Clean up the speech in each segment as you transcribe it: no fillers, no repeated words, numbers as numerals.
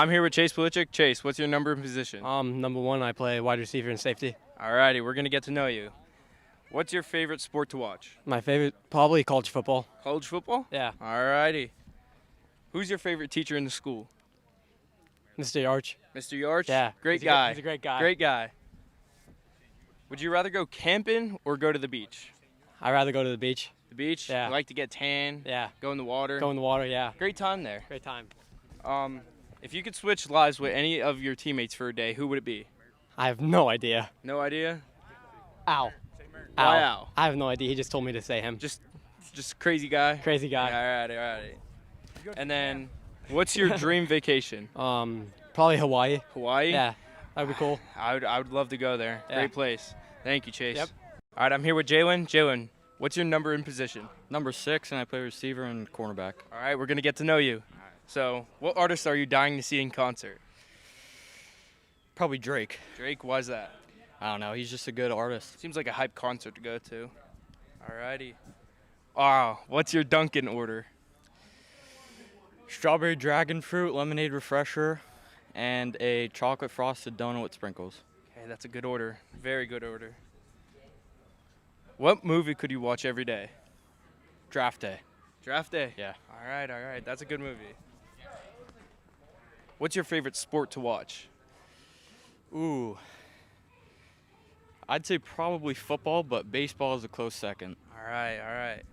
I'm here with Chase Polichik. Chase, what's your number and position? Number 1, I play wide receiver and safety. All righty, we're going to get to know you. What's your favorite sport to watch? My favorite, probably college football. College football? Yeah. All righty. Who's your favorite teacher in the school? Mr. Yarch. Mr. Yarch? Yeah. Great guy. He's a great guy. Great guy. Would you rather go camping or go to the beach? I'd rather go to the beach. The beach? Yeah. You like to get tan? Yeah. Go in the water? Go in the water, yeah. Great time there. Great time. If you could switch lives with any of your teammates for a day, who would it be? I have no idea. No idea? Ow. Why Ow. Al? I have no idea. He just told me to say him. Just crazy guy? Crazy guy. Yeah, all righty. And then, what's your dream vacation? Probably Hawaii. Hawaii? Yeah. That'd be cool. I would love to go there. Yeah. Great place. Thank you, Chase. Yep. All right, I'm here with Jalen. Jalen, what's your number and position? Number 6, and I play receiver and cornerback. All right, we're going to get to know you. So, what artist are you dying to see in concert? Probably Drake. Drake, why's that? I don't know. He's just a good artist. Seems like a hype concert to go to. All righty. What's your Dunkin' order? Strawberry dragon fruit, lemonade refresher, and a chocolate frosted donut with sprinkles. Okay, that's a good order. Very good order. What movie could you watch every day? Draft day. Draft Day? Yeah. All right. That's a good movie. What's your favorite sport to watch? Ooh. I'd say probably football, but baseball is a close second. All right.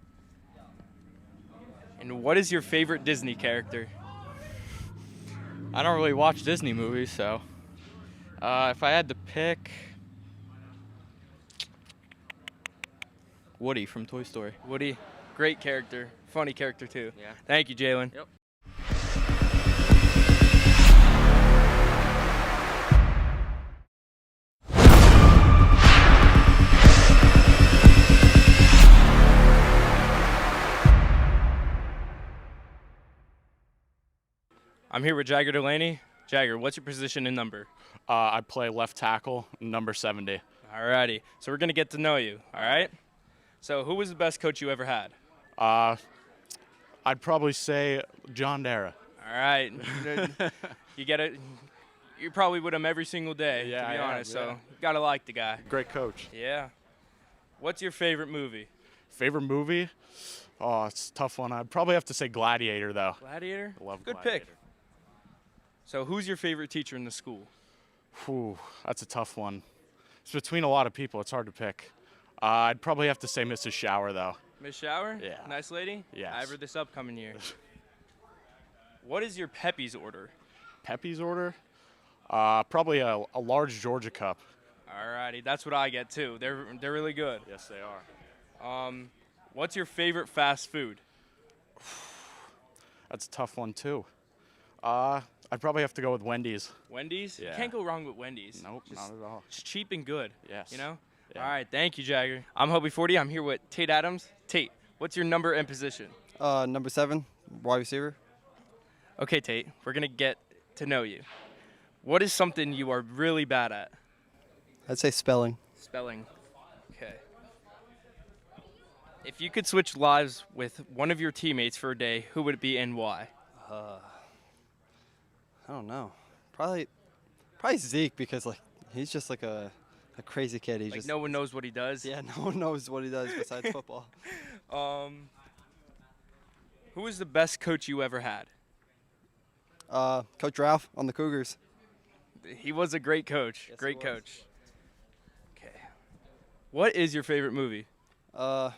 And what is your favorite Disney character? I don't really watch Disney movies, so if I had to pick, Woody from Toy Story. Woody. Great character. Funny character, too. Yeah. Thank you, Jalen. Yep. I'm here with Jagger Delaney. Jagger, what's your position and number? I play left tackle, number 70. All righty. So we're going to get to know you, all right? So who was the best coach you ever had? I'd probably say John Dara. All right. You get it. You're probably with him every single day, Yeah, to I be am, honest. yeah. So you got to like the guy. Great coach. Yeah. What's your favorite movie? Favorite movie? Oh, it's a tough one. I'd probably have to say Gladiator, though. Gladiator? I love Good Gladiator. pick. So who's your favorite teacher in the school? Whew, that's a tough one. It's between a lot of people. It's hard to pick. I'd probably have to say Mrs. Shower, though. Miss Shower? Yeah. Nice lady? Yes. I ever this upcoming year. What is your Pepe's order? Pepe's order? Probably a large Georgia cup. All righty. That's what I get, too. They're really good. Yes, they are. What's your favorite fast food? That's a tough one, too. I'd probably have to go with Wendy's. Wendy's? Yeah. You can't go wrong with Wendy's. Nope, not at all. It's cheap and good. Yes. You know? Yeah. All right. Thank you, Jagger. I'm Hobie 40. I'm here with Tate Adams. Tate, what's your number and position? Number 7, wide receiver. Okay, Tate. We're going to get to know you. What is something you are really bad at? I'd say spelling. Spelling. Okay. If you could switch lives with one of your teammates for a day, who would it be and why? I don't know. Probably Zeke, because he's just like a crazy kid. He's Like just no one knows what he does? Yeah, no one knows what he does besides football. Who was the best coach you ever had? Coach Ralph on the Cougars. He was a great coach. Yes, Great he was. coach. Okay. What is your favorite movie? I'd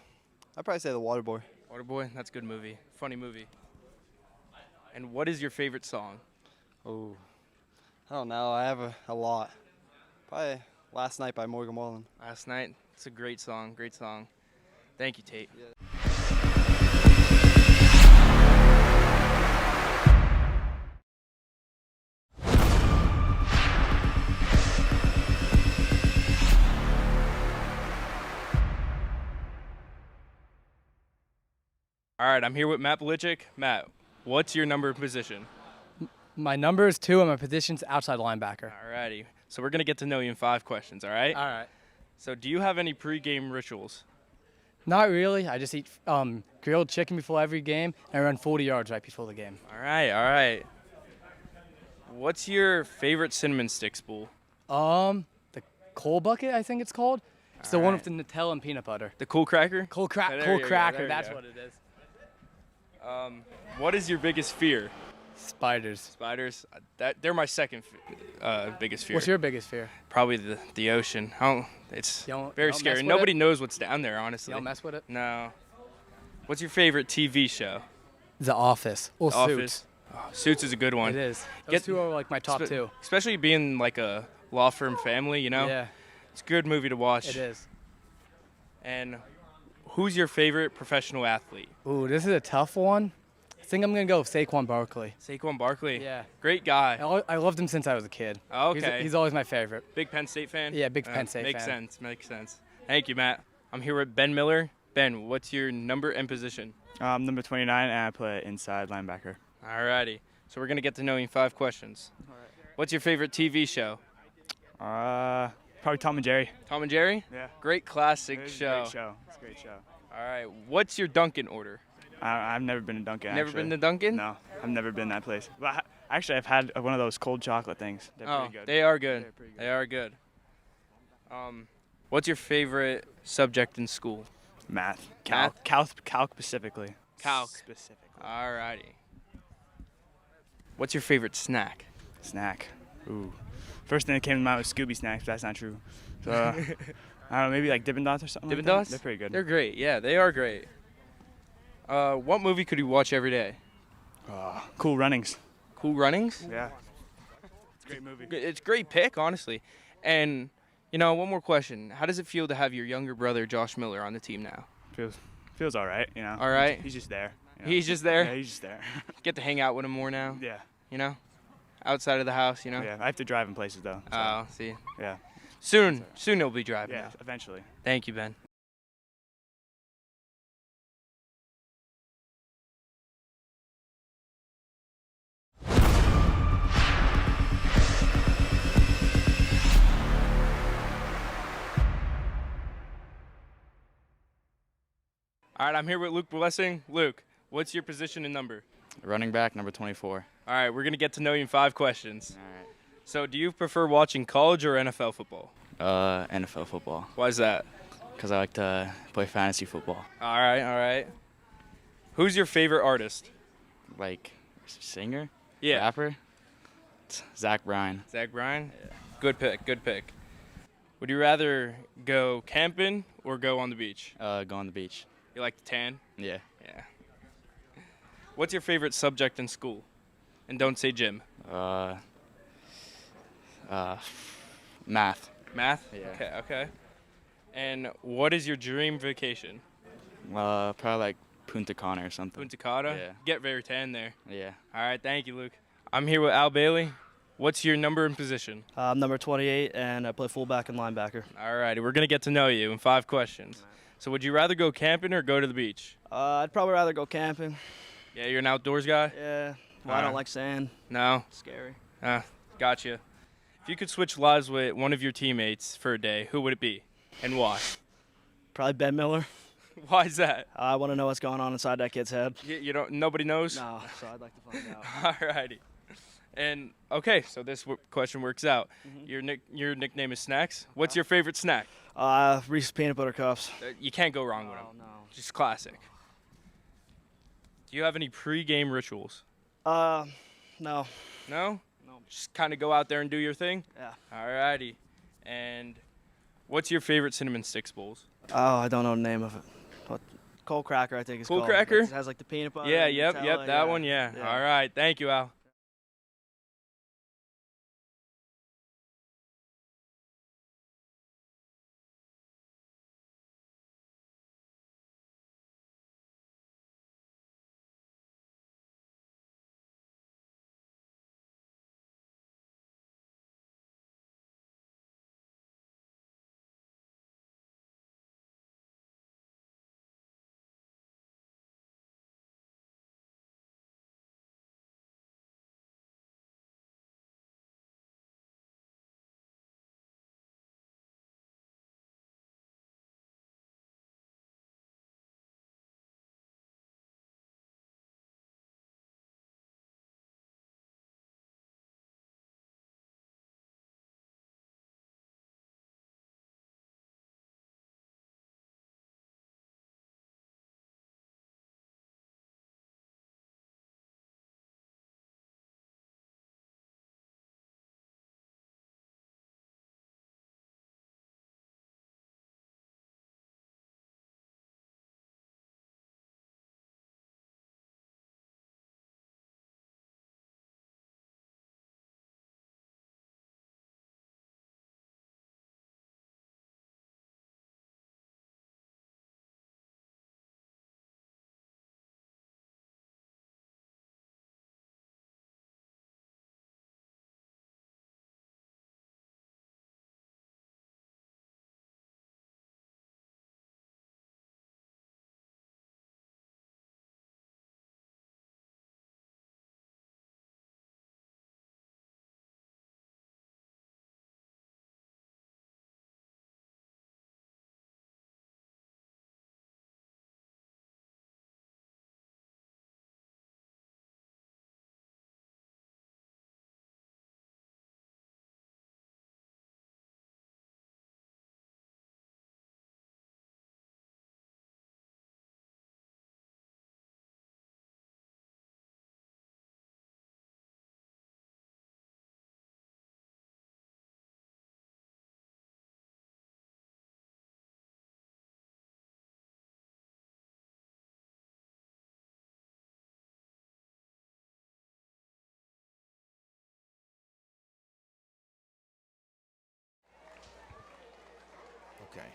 probably say The Waterboy. Waterboy? That's a good movie. Funny movie. And what is your favorite song? Oh, I don't know. I have a lot. Probably Last Night by Morgan Wallen. Last Night? It's a great song. Great song. Thank you, Tate. Yeah. All right, I'm here with Matt Polichik. Matt, what's your number and position? My number is 2 and my position's outside linebacker. All righty. So we're going to get to know you in 5 questions, all right? All right. So do you have any pregame rituals? Not really. I just eat grilled chicken before every game and I run 40 yards right before the game. All right. What's your favorite cinnamon stick spool? The coal bucket, I think it's called. It's the one with Alright. the Nutella and peanut butter. The cool cracker? Coal There you coal go, cracker, there you that's go. what it is. What is your biggest fear? Spiders. Spiders. They're my second biggest fear. What's your biggest fear? Probably the ocean. It's You don't- very you don't scary. mess with Nobody it? knows what's down there, You honestly. don't mess with it? No. What's your favorite TV show? The Office. Well, Office. Suits. Oh, Suits is a good one. It is. Those Get- two are like my top two. Especially being like a law firm family, you know? Yeah, It's a good movie to watch. it is. And who's your favorite professional athlete? Ooh, this is a tough one. I think I'm going to go with Saquon Barkley. Saquon Barkley. Yeah. Great guy. I loved him since I was a kid. Okay. He's always my favorite. Big Penn State fan? Yeah, big Penn State makes fan. sense. Makes sense. Thank you, Matt. I'm here with Ben Miller. Ben, what's your number and position? I'm number 29, and I play inside linebacker. Alrighty. So we're going to get to know you in 5 questions. What's your favorite TV show? Probably Tom and Jerry. Tom and Jerry? Yeah. Great classic It's a show. great show. It's a great show. All right. What's your Dunkin' order? I've never been to Dunkin'. Never actually. been to Dunkin'? No, I've never been that place. But actually, I've had one of those cold chocolate things. They're Oh, pretty good. they are good. They're pretty good. They are good. What's your favorite subject in school? Math. Math? Calc specifically. Calc. Specifically. Alrighty. What's your favorite snack? Snack. Ooh. First thing that came to mind was Scooby snacks, but that's not true. So, I don't know, maybe like Dippin' Dots or something. Dippin' like that? Dots? They're pretty good. They're great. Yeah, they are great. What movie could you watch every day? Cool Runnings. Cool Runnings? Yeah. It's a great movie. It's a great pick, honestly. And, one more question. How does it feel to have your younger brother, Josh Miller, on the team now? Feels all right, you know. All right. He's just there. you know. He's just there? Yeah, he's just there. Get to hang out with him more now, yeah. Outside of the house, Yeah. I have to drive in places though. So, Oh, see. yeah. Soon he'll be driving. Yeah. Eventually. Thank you, Ben. All right, I'm here with Luke Blessing. Luke, what's your position and number? Running back, number 24. All right, we're going to get to know you in 5 questions. All right. So, do you prefer watching college or NFL football? NFL football, Why is that? because I like to play fantasy football. All right. Who's your favorite artist? Like, singer? Yeah. Rapper? It's Zach Bryan. Zach Bryan? Yeah. Good pick. Would you rather go camping or go on the beach? Go on the beach. You like to tan? Yeah. Yeah. What's your favorite subject in school? And don't say gym. Math. Math? Yeah. Okay. And what is your dream vacation? Probably like Punta Cana or something. Punta Cana? Yeah. Get very tan there. Yeah. All right, thank you, Luke. I'm here with Al Bailey. What's your number and position? I'm number 28, and I play fullback and linebacker. All righty, we're going to get to know you in 5 questions. So would you rather go camping or go to the beach? I'd probably rather go camping. Yeah, you're an outdoors guy? Yeah, well, I Alright. don't like sand. No? It's scary. Gotcha. If you could switch lives with one of your teammates for a day, who would it be? And why? Probably Ben Miller. Why is that? I want to know what's going on inside that kid's head. You don't, nobody knows? No, so I'd like to find out. Alrighty. And okay, so this question works out. Your nickname is Snacks. What's your favorite snack? Reese's peanut butter cups. You can't go wrong with them. Oh, no. Just classic. Do you have any pre-game rituals? No. No? No. Just kind of go out there and do your thing? Yeah. Alrighty. And what's your favorite cinnamon sticks bowls? Oh, I don't know the name of it. What? Coal cracker, I think it's Coal called. cracker? It has like the peanut butter. Yeah, and yep, Nutella, that one, yeah. Yeah. All right, thank you, Al.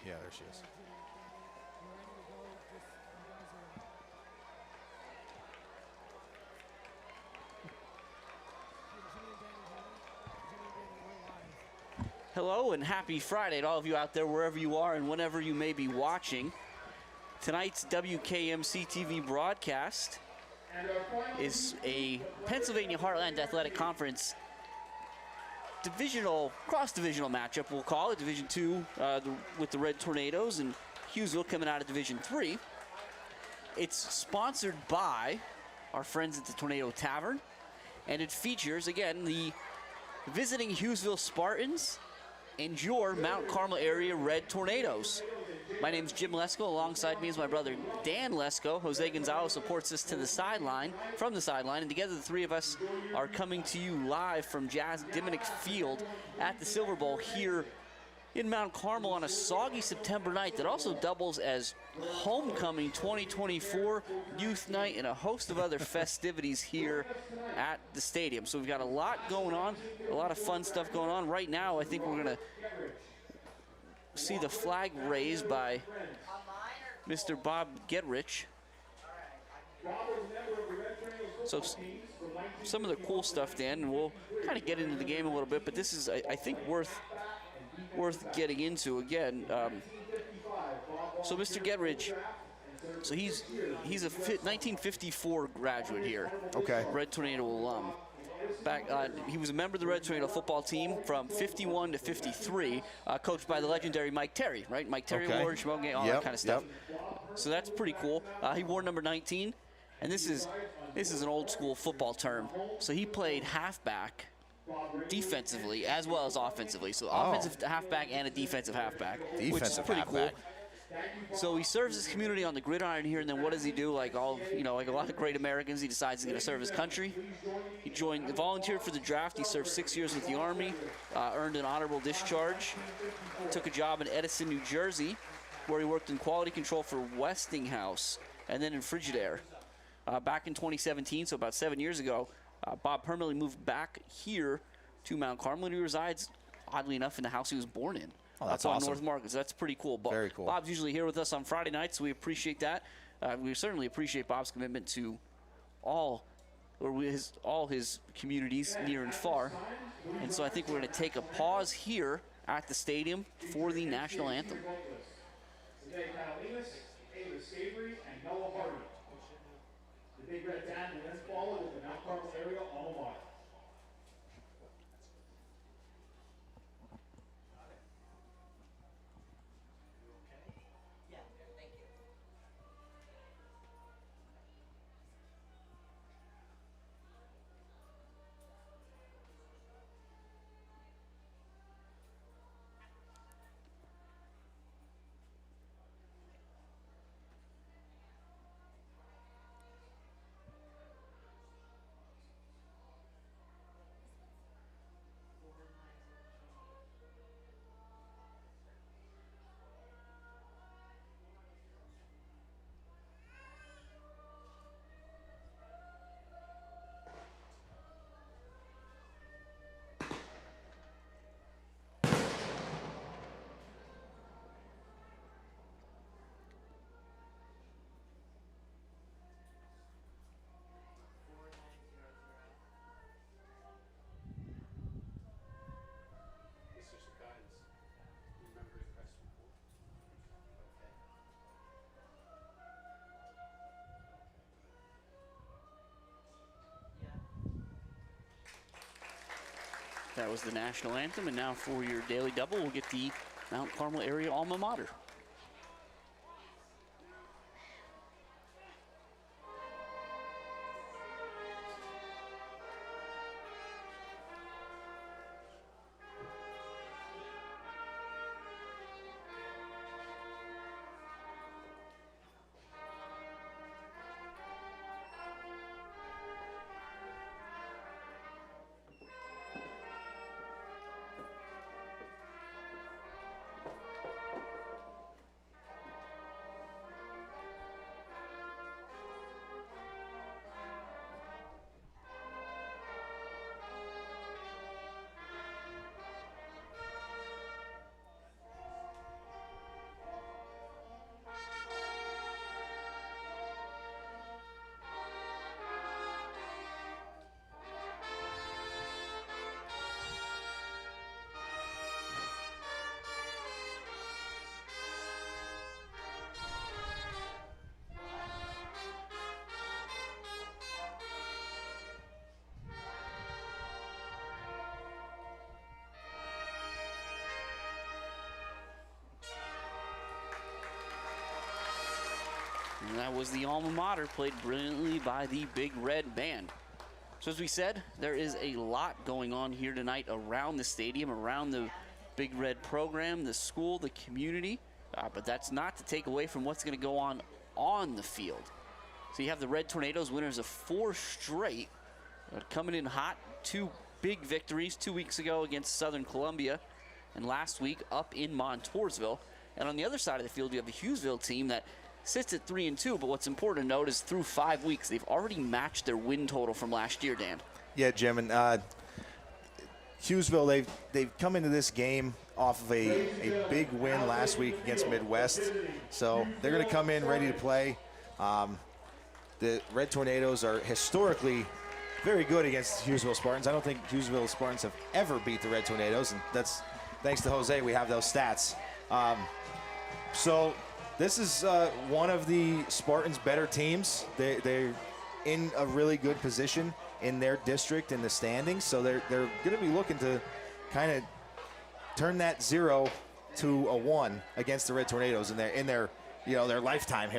Yeah, there she is. Hello and happy Friday to all of you out there, wherever you are and whenever you may be watching. Tonight's WKMC TV broadcast is a Pennsylvania Heartland Athletic Conference cross-divisional matchup, we'll call it. Division II with the Red Tornadoes and Hughesville coming out of Division III. It's sponsored by our friends at the Tornado Tavern, and it features, again, the visiting Hughesville Spartans and your Mount Carmel area Red Tornadoes. My name is Jim Lesko. Alongside me is my brother Dan Lesko. Jose Gonzalez supports us from the sideline, and together the three of us are coming to you live from Jazz Diminick Field at the Silver Bowl here in Mount Carmel on a soggy September night that also doubles as Homecoming 2024 Youth Night and a host of other festivities here at the stadium. So we've got a lot going on, a lot of fun stuff going on. Right now, I think we're going to see the flag raised by Mr. Bob Getrich. So some of the cool stuff, Dan, and we'll kind of get into the game a little bit, but this is, I think, worth getting into again. So Mr. Getrich, so he's a 1954 graduate here. Okay. Red Tornado alum. He was a member of the Red Tornado football team from 51 to 53, coached by the legendary Mike Terry, right? Mike Terry, Okay. Warren Schmogan, all that kind of stuff. So that's pretty cool. He wore number 19, and this is an old school football term. So he played halfback defensively as well as offensively. So offensive halfback and a defensive halfback, which is pretty cool. So he serves his community on the gridiron here, and then what does he do? Like a lot of great Americans, he decides he's going to serve his country. He volunteered for the draft. He served 6 years with the Army, earned an honorable discharge, took a job in Edison, New Jersey, where he worked in quality control for Westinghouse, and then in Frigidaire. Back in 2017, so about 7 years ago, Bob permanently moved back here to Mount Carmel, and he resides, oddly enough, in the house he was born in. Oh, that's on awesome. North Market, so that's pretty cool. Very cool. Bob's usually here with us on Friday nights, so we appreciate that. We certainly appreciate Bob's commitment to all his communities near and far. And so I think we're going to take a pause here at the stadium for the national anthem. Today, Kyle Lemus, Ava Savory, and Noah Hardy. The Big Red Band will then follow with the Mount Carmel area alma mater. That was the national anthem, and now for your daily double, we'll get the Mount Carmel area alma mater. And that was the alma mater, played brilliantly by the Big Red Band. So as we said, there is a lot going on here tonight around the stadium, around the Big Red program, the school, the community. But that's not to take away from what's going to go on the field. So you have the Red Tornadoes, winners of 4 straight, coming in hot. 2 big victories 2 weeks ago against Southern Columbia, and last week up in Montoursville. And on the other side of the field, you have the Hughesville team that sits at 3-2, but what's important to note is through 5 weeks, they've already matched their win total from last year, Dan. Yeah, Jim, and Hughesville, they've come into this game off of a big win last week against Midwest, so they're going to come in ready to play. The Red Tornadoes are historically very good against Hughesville Spartans. I don't think Hughesville Spartans have ever beat the Red Tornadoes, and that's thanks to Jose. We have those stats. So this is one of the Spartans' better teams. They're in a really good position in their district in the standings, so they're going to be looking to kind of turn that 0 to a 1 against the Red Tornadoes in their their lifetime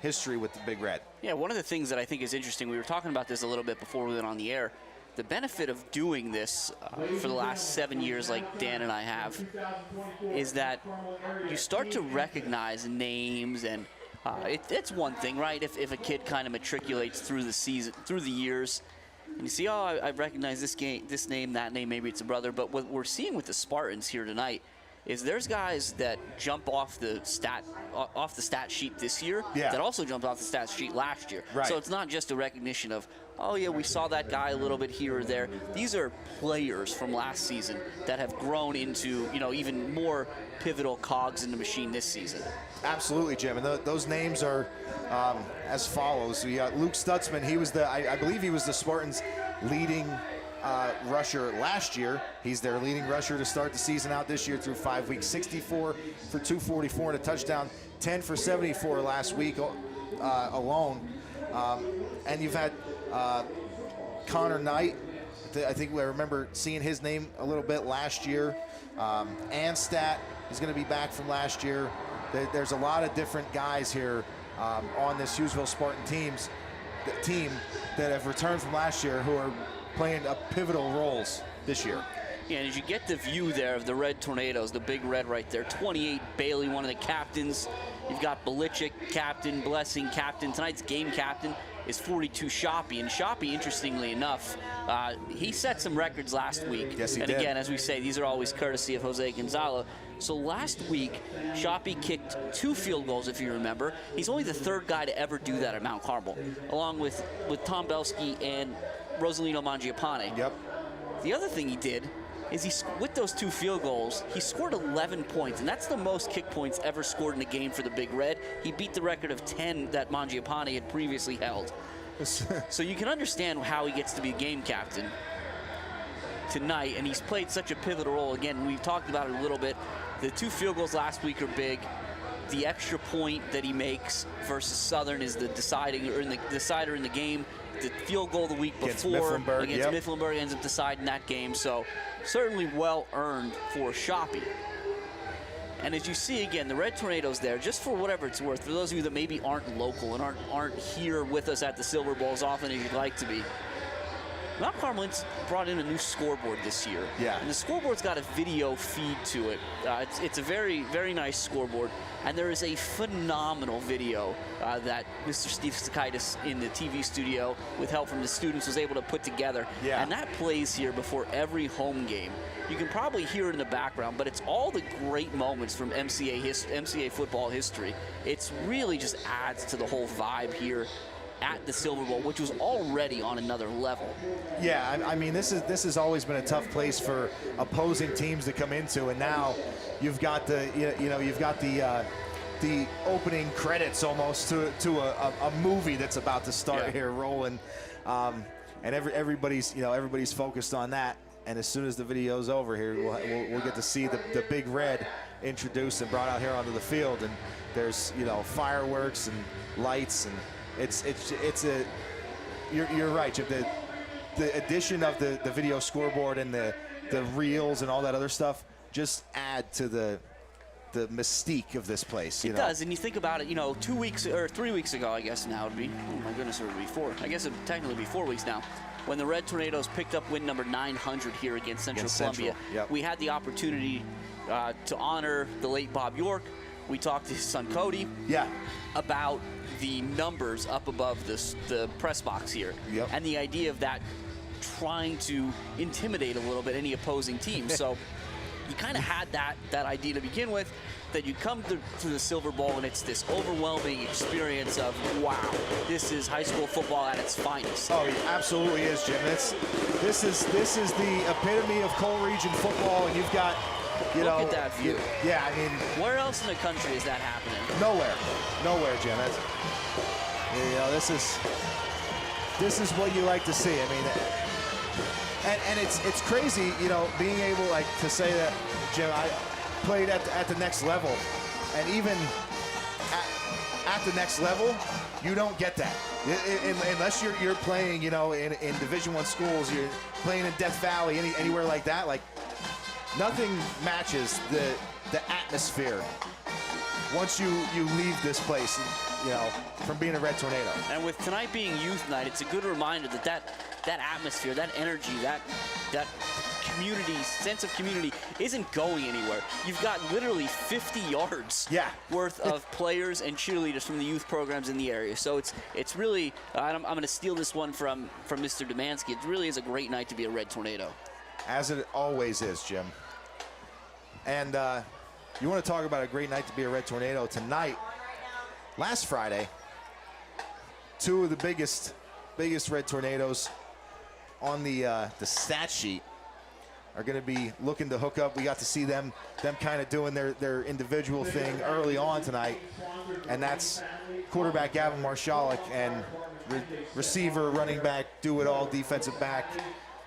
history with the Big Red. Yeah, one of the things that I think is interesting, we were talking about this a little bit before we went on the air, the benefit of doing this for the last 7 years, like Dan and I have, is that you start to recognize names, and it's one thing, right? If a kid kind of matriculates through the season, through the years, and you see, oh, I recognize this name, that name, maybe it's a brother. But what we're seeing with the Spartans here tonight is there's guys that jump off the stat sheet this year that also jumped off the stat sheet last year. Right. So it's not just a recognition of, oh yeah, we saw that guy a little bit here or there. These are players from last season that have grown into even more pivotal cogs in the machine this season. Absolutely, Jim. And those names are as follows. We got Luke Stutzman. He was I believe he was the Spartans' leading rusher last year. He's their leading rusher to start the season out this year through 5 weeks. 64 for 244 and a touchdown. 10 for 74 last week alone. And you've had Connor Knight. I think I remember seeing his name a little bit last year. Anstat is going to be back from last year. There's a lot of different guys here on this Hughesville Spartan team that have returned from last year who are playing pivotal roles this year. Yeah, and as you get the view there of the Red Tornadoes, the Big Red right there, 28 Bailey, one of the captains. You've got Belichick, captain, Blessing, captain. Tonight's game captain is 42 Shoppy. And Shoppy, interestingly enough, he set some records last week. Yes, he did. And again, as we say, these are always courtesy of Jose Gonzalo. So last week, Shoppy kicked 2 field goals, if you remember. He's only the 3rd guy to ever do that at Mount Carmel, along with Tom Belsky and Rosalino Mangiapane. Yep. The other thing he did is with those 2 field goals, he scored 11 points, and that's the most kick points ever scored in a game for the Big Red. He beat the record of 10 that Mangiapane had previously held. So you can understand how he gets to be game captain tonight, and he's played such a pivotal role. Again, we've talked about it a little bit. The 2 field goals last week are big. The extra point that he makes versus Southern is the decider in the game. The field goal the week before against Mifflinburg ends up deciding that game. So certainly well earned for Shoppy. And as you see again, the Red Tornadoes there, just for whatever it's worth, for those of you that maybe aren't local and aren't here with us at the Silver Bowl as often as you'd like to be, Mount Carmelin's brought in a new scoreboard this year. Yeah. And the scoreboard's got a video feed to it. It's a very, very nice scoreboard. And there is a phenomenal video that Mr. Steve Sakaitis in the TV studio, with help from the students, was able to put together. Yeah. And that plays here before every home game. You can probably hear it in the background, but it's all the great moments from MCA football history. It's really just adds to the whole vibe here at the Silver Bowl, which was already on another level. Yeah, I mean, this has always been a tough place for opposing teams to come into, and now you've got the opening credits almost to a movie that's about to start here rolling, and everybody's focused on that. And as soon as the video's over here, we'll get to see the Big Red introduced and brought out here onto the field, and there's fireworks and lights, and you're right, Chip. The addition of the video scoreboard and the reels and all that other stuff just add to the the mystique of this place. It does, and you think about it, 2 weeks or 3 weeks ago, I guess now it would be. Oh my goodness, it would be 4. I guess it would technically be 4 weeks now. When the Red Tornadoes picked up win number 900 here against Central Columbia, Yep. we had the opportunity to honor the late Bob York. We talked to his son Cody about the numbers up above the press box here, and the idea of that trying to intimidate a little bit any opposing team. So you kind of had that idea to begin with, that you come to the Silver Bowl and it's this overwhelming experience of, wow, this is high school football at its finest. Oh, it absolutely is, Jim. This is the epitome of Coal Region football, and you've got, Look at that view. Yeah, I mean, where else in the country is that happening? Nowhere, Jim. This is what you like to see. I mean, and it's crazy, being able to say that, Jim. I played at the next level, and even at the next level, you don't get that unless you're playing, in Division I schools. You're playing in Death Valley, anywhere like that. Like, nothing matches the atmosphere once you leave this place, from being a Red Tornado. And with tonight being youth night, it's a good reminder that atmosphere, that energy, that community, sense of community isn't going anywhere. You've got literally 50 yards worth of players and cheerleaders from the youth programs in the area. So it's really, I'm going to steal this one from Mr. Demansky. It really is a great night to be a Red Tornado. As it always is, Jim. And you want to talk about a great night to be a Red Tornado tonight. Last Friday, 2 of the biggest Red Tornadoes on the stat sheet are going to be looking to hook up. We got to see them kind of doing their individual thing early on tonight, and that's quarterback Gavin Marshalik and receiver, running back, do-it-all defensive back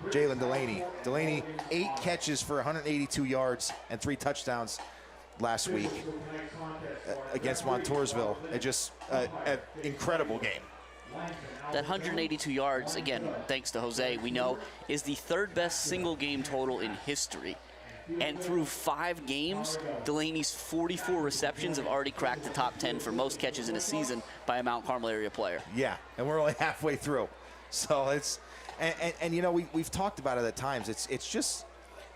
Jalen Delaney. Delaney, 8 catches for 182 yards and 3 touchdowns last week against Montoursville. It just an incredible game. That 182 yards, again, thanks to Jose, we know, is the 3rd best single game total in history. And through 5 games, Delaney's 44 receptions have already cracked the top 10 for most catches in a season by a Mount Carmel area player. Yeah, and we're only halfway through. So it's, and we've talked about it at times. It's just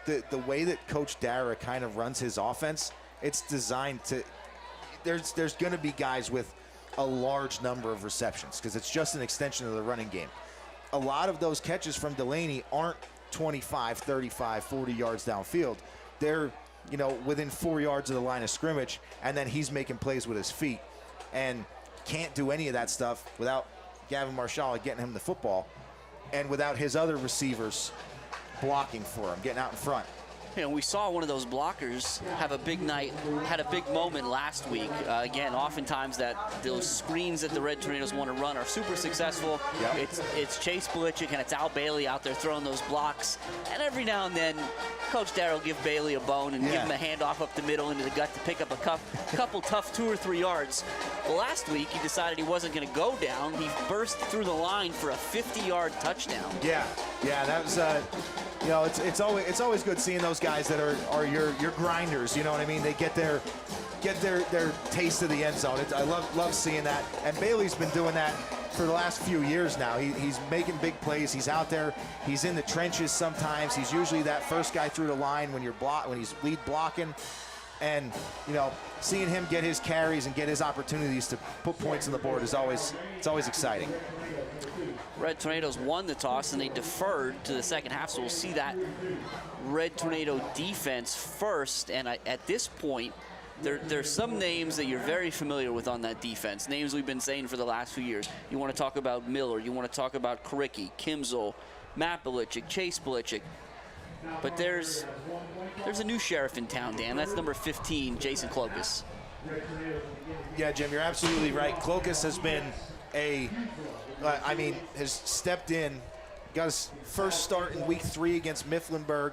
the way that Coach Dara kind of runs his offense. It's designed to, there's going to be guys with a large number of receptions because it's just an extension of the running game. A lot of those catches from Delaney aren't 25, 35, 40 yards downfield. They're, within 4 yards of the line of scrimmage, and then he's making plays with his feet. And can't do any of that stuff without Gavin Marshall getting him the football and without his other receivers blocking for him, getting out in front. We saw one of those blockers have a big night, had a big moment last week. Again, oftentimes those screens that the Red Tornadoes want to run are super successful. Yep. It's Chase Belichick and it's Al Bailey out there throwing those blocks. And every now and then, Coach Darrell will give Bailey a bone and give him a handoff up the middle into the gut to pick up a couple tough 2 or 3 yards. Well, last week, he decided he wasn't going to go down. He burst through the line for a 50-yard touchdown. Yeah, that was, it's always good seeing those guys that are your grinders. You know what I mean? They get their taste of the end zone. I love seeing that. And Bailey's been doing that for the last few years now. He's making big plays. He's out there. He's in the trenches sometimes. He's usually that first guy through the line when he's lead blocking. And seeing him get his carries and get his opportunities to put points on the board it's always exciting. Red Tornadoes won the toss and they deferred to the second half, so we'll see that Red Tornado defense first. And at this point, there's some names that you're very familiar with on that defense, names we've been saying for the last few years. You want to talk about Miller, you want to talk about Karicki, Kimzel, Matt Belichick, Chase Belichick. But there's a new sheriff in town, Dan. That's number 15, Jason Clokus. Yeah, Jim, you're absolutely right. Clokus has been has stepped in, got his first start in week 3 against Mifflinburg,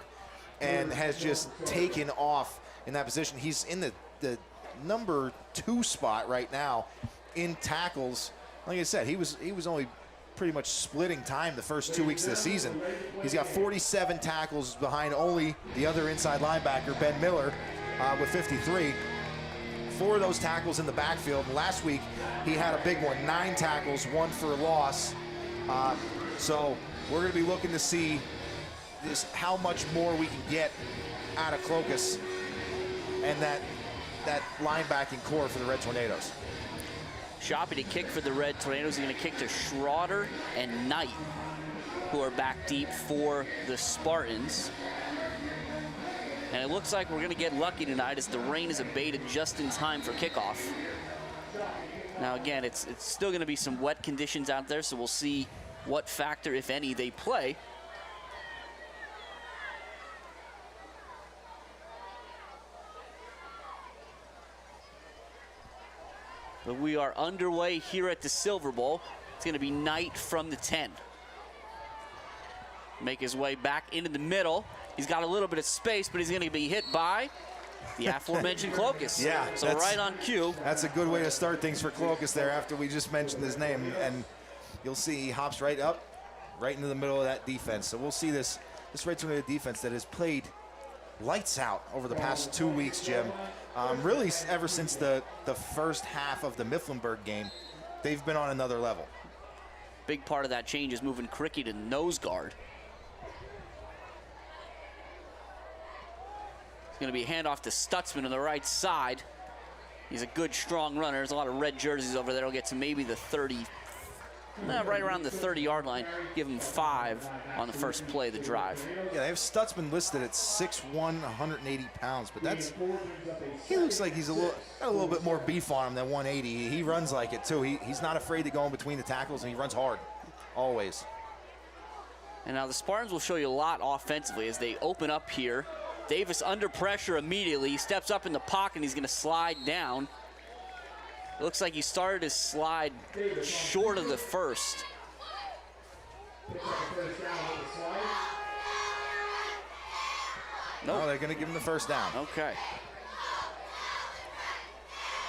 and has just taken off in that position. He's in the number 2 spot right now in tackles. Like I said, he was only pretty much splitting time the first 2 weeks of the season. He's got 47 tackles behind only the other inside linebacker, Ben Miller, with 53. 4 of those tackles in the backfield. And last week, he had a big one, 9 tackles, 1 for a loss. So we're going to be looking to see just how much more we can get out of Clokus and that linebacking core for the Red Tornadoes. Shoppy to kick for the Red Tornadoes. He's going to kick to Schroeder and Knight, who are back deep for the Spartans. And it looks like we're going to get lucky tonight as the rain is abated just in time for kickoff. Now again, it's still going to be some wet conditions out there, so we'll see what factor, if any, they play. But we are underway here at the Silver Bowl. It's going to be Knight from the 10. Make his way back into the middle. He's got a little bit of space, but he's going to be hit by the aforementioned Clokus. Yeah. So right on cue. That's a good way to start things for Clokus there after we just mentioned his name. And you'll see he hops right up, right into the middle of that defense. So we'll see this Red Tornado defense that has played lights out over the past 2 weeks, Jim. Really, ever since the first half of the Mifflinburg game, they've been on another level. Big part of that change is moving Cricky to nose guard. It's going to be a handoff to Stutzman on the right side. He's a good, strong runner. There's a lot of red jerseys over there. He'll get to maybe the 30, right around the 30-yard line. Give him 5 on the first play of the drive. Yeah, they have Stutzman listed at 6'1", 180 pounds, but he looks like he's got a little bit more beef on him than 180. He runs like it too. He's not afraid to go in between the tackles, and he runs hard, always. And now the Spartans will show you a lot offensively as they open up here. Davis under pressure immediately. He steps up in the pocket and he's going to slide down. It looks like he started his slide short of the first. No, they're going to give him the first down. Okay.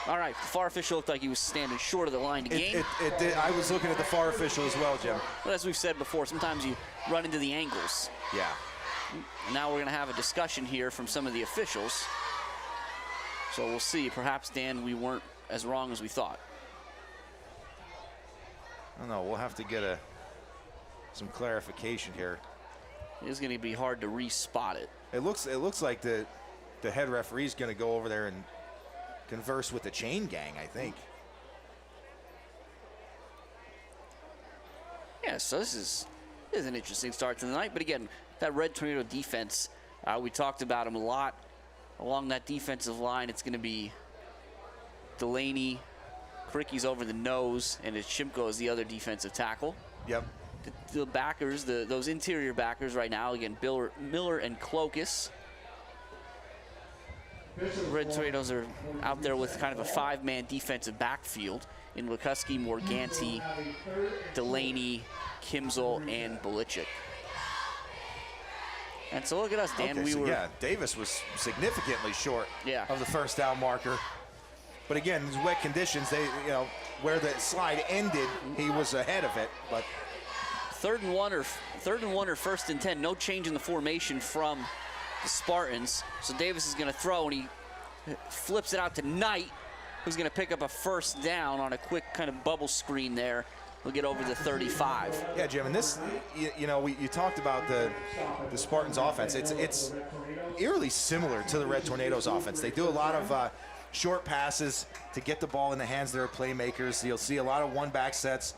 All right, the FAR official looked like he was standing short of the line to gain. It did. I was looking at the FAR official as well, Jim. But as we've said before, sometimes you run into the angles. Yeah. And now we're going to have a discussion here from some of the officials. So we'll see. Perhaps, Dan, we weren't as wrong as we thought. I don't know. We'll have to get some clarification here. It is going to be hard to re-spot it. It looks like the head referee is going to go over there and converse with the chain gang, I think. Yeah, so this is an interesting start to the night. But again, that Red Tornado defense, we talked about them a lot. Along that defensive line, it's going to be Delaney, Kricky's over the nose, and it's Shimko as the other defensive tackle. Yep. The backers, those interior backers right now, again, Miller and Clokus. Red Tornadoes are out there with kind of a 5-man defensive backfield in Lukuski, Morganti, Delaney, Kimzel, and Belichick. And so look at us, Dan. Okay, Davis was significantly short of the first down marker. But again, these wet conditions, where the slide ended, he was ahead of it. But third and one or first and 10, no change in the formation from the Spartans. So Davis is going to throw, and he flips it out to Knight, who's going to pick up a first down on a quick kind of bubble screen there. We'll get over the 35. Yeah, Jim, and this, you talked about the Spartans offense. It's eerily similar to the Red Tornadoes offense. They do a lot of short passes to get the ball in the hands of their playmakers. You'll see a lot of one-back sets,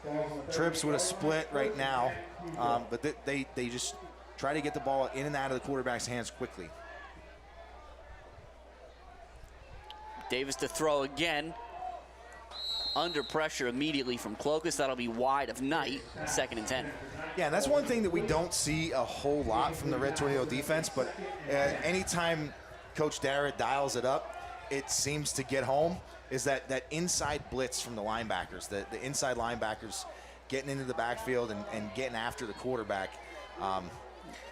trips with a split right now, but they just try to get the ball in and out of the quarterback's hands quickly. Davis to throw again. Under pressure immediately from Clokus. That'll be wide of Knight, 2nd and 10. Yeah, and that's one thing that we don't see a whole lot from the Red Tornado defense, but anytime Coach Dara dials it up, it seems to get home, is that inside blitz from the linebackers, the inside linebackers getting into the backfield and getting after the quarterback.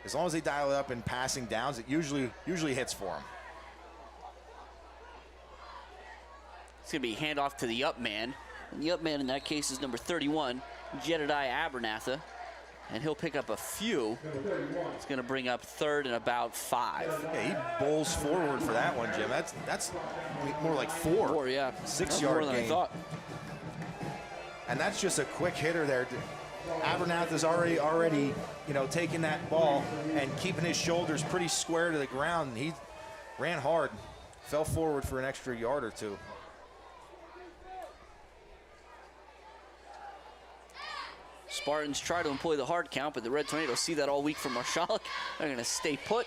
As long as they dial it up in passing downs, it usually hits for them. It's going to be handoff to the up man. And the up man in that case is number 31, Jedediah Abernatha. and he'll pick up a few. It's going to bring up third and about 5. Yeah, he bowls forward for that one, Jim. That's more like 4. 4, yeah. 6-yard more than gain. I thought. And that's just a quick hitter there. Abernath is already, taking that ball and keeping his shoulders pretty square to the ground. He ran hard, fell forward for an extra yard or 2. Spartans try to employ the hard count, but the Red Tornadoes see that all week from Marshalik. They're going to stay put.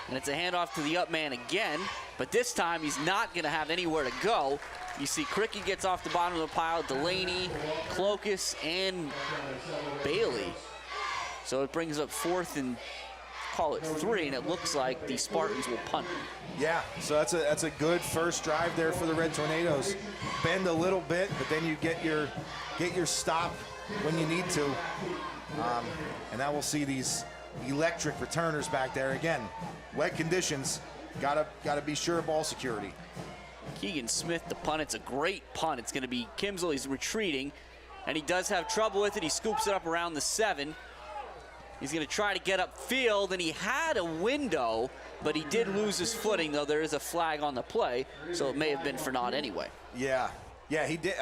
And it's a handoff to the up man again, but this time he's not going to have anywhere to go. You see Cricky gets off the bottom of the pile, Delaney, Clokus, and Bailey. So it brings up 4th and call it 3, and it looks like the Spartans will punt. Yeah, so that's a good first drive there for the Red Tornadoes. Bend a little bit, but then you get your stop when you need to. And now we'll see these electric returners back there again. Wet conditions, gotta be sure of ball security. Keegan Smith, the punt, it's a great punt. It's gonna be Kimsel, he's retreating, and he does have trouble with it. He scoops it up around the 7. He's gonna try to get upfield, and he had a window, but he did lose his footing, though there is a flag on the play, so it may have been for naught anyway. Yeah, he did.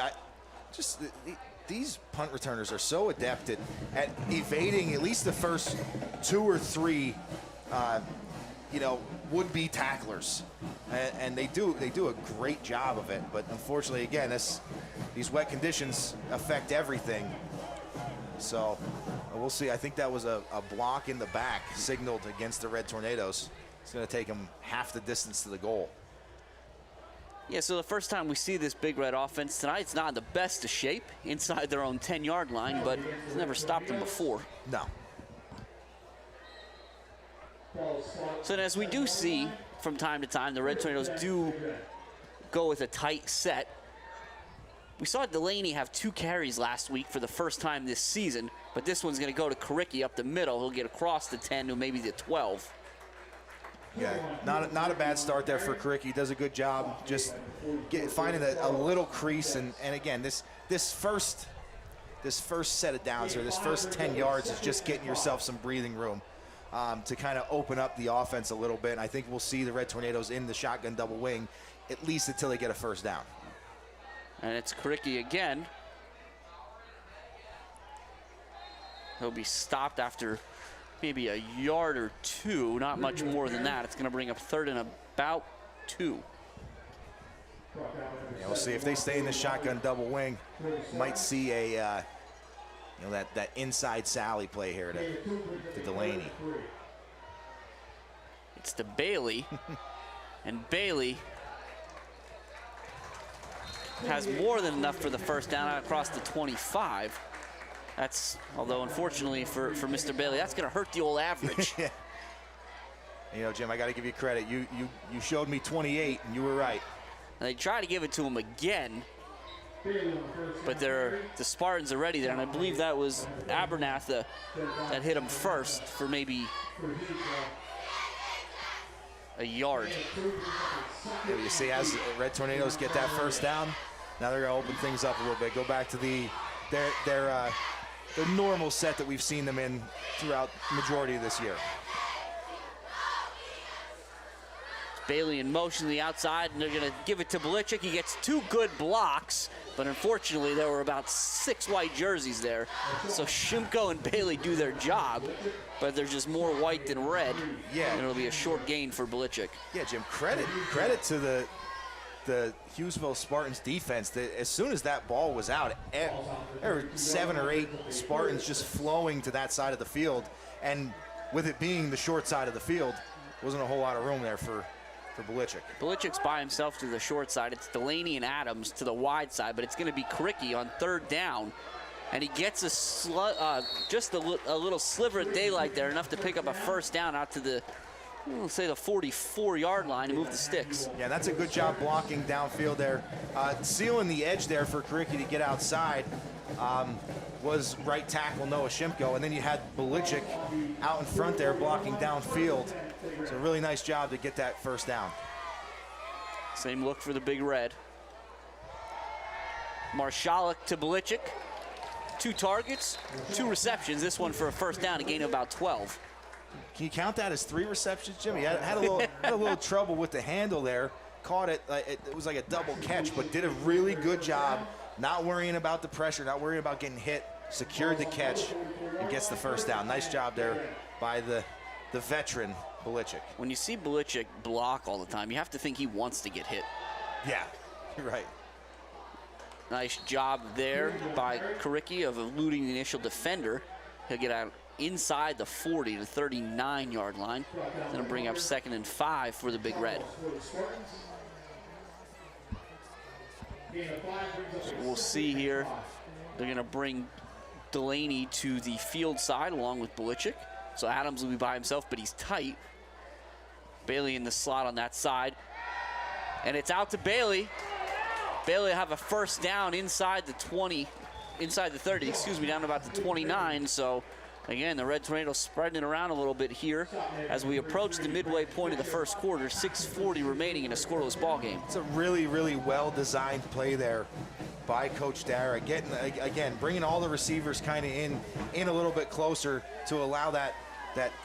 These punt returners are so adept at evading at least the first 2 or 3, would-be tacklers, and they do a great job of it. But unfortunately, again, these wet conditions affect everything. So we'll see. I think that was a block in the back signaled against the Red Tornadoes. It's going to take them half the distance to the goal. Yeah, so the first time we see this Big Red offense tonight, it's not in the best of shape inside their own 10-yard line, but it's never stopped them before. No. So as we do see from time to time, the Red Tornadoes do go with a tight set. We saw Delaney have 2 carries last week for the first time this season, but this one's going to go to Karicki up the middle. He'll get across the 10 to maybe the 12. Yeah, not a bad start there for Karicki. He does a good job just finding a little crease, and again, this first set of downs here, this first 10 yards is just getting yourself some breathing room to kind of open up the offense a little bit. And I think we'll see the Red Tornadoes in the shotgun double wing at least until they get a first down. And it's Karicki again. He'll be stopped after maybe a yard or 2, not much more than that. It's going to bring up 3rd and about 2. Yeah, we'll see if they stay in the shotgun double wing. Might see a that inside Sally play here to Delaney. It's to Bailey, and Bailey has more than enough for the first down out across the 25. That's, although unfortunately for Mr. Bailey, that's going to hurt the old average. Yeah. Jim, I got to give you credit. You showed me 28, and you were right. And they try to give it to him again, but the Spartans are ready there, and I believe that was Abernath that hit him first for maybe a yard. Yeah, you see, as Red Tornadoes get that first down, now they're going to open things up a little bit. Go back to their normal set that we've seen them in throughout the majority of this year. Bailey in motion to the outside, and they're going to give it to Belichick. He gets 2 good blocks, but unfortunately there were about 6 white jerseys there. So Shimko and Bailey do their job, but there's just more white than red. Yeah. And it'll be a short gain for Belichick. Yeah, Jim, credit to the Hughesville Spartans defense. That as soon as that ball was out, there were 7 or 8 Spartans just flowing to that side of the field, and with it being the short side of the field, wasn't a whole lot of room there for Belichick. Belichick's by himself to the short side. It's Delaney and Adams to the wide side, but it's going to be Karicki on 3rd down. And he gets just a little sliver of daylight there, enough to pick up a first down out to the, let's say, the 44-yard line and move the sticks. Yeah, that's a good job blocking downfield there. Sealing the edge there for Karicki to get outside was right tackle Noah Shimko, and then you had Belichick out in front there blocking downfield. So really nice job to get that first down. Same look for the Big Red. Marshalik to Belichick. 2 targets, 2 receptions. This one for a first down, a gain of about 12. Can you count that as 3 receptions, Jimmy? Had a little trouble with the handle there. Caught it. It was like a double catch, but did a really good job not worrying about the pressure, not worrying about getting hit. Secured the catch and gets the first down. Nice job there by the veteran, Belichick. When you see Belichick block all the time, you have to think he wants to get hit. Yeah, you're right. Nice job there by Karicki of eluding the initial defender. He'll get out inside the 40 to 39-yard line. Going to bring up 2nd and 5 for the Big Red. So we'll see here. They're going to bring Delaney to the field side along with Belichick. So Adams will be by himself, but he's tight. Bailey in the slot on that side. And it's out to Bailey. Bailey will have a first down inside the 20, inside the 30, excuse me, down to about the 29. So again, the Red Tornadoes spreading it around a little bit here as we approach the midway point of the first quarter, 6:40 remaining in a scoreless ball game. It's a really, really well-designed play there by Coach Dara. Again, bringing all the receivers kind of in a little bit closer to allow that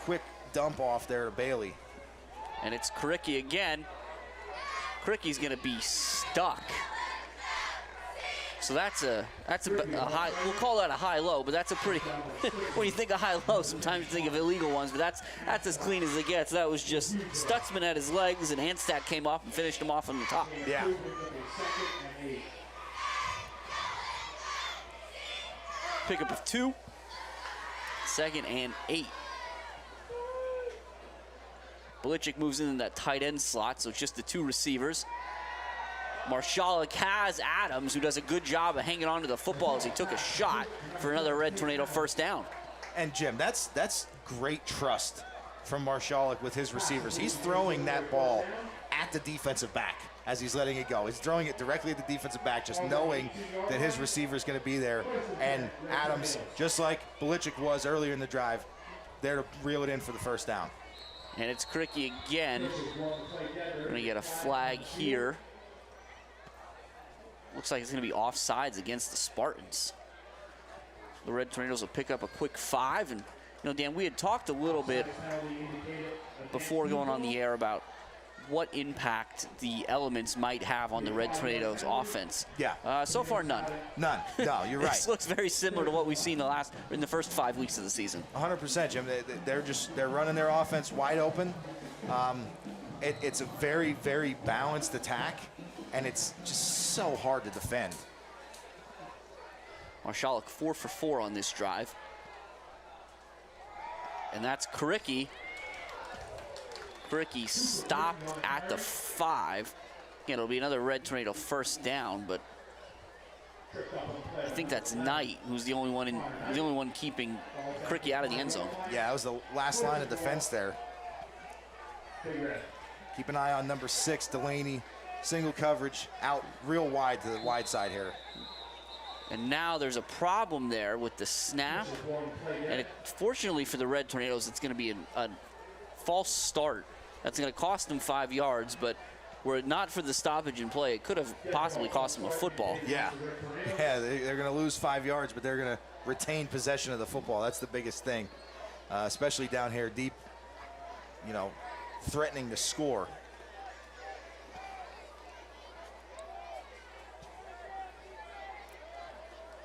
quick dump off there to Bailey. And it's Karicki again. Karicki's going to be stuck. So that's a high, we'll call that a high-low, but that's a pretty, when you think of high-low, sometimes you think of illegal ones, but that's as clean as it gets. That was just Stutzman at his legs, and Handstack came off and finished him off on the top. Yeah. Pickup of 2, 2nd and 8. Belichick moves into that tight end slot, so it's just the 2 receivers. Marshalik has Adams, who does a good job of hanging on to the football as he took a shot for another Red Tornado first down. And Jim, that's great trust from Marshalik with his receivers. He's throwing that ball at the defensive back as he's letting it go. He's throwing it directly at the defensive back, just knowing that his receiver is going to be there. And Adams, just like Belichick was earlier in the drive, there to reel it in for the first down. And it's Karicki again. We're going to get a flag here. Looks like it's going to be offsides against the Spartans. The Red Tornadoes will pick up a quick 5. And, you know, Dan, we had talked a little bit before going on the air about what impact the elements might have on the Red Tornadoes offense. Yeah. So far, none. None. No, you're right. This looks very similar to what we've seen in the first 5 weeks of the season. 100%, Jim. They're running their offense wide open. It's a very, very balanced attack, and it's just so hard to defend. Marshalik 4 for 4 on this drive. And that's Karicki. Karicki stopped at the 5. Again, it'll be another Red Tornado first down, but I think that's Knight, who's the only one keeping Karicki out of the end zone. Yeah, that was the last line of defense there. Keep an eye on number 6, Delaney. Single coverage out real wide to the wide side here. And now there's a problem there with the snap. And fortunately for the Red Tornadoes, it's going to be a false start. That's going to cost them 5 yards, but were it not for the stoppage in play, it could have possibly cost them a football. Yeah, they're going to lose 5 yards, but they're going to retain possession of the football. That's the biggest thing, especially down here deep, you know, threatening to score.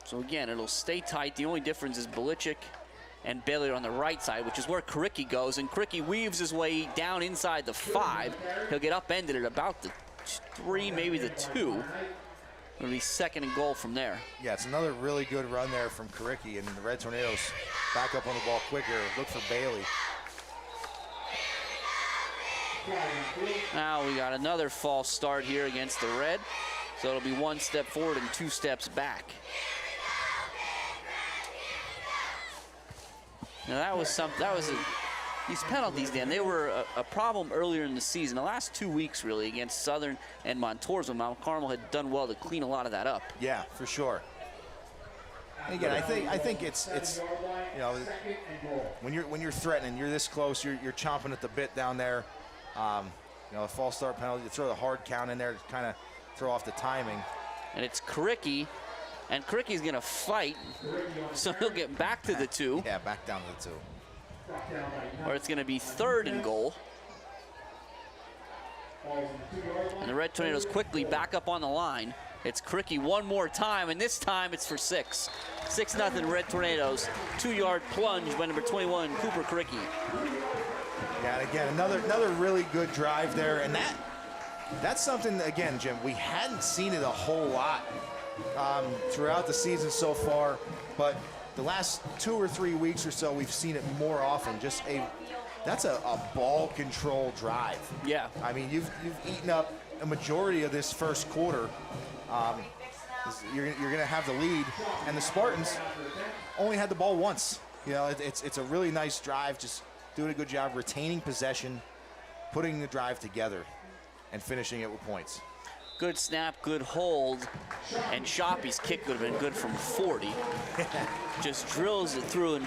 So again, it'll stay tight. The only difference is Belichick and Bailey are on the right side, which is where Karicki goes. And Karicki weaves his way down inside the 5. He'll get upended at about the 3, maybe the 2. It'll be 2nd and goal from there. Yeah, it's another really good run there from Karicki, and the Red Tornadoes back up on the ball quicker. Look for Bailey. Now we got another false start here against the Red. So it'll be 1 step forward and 2 steps back. Now these penalties, Dan, they were a problem earlier in the season. The last 2 weeks, really, against Southern and Montours, when Mount Carmel had done well to clean a lot of that up. Yeah, for sure. And again, I think it's you know, when you're threatening, you're this close, you're chomping at the bit down there. You know, a false start penalty, you throw the hard count in there to kind of throw off the timing. And it's Karicki And Kricky's going to fight, so he'll get back to the 2. Yeah, back down to the 2. Or it's going to be 3rd and goal. And the Red Tornadoes quickly back up on the line. It's Kricky one more time, and this time it's for 6. 6-0 Red Tornadoes. 2-yard plunge by number 21, Cooper Kricky. Yeah, and again, another really good drive there, and that's something, again, Jim, we hadn't seen it a whole lot throughout the season so far, but the last 2 or 3 weeks or so, we've seen it more often. That's a ball control drive. Yeah. I mean, you've eaten up a majority of this first quarter. You're going to have the lead, and the Spartans only had the ball once. You know, it's a really nice drive, just doing a good job retaining possession, putting the drive together, and finishing it with points. Good snap, good hold, and Shoppy's kick would have been good from 40. Just drills it through, and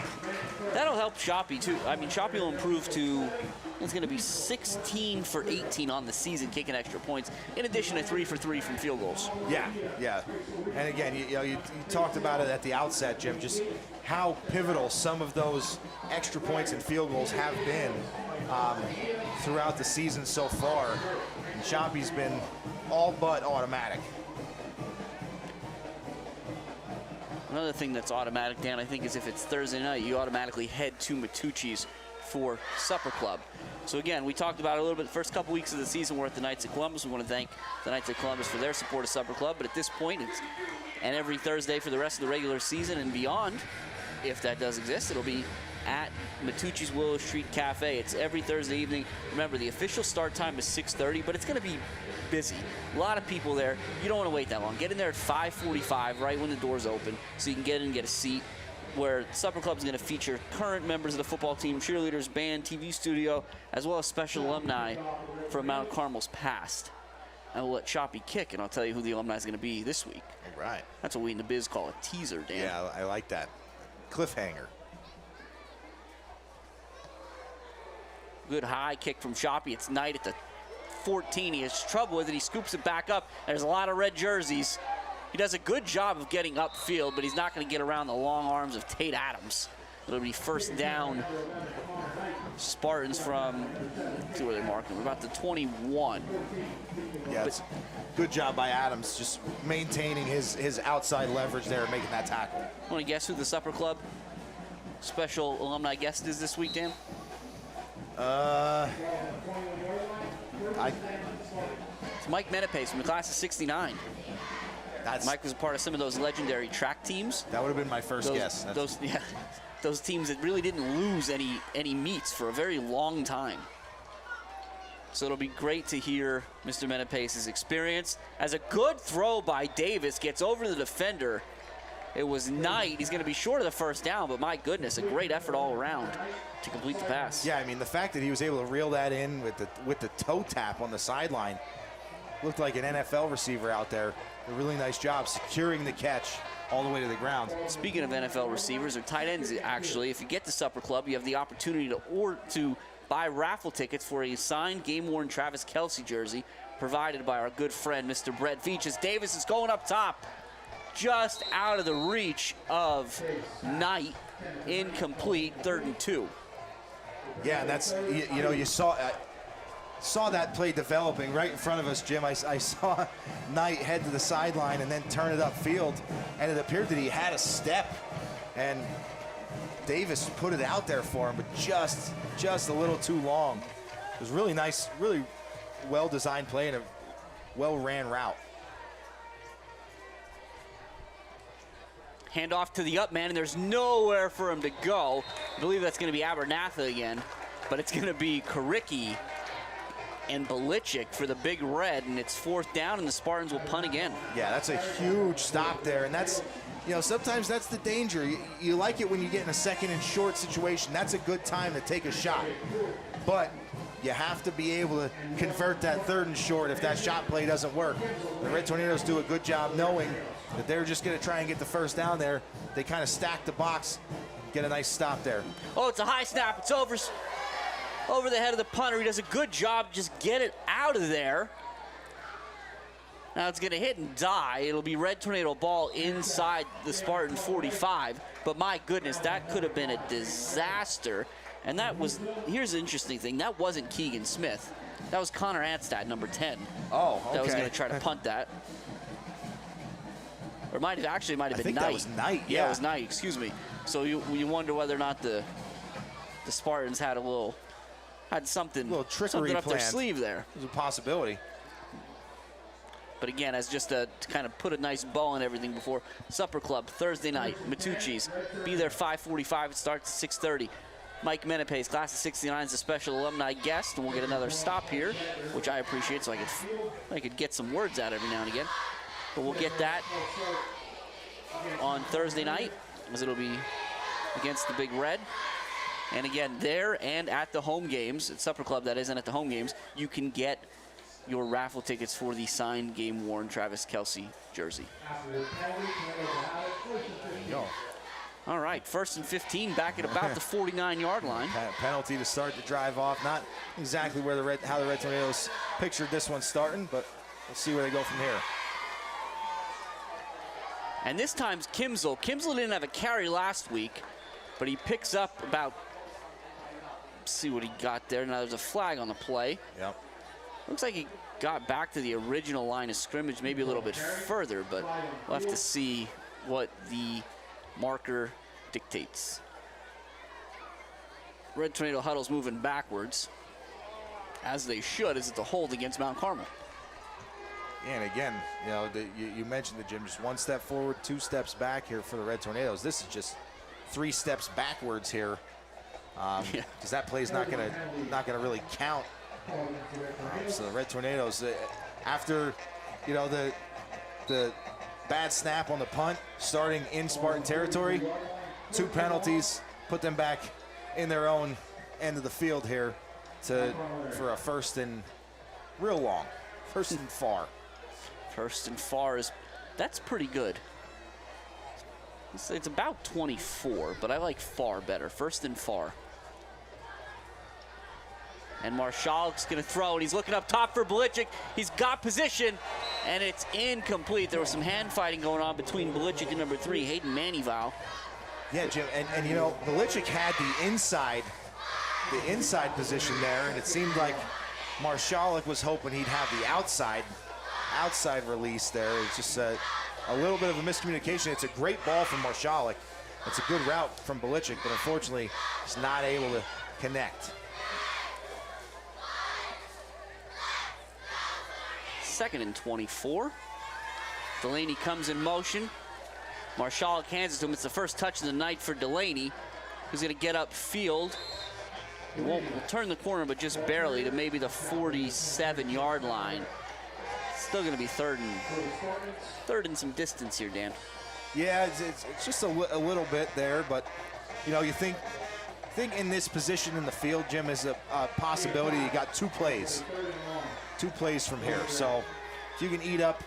that'll help Shoppy too. I mean, Shoppy will improve to, it's going to be 16 for 18 on the season, kicking extra points, in addition to 3 for 3 from field goals. Yeah. And again, you talked about it at the outset, Jim, just how pivotal some of those extra points and field goals have been throughout the season so far. And Shoppy's been all but automatic. Another thing that's automatic, Dan, I think, is if it's Thursday night, you automatically head to Matucci's for Supper Club. So again, we talked about it a little bit the first couple weeks of the season. We're at the Knights of Columbus. We want to thank the Knights of Columbus for their support of Supper Club. But at this point, and every Thursday for the rest of the regular season and beyond, if that does exist, it'll be at Matucci's Willow Street Cafe. It's every Thursday evening. Remember, the official start time is 6:30, but it's going to be busy. A lot of people there. You don't want to wait that long. Get in there at 5:45, right when the doors open, so you can get in and get a seat, where Supper Club is going to feature current members of the football team, cheerleaders, band, TV studio, as well as special alumni from Mount Carmel's past. And we'll let Shoppy kick, and I'll tell you who the alumni is going to be this week. All right. That's what we in the biz call a teaser, Dan. Yeah, I like that. Cliffhanger. Good high kick from Shoppy. It's Knight at the 14. He has trouble with it. He scoops it back up. There's a lot of red jerseys. He does a good job of getting upfield, but he's not going to get around the long arms of Tate Adams. It'll be first down. Spartans from, let's see where they're marking. We're about the 21. Yeah, it's good job by Adams, just maintaining his outside leverage there and making that tackle. Want to guess who the Supper Club special alumni guest is this week, Dan? It's Mike Menepace from the class of '69. Mike was a part of some of those legendary track teams. That would have been my first guess. Those teams that really didn't lose any meets for a very long time. So it'll be great to hear Mr. Menepace's experience. As a good throw by Davis gets over the defender. It was Knight. He's going to be short of the first down, but my goodness, a great effort all around to complete the pass. Yeah, I mean, the fact that he was able to reel that in with the toe tap on the sideline, looked like an NFL receiver out there. A really nice job securing the catch all the way to the ground. Speaking of NFL receivers, or tight ends, actually, if you get to Supper Club, you have the opportunity to buy raffle tickets for a signed game-worn Travis Kelce jersey provided by our good friend, Mr. Brett Veach. As Davis is going up top, just out of the reach of Knight, incomplete, 3rd and 2. Yeah, and that's, you know, you saw that play developing right in front of us, Jim. I saw Knight head to the sideline and then turn it upfield, and it appeared that he had a step, and Davis put it out there for him, but just a little too long. It was really nice, really well-designed play and a well-ran route. Hand off to the up man, and there's nowhere for him to go. I believe that's going to be Abernathy again, but it's going to be Karicki and Belichick for the big red, and it's 4th down, and the Spartans will punt again. Yeah, that's a huge stop there, and that's, you know, sometimes that's the danger. You like it when you get in a 2nd and short situation. That's a good time to take a shot, but you have to be able to convert that 3rd and short if that shot play doesn't work. The Red Tornadoes do a good job knowing that they're just going to try and get the first down there. They kind of stack the box, get a nice stop there. Oh, it's a high snap. It's over the head of the punter. He does a good job. Just get it out of there. Now it's going to hit and die. It'll be red tornado ball inside the Spartan 45. But my goodness, that could have been a disaster. And that was, here's the interesting thing, that wasn't Keegan Smith. That was Connor Anstad, number 10. Oh, okay. That was going to try to punt that. Or might have been I think Knight. that was Knight, Yeah, it was Knight, excuse me. So you wonder whether or not the Spartans had something little trickery up their planned. sleeve there. There's a possibility. But again, as just to kind of put a nice bow on everything before Supper Club, Thursday night, Matucci's. Be there 5:45, it starts at 6:30. Mike Menepes, class of 69, is a special alumni guest, and we'll get another stop here, which I appreciate, so I could get some words out every now and again. But we'll get that on Thursday night, as it'll be against the Big Red. And again, there and at the home games, at Supper Club that isn't at the home games, you can get your raffle tickets for the signed game-worn Travis Kelce jersey. There you go. All right, 1st and 15, back at about the 49-yard line. Penalty to start the drive off. Not exactly where how the Red Tornadoes pictured this one starting, but we'll see where they go from here. And this time's Kimsel. Kimsel didn't have a carry last week, but he picks up about, let's see what he got there. Now there's a flag on the play. Yep. Looks like he got back to the original line of scrimmage, maybe a little bit further, but we'll have to see what the marker dictates. Red Tornado huddle's moving backwards, as they should, as it's a hold against Mount Carmel. And again, you know, you mentioned the Jim, just 1 step forward, 2 steps back here for the Red Tornadoes. This is just 3 steps backwards here, because that play's not gonna really count. So the Red Tornadoes, after, you know, the bad snap on the punt, starting in Spartan territory, 2 penalties, put them back in their own end of the field here for a 1st and real long, 1st and far. 1st and far that's pretty good. It's about 24, but I like far better. 1st and far. And Marshal's going to throw, and he's looking up top for Belichick. He's got position, and it's incomplete. There was some hand fighting going on between Belichick and number 3, Hayden Manival. Yeah, Jim, and you know, Belichick had the inside position there, and it seemed like Marshalik was hoping he'd have the outside release there. It's just a little bit of a miscommunication. It's a great ball from Marshalik. It's a good route from Belichick, but unfortunately, he's not able to connect. 2nd and 24. Delaney comes in motion. Marshall hands it to him. It's the first touch of the night for Delaney, who's going to get upfield. We'll turn the corner, but just barely, to maybe the 47-yard line. Still going to be third and some distance here, Dan. Yeah, it's just a little bit there, but you know, you think in this position in the field, Jim, is a possibility. You got 2 plays from here. So if you can eat up,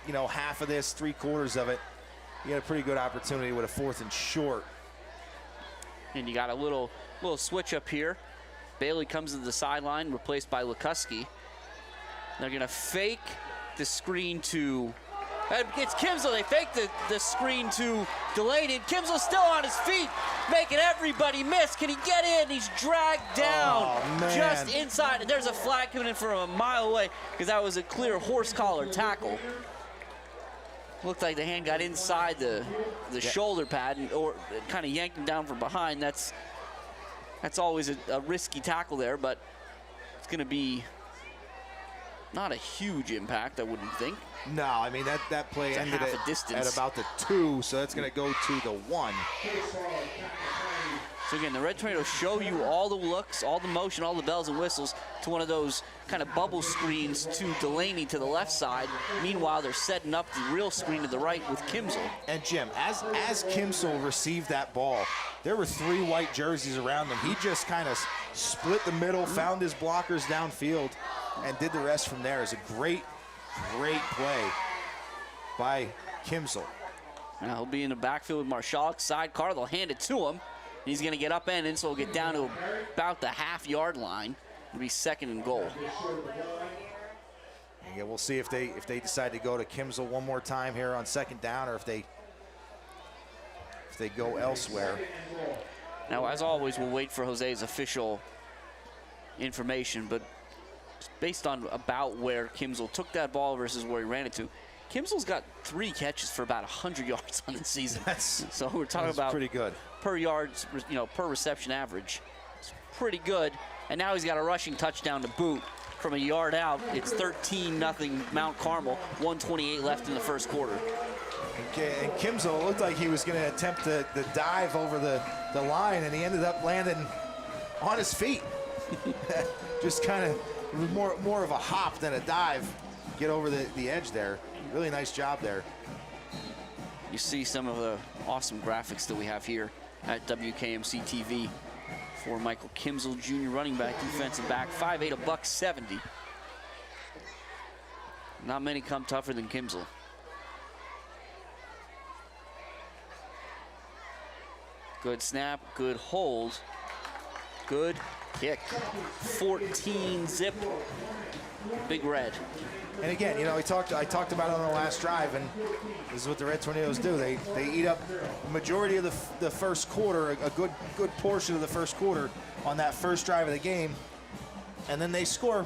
you know, half of this, 3/4 of it, you got a pretty good opportunity with a 4th and short. And you got a little switch up here. Bailey comes to the sideline, replaced by Lukuski. They're going to fake the screen to, it's Kimsel. They fake the screen to Delaney. And Kimsel's still on his feet, making everybody miss. Can he get in? He's dragged down just inside. There's a flag coming in from a mile away, because that was a clear horse collar tackle. Looked like the hand got inside the shoulder pad, or kind of yanked him down from behind. That's always a risky tackle there, but it's going to be not a huge impact, I wouldn't think. No, I mean, that play ended at about the 2, so that's going to go to the 1. So again, the Red Tornadoes show you all the looks, all the motion, all the bells and whistles to one of those kind of bubble screens to Delaney to the left side. Meanwhile, they're setting up the real screen to the right with Kimsel. And Jim, as Kimsel received that ball, there were 3 white jerseys around him. He just kind of split the middle, found his blockers downfield, and did the rest from there. It's a great play by Kimsel. Now he'll be in the backfield with Marshall. Sidecar, they'll hand it to him. He's going to get up and so he'll get down to about the half-yard line. It'll be 2nd and goal. Yeah, we'll see if they decide to go to Hughesville one more time here on second down, or if they go elsewhere. Now, as always, we'll wait for Jose's official information, but based on about where Hughesville took that ball versus where he ran it to, Hughesville's got 3 catches for about 100 yards on the season. So we're talking about pretty good per yards, per reception average. It's pretty good. And now he's got a rushing touchdown to boot from a yard out. It's 13-0 Mount Carmel. 1:28 left in the first quarter. And Hughesville looked like he was going to attempt the dive over the line, and he ended up landing on his feet. Just kind of more of a hop than a dive. Get over the edge there. Really nice job there. You see some of the awesome graphics that we have here at WKMC TV for Michael Hughesville, junior running back, defensive back, 5'8", $170. Not many come tougher than Hughesville. Good snap, good hold, good kick. 14 zip, Big Red. And again, I talked about it on the last drive, and this is what the Red Tornadoes do. They eat up the majority of the first quarter, a good portion of the first quarter on that first drive of the game, and then they score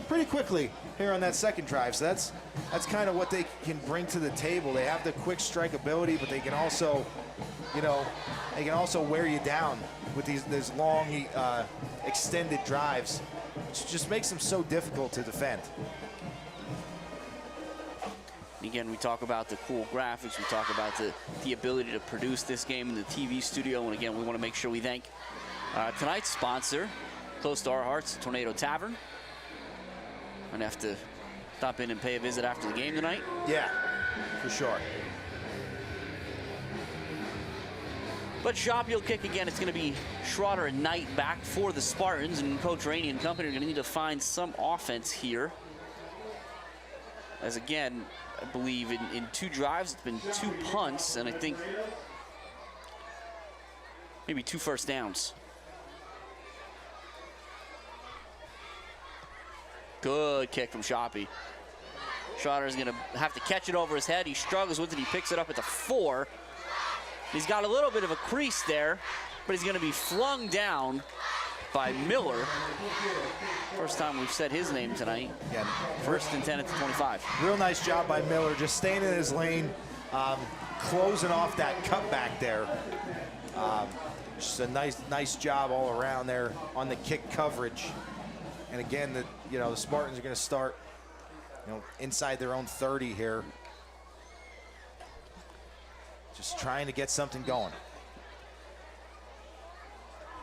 pretty quickly here on that second drive. So that's kind of what they can bring to the table. They have the quick strike ability, but they can also, wear you down with these long, extended drives, which just makes them so difficult to defend. Again, we talk about the cool graphics. We talk about the ability to produce this game in the TV studio. And again, we want to make sure we thank tonight's sponsor, close to our hearts, Tornado Tavern. I'm gonna have to stop in and pay a visit after the game tonight. Yeah, for sure. But Shoppy will kick again. It's going to be Schroeder and Knight back for the Spartans, and Coach Rainey and company are going to need to find some offense here. As again, I believe in 2 drives, it's been 2 punts, and I think maybe 2 first downs. Good kick from Shoppy. Schroeder is going to have to catch it over his head. He struggles with it. He picks it up at the 4. He's got a little bit of a crease there, but he's going to be flung down by Miller. First time we've said his name tonight. Yeah. First and 10 at the 25. Real nice job by Miller, just staying in his lane, closing off that cutback there. Just a nice job all around there on the kick coverage. And again, the Spartans are going to start, inside their own 30 here. Just trying to get something going.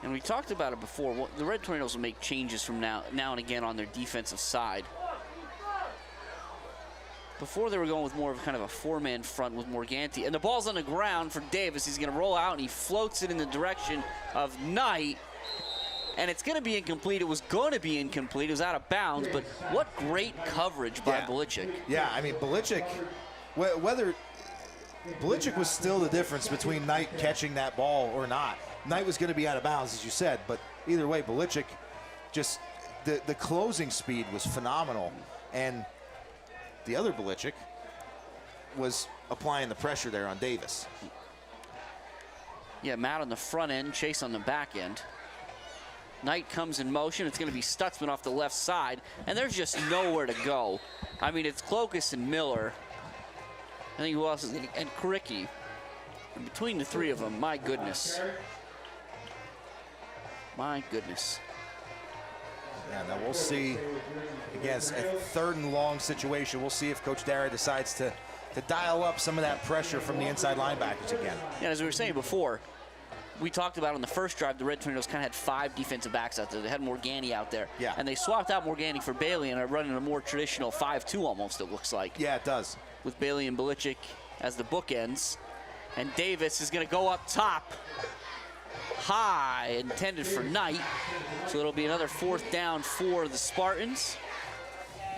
And we talked about it before. Well, the Red Tornadoes will make changes from now and again on their defensive side. Before they were going with more of kind of a 4-man front with Morganti. And the ball's on the ground for Davis. He's going to roll out, and he floats it in the direction of Knight. And it's going to be incomplete. It was going to be incomplete. It was out of bounds. But what great coverage by Belichick. Yeah, I mean, Belichick, whether Belichick was still the difference between Knight catching that ball or not. Knight was going to be out of bounds, as you said, but either way, Belichick, just the closing speed was phenomenal. And the other Belichick was applying the pressure there on Davis. Yeah, Matt on the front end, Chase on the back end. Knight comes in motion. It's going to be Stutzman off the left side, and there's just nowhere to go. I mean, it's Clokus and Miller. I think who else is going to, and Kricky. And between the 3 of them, my goodness. My goodness. Yeah, now we'll see. Again, it's a 3rd and long situation. We'll see if Coach Dara decides to dial up some of that pressure from the inside linebackers again. Yeah, as we were saying before, we talked about on the first drive, the Red Tornadoes kind of had 5 defensive backs out there. They had Morgani out there. Yeah. And they swapped out Morgani for Bailey and are running a more traditional 5-2 almost, it looks like. Yeah, it does. With Bailey and Belichick as the bookends. And Davis is going to go up top. High, intended for Knight. So it'll be another 4th down for the Spartans.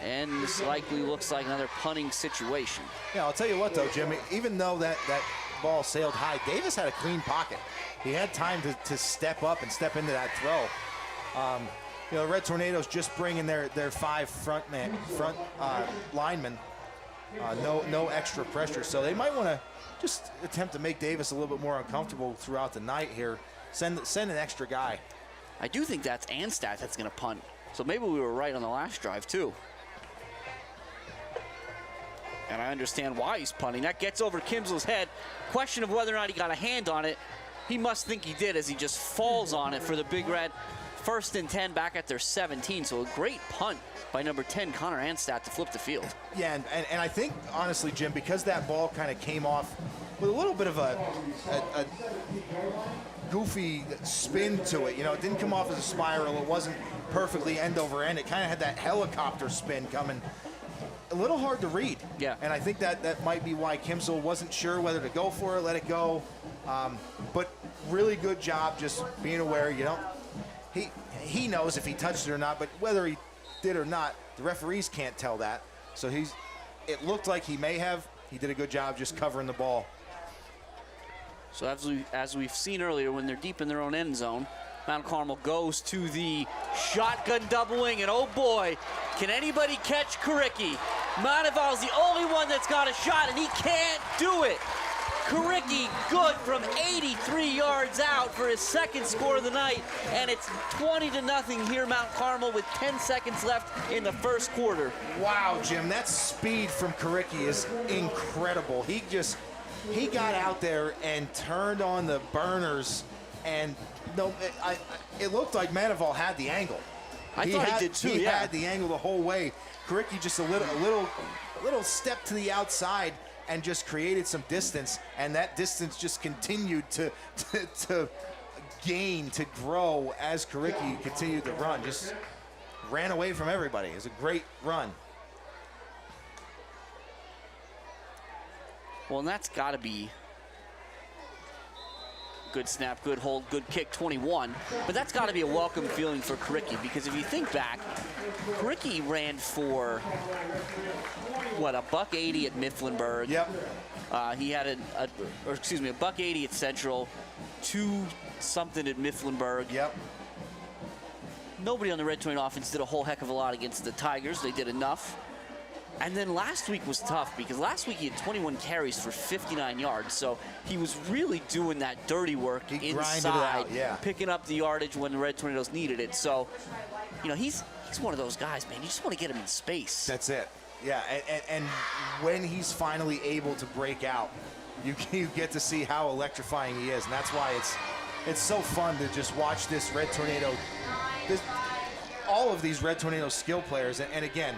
And this likely looks like another punting situation. Yeah, I'll tell you what, though, Jimmy, even though that ball sailed high, Davis had a clean pocket. He had time to step up and step into that throw. you know, Red Tornadoes just bringing their 5 front linemen, no extra pressure. So they might want to just attempt to make Davis a little bit more uncomfortable throughout the night here. Send an extra guy. I do think that's Anstad that's going to punt. So maybe we were right on the last drive, too. And I understand why he's punting. That gets over Kimsel's head. Question of whether or not he got a hand on it. He must think he did, as he just falls on it for the Big Red. 1st and 10 back at their 17. So a great punt by number 10, Connor Anstad, to flip the field. Yeah, and I think, honestly, Jim, because that ball kind of came off with a little bit of a goofy spin to it. You know, it didn't come off as a spiral. It wasn't perfectly end over end. It kind of had that helicopter spin coming. A little hard to read. Yeah. And I think that might be why Kimsel wasn't sure whether to go for it, let it go. But really good job just being aware. You know, he knows if he touched it or not, but whether he did or not, the referees can't tell that. So it looked like he may have. He did a good job just covering the ball. So as we've seen earlier, when they're deep in their own end zone, Mount Carmel goes to the shotgun double wing, and oh boy, can anybody catch Karicki? Manival's the only one that's got a shot, and he can't do it. Karicki good from 83 yards out for his 2nd score of the night, and it's 20-0 here, Mount Carmel, with 10 seconds left in the 1st quarter. Wow, Jim, that speed from Karicki is incredible. He got out there and turned on the burners, and no, it looked like Manival had the angle. I thought he did too. He had the angle the whole way. Karicki just a little step to the outside and just created some distance, and that distance just continued to gain, to grow as Karicki continued to run. Just ran away from everybody. It was a great run. Well, and that's got to be good snap, good hold, good kick, 21. But that's got to be a welcome feeling for Karicki, because if you think back, Karicki ran for, what, $180 at Mifflinburg. Yep. He had a $180 at Central, 2-something at Mifflinburg. Yep. Nobody on the Red Tornado offense did a whole heck of a lot against the Tigers. They did enough. And then last week was tough, because last week he had 21 carries for 59 yards. So he was really doing that dirty work inside, picking up the yardage when the Red Tornadoes needed it. So, you know, he's one of those guys, man. You just want to get him in space. That's it. Yeah, and when he's finally able to break out, you get to see how electrifying he is. And that's why it's so fun to just watch this Red Tornado, all of these Red Tornado skill players. And again,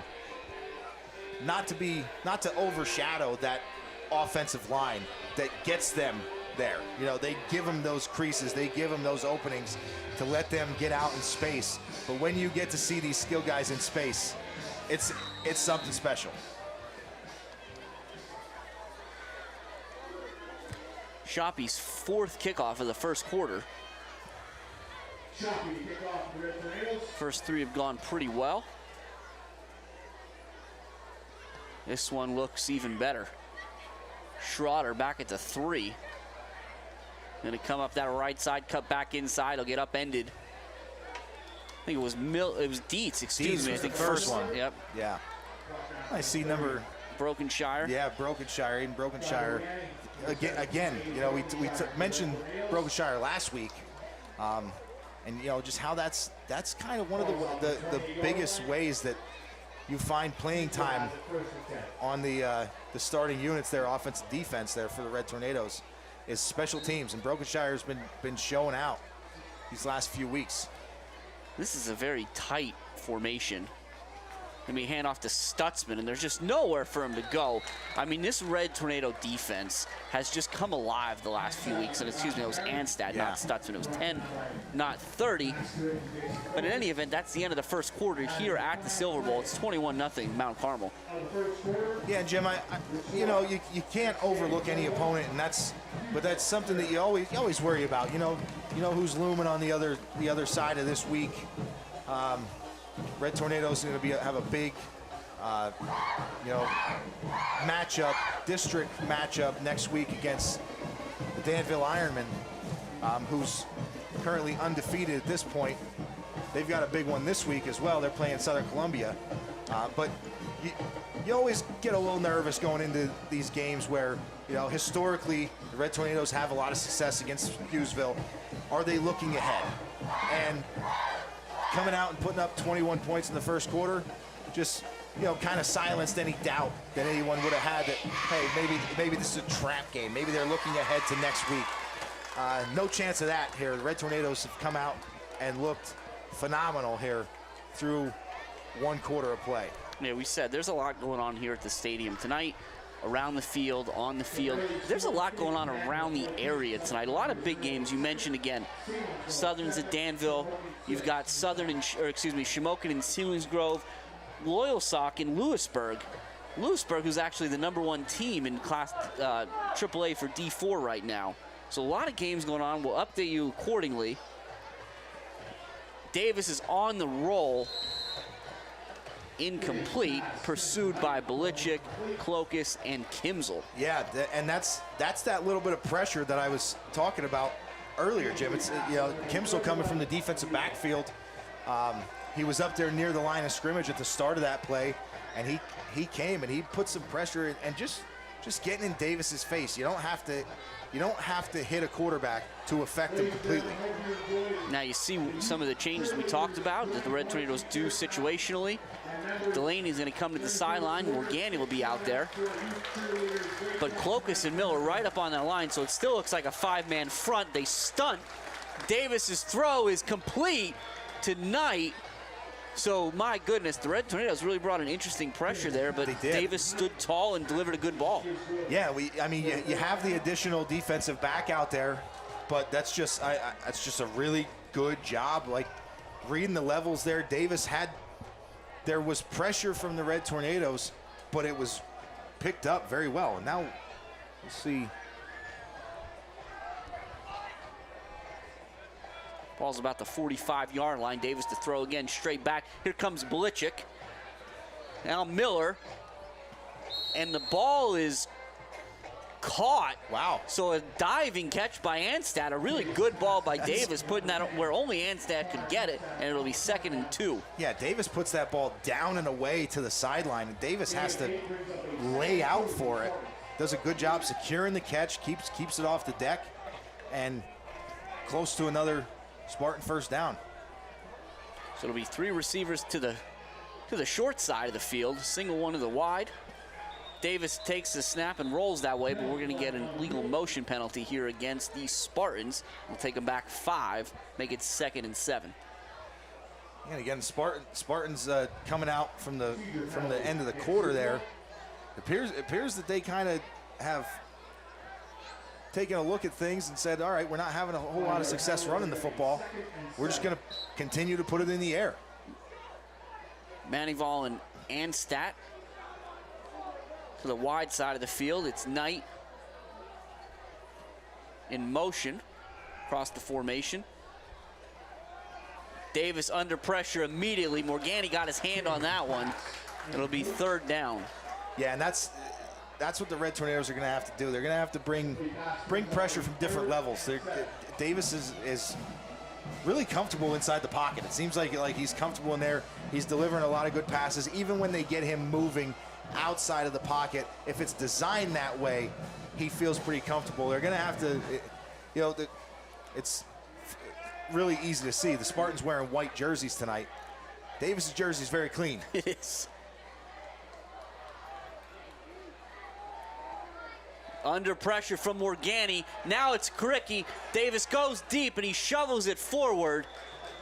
not to overshadow that offensive line that gets them there. You know, they give them those creases, they give them those openings to let them get out in space. But when you get to see these skill guys in space, it's something special. Shoppy's 4th kickoff of the 1st quarter. First 3 have gone pretty well. This one looks even better. Schroeder back at the 3. Gonna come up that right side, cut back inside. He'll get upended. I think it was Dietz, excuse me. I think first one. Yep. Yeah. I see number. Brokenshire. Yeah, Brokenshire. Even Brokenshire. Again, you know, we mentioned Brokenshire last week, and you know just how that's kind of one of the biggest ways that you find playing time on the starting units there, offense and defense there for the Red Tornadoes, is special teams, and Brokenshire's been showing out these last few weeks. This is a very tight formation. Let me hand off to Stutzman, and there's just nowhere for him to go. I mean, this Red Tornado defense has just come alive the last few weeks. And excuse me, it was Anstad, not Stutzman. It was 10, not 30. But in any event, that's the end of the 1st quarter here at the Silver Bowl. It's 21-0 Mount Carmel. Yeah, Jim, you know, you can't overlook any opponent, and that's something that you always worry about. You know who's looming on the other side of this week. Red Tornadoes are going to have a big, matchup, district matchup next week against the Danville Ironmen, who's currently undefeated at this point. they've got a big one this week as well. They're playing Southern Columbia. But you always get a little nervous going into these games where, you know, historically the Red Tornadoes have a lot of success against Hughesville. Are they looking ahead? And coming out and putting up 21 points in the first quarter just, you know, kind of silenced any doubt that anyone would have had that, hey, maybe this is a trap game. Maybe they're looking ahead to next week. No chance of that here. The Red Tornadoes have come out and looked phenomenal here through one quarter of play. Yeah, we said there's a lot going on here at the stadium tonight, around the field, on the field. There's a lot going on around the area tonight. A lot of big games. You mentioned again, Southern's at Danville. You've got Shamokin and Selinsgrove, Loyalsock in Lewisburg. Lewisburg, who's actually the #1 team in Class AAA for D4 right now. So a lot of games going on. We'll update you accordingly. Davis is on the roll. Incomplete, pursued by Belichick, Clokus, and Kimzel. Yeah, and that's that little bit of pressure that I was talking about earlier, Jim. It's, you know, Kimzel coming from the defensive backfield. He was up there near the line of scrimmage at the start of that play, and he came and he put some pressure and just getting in Davis's face. You don't have to hit a quarterback to affect him completely. Now you see some of the changes we talked about that the Red Tornadoes do situationally. Delaney's going to come to the sideline. Morgani will be out there. But Clokus and Miller right up on that line, so it still looks like a 5-man front. They stunt. Davis's throw is complete tonight. So, my goodness, the Red Tornadoes really brought an interesting pressure there, but Davis stood tall and delivered a good ball. Yeah, I mean, you have the additional defensive back out there, but that's just a really good job, like reading the levels there. There was pressure from the Red Tornadoes, but it was picked up very well. And now we'll see. Ball's about the 45-yard line. Davis to throw again, straight back. Here comes Belichick. Now Miller. And the ball is caught. Wow. So a diving catch by Anstad. A really good ball by Davis, putting that where only Anstad could get it, and it'll be 2nd and 2. Yeah, Davis puts that ball down and away to the sideline, and Davis has to lay out for it. Does a good job securing the catch, keeps it off the deck, and close to another Spartan first down. So it'll be 3 receivers to the short side of the field, single one to the wide. Davis takes the snap and rolls that way, but we're going to get an illegal motion penalty here against the Spartans. We'll take them back 5, make it 2nd and 7. And again, Spartans coming out from the end of the quarter there. It appears that they kind of have taken a look at things and said, all right, we're not having a whole lot of success running the football. We're just going to continue to put it in the air. Manival and Anstad to the wide side of the field. It's Knight in motion across the formation. Davis under pressure immediately. Morgani got his hand on that one. It'll be 3rd down. Yeah, and that's what the Red Tornadoes are going to have to do. They're going to have to bring pressure from different levels. Davis is really comfortable inside the pocket. It seems like he's comfortable in there. He's delivering a lot of good passes, even when they get him moving outside of the pocket. If it's designed that way, he feels pretty comfortable. They're going to have to, you know, it's really easy to see. The Spartans wearing white jerseys tonight. Davis's jersey is very clean. It is. Under pressure from Morgani. Now it's Kricki. Davis goes deep and he shovels it forward.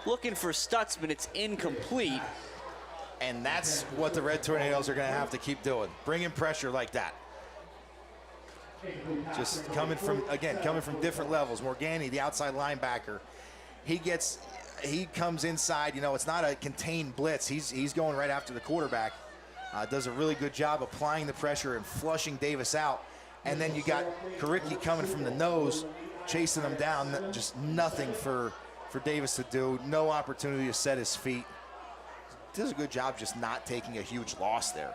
Looking for Stutzman. It's incomplete. And that's what the Red Tornadoes are going to have to keep doing. Bringing pressure like that. Just coming from different levels. Morgani, the outside linebacker, he comes inside. You know, it's not a contained blitz. He's going right after the quarterback. Does a really good job applying the pressure and flushing Davis out. And then you got Kricki coming from the nose, chasing him down. Just nothing for Davis to do. No opportunity to set his feet. Does a good job just not taking a huge loss there.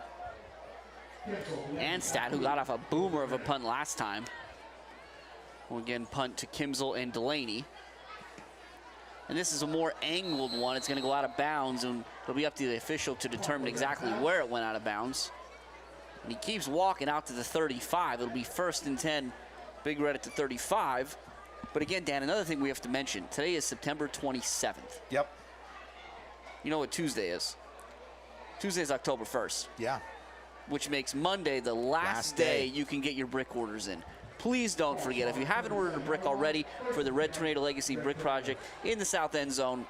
Anstad, who got off a boomer of a punt last time, will again punt to Kimzel and Delaney. And this is a more angled one. It's going to go out of bounds, and it'll be up to the official to determine exactly where it went out of bounds. And he keeps walking out to the 35. It'll be 1st and 10, Big Red at the 35. But again, Dan, another thing we have to mention, today is September 27th. Yep. You know what Tuesday is? Tuesday is October 1st. Yeah. Which makes Monday the last day you can get your brick orders in. Please don't forget, if you haven't ordered a brick already for the Red Tornado Legacy Brick Project in the South End Zone,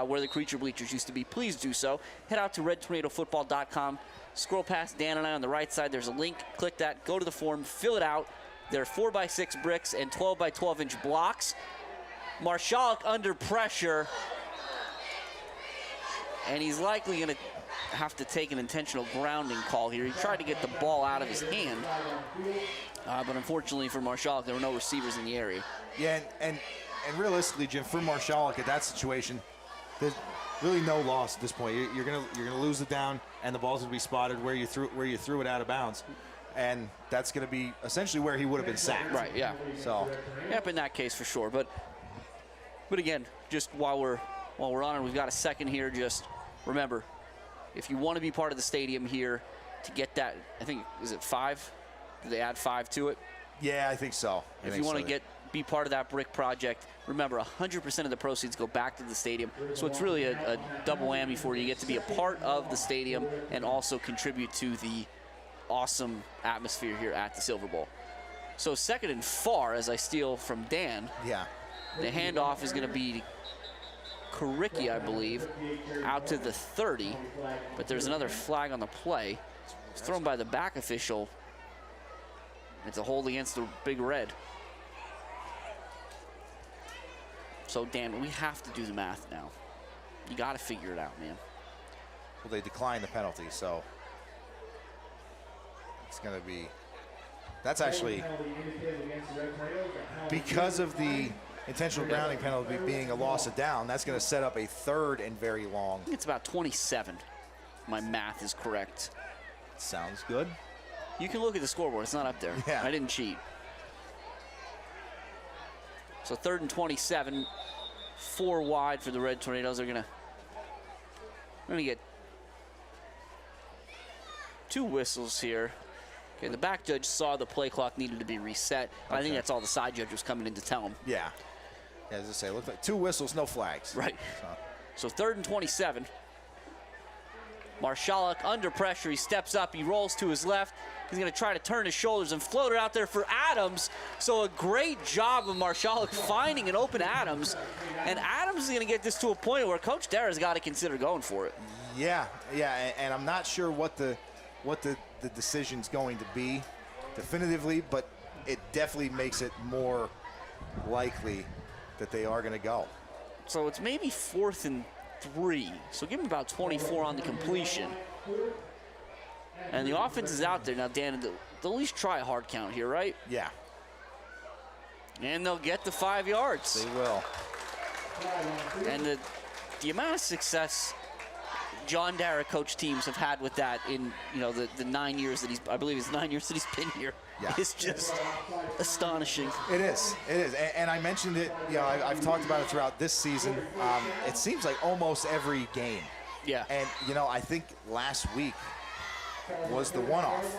where the Creature Bleachers used to be, please do so. Head out to redtornadofootball.com. Scroll past Dan and I on the right side. There's a link. Click that. Go to the form. Fill it out. There are 4x6 bricks and 12 by 12-inch blocks. Marshalik under pressure. And he's likely going to have to take an intentional grounding call here. He tried to get the ball out of his hand. But unfortunately for Marshalik, there were no receivers in the area. Yeah, and realistically, Jim, for Marshalik at that situation, there's really no loss at this point. You're gonna lose it down, and the ball's gonna be spotted where you threw it out of bounds, and that's gonna be essentially where he would have been sacked. Right. Yeah. So. Yep, in that case for sure. But again, just while we're on it, we've got a second here. Just remember, if you want to be part of the stadium here to get that, I think, is it 5? Did they add 5 to it? Yeah, I think so. If you want to be part of that brick project, remember 100% of the proceeds go back to the stadium. So it's really a double whammy for you. You get to be a part of the stadium and also contribute to the awesome atmosphere here at the Silver Bowl. So 2nd and far, as I steal from Dan. Yeah. The handoff is going to be Karicki, I believe, out to the 30. But there's another flag on the play. It's thrown by the back official. It's a hold against the Big Red. So, Dan, we have to do the math now. You got to figure it out, man. Well, they declined the penalty, so it's going to be. That's actually because of the intentional grounding penalty being a loss of down. That's going to set up a 3rd and very long. I think it's about 27. My math is correct. Sounds good. You can look at the scoreboard. It's not up there. Yeah. I didn't cheat. So 3rd and 27, 4 wide for the Red Tornadoes. They're gonna get 2 whistles here. Okay, the back judge saw the play clock needed to be reset. Okay. I think that's all the side judge was coming in to tell him. Yeah. Yeah, as I say, it looked like 2 whistles, no flags. Right. So 3rd and 27. Marshalik under pressure. He steps up. He rolls to his left. He's going to try to turn his shoulders and float it out there for Adams. So a great job of Marshalik finding an open Adams. And Adams is going to get this to a point where Coach Dara's got to consider going for it. Yeah, and I'm not sure what the decision's going to be definitively, but it definitely makes it more likely that they are going to go. So it's maybe 4th and 3. So give him about 24 on the completion. And the offense is out there. Now, Dan, they'll at least try a hard count here, right? Yeah. And they'll get the 5 yards. They will. And the amount of success John Dara coach teams have had with that in, the 9 years that I believe it's 9 years that he's been here. Yeah. It's just astonishing. It is. And I mentioned it, I've talked about it throughout this season. It seems like almost every game. Yeah. And, I think last week was the one-off.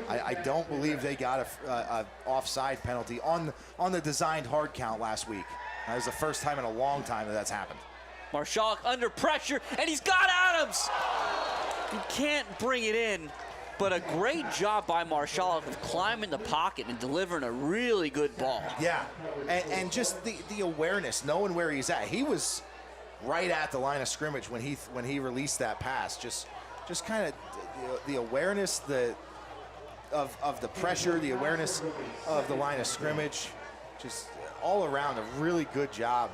I don't believe they got a offside penalty on the designed hard count last week. That was the first time in a long time that's happened. Marshalik under pressure, and he's got Adams! He can't bring it in, but a great job by Marshalik of climbing the pocket and delivering a really good ball. Yeah, and just the awareness, knowing where he's at. He was right at the line of scrimmage when he released that pass. Just kind of the awareness of the pressure, the awareness of the line of scrimmage, just all around a really good job.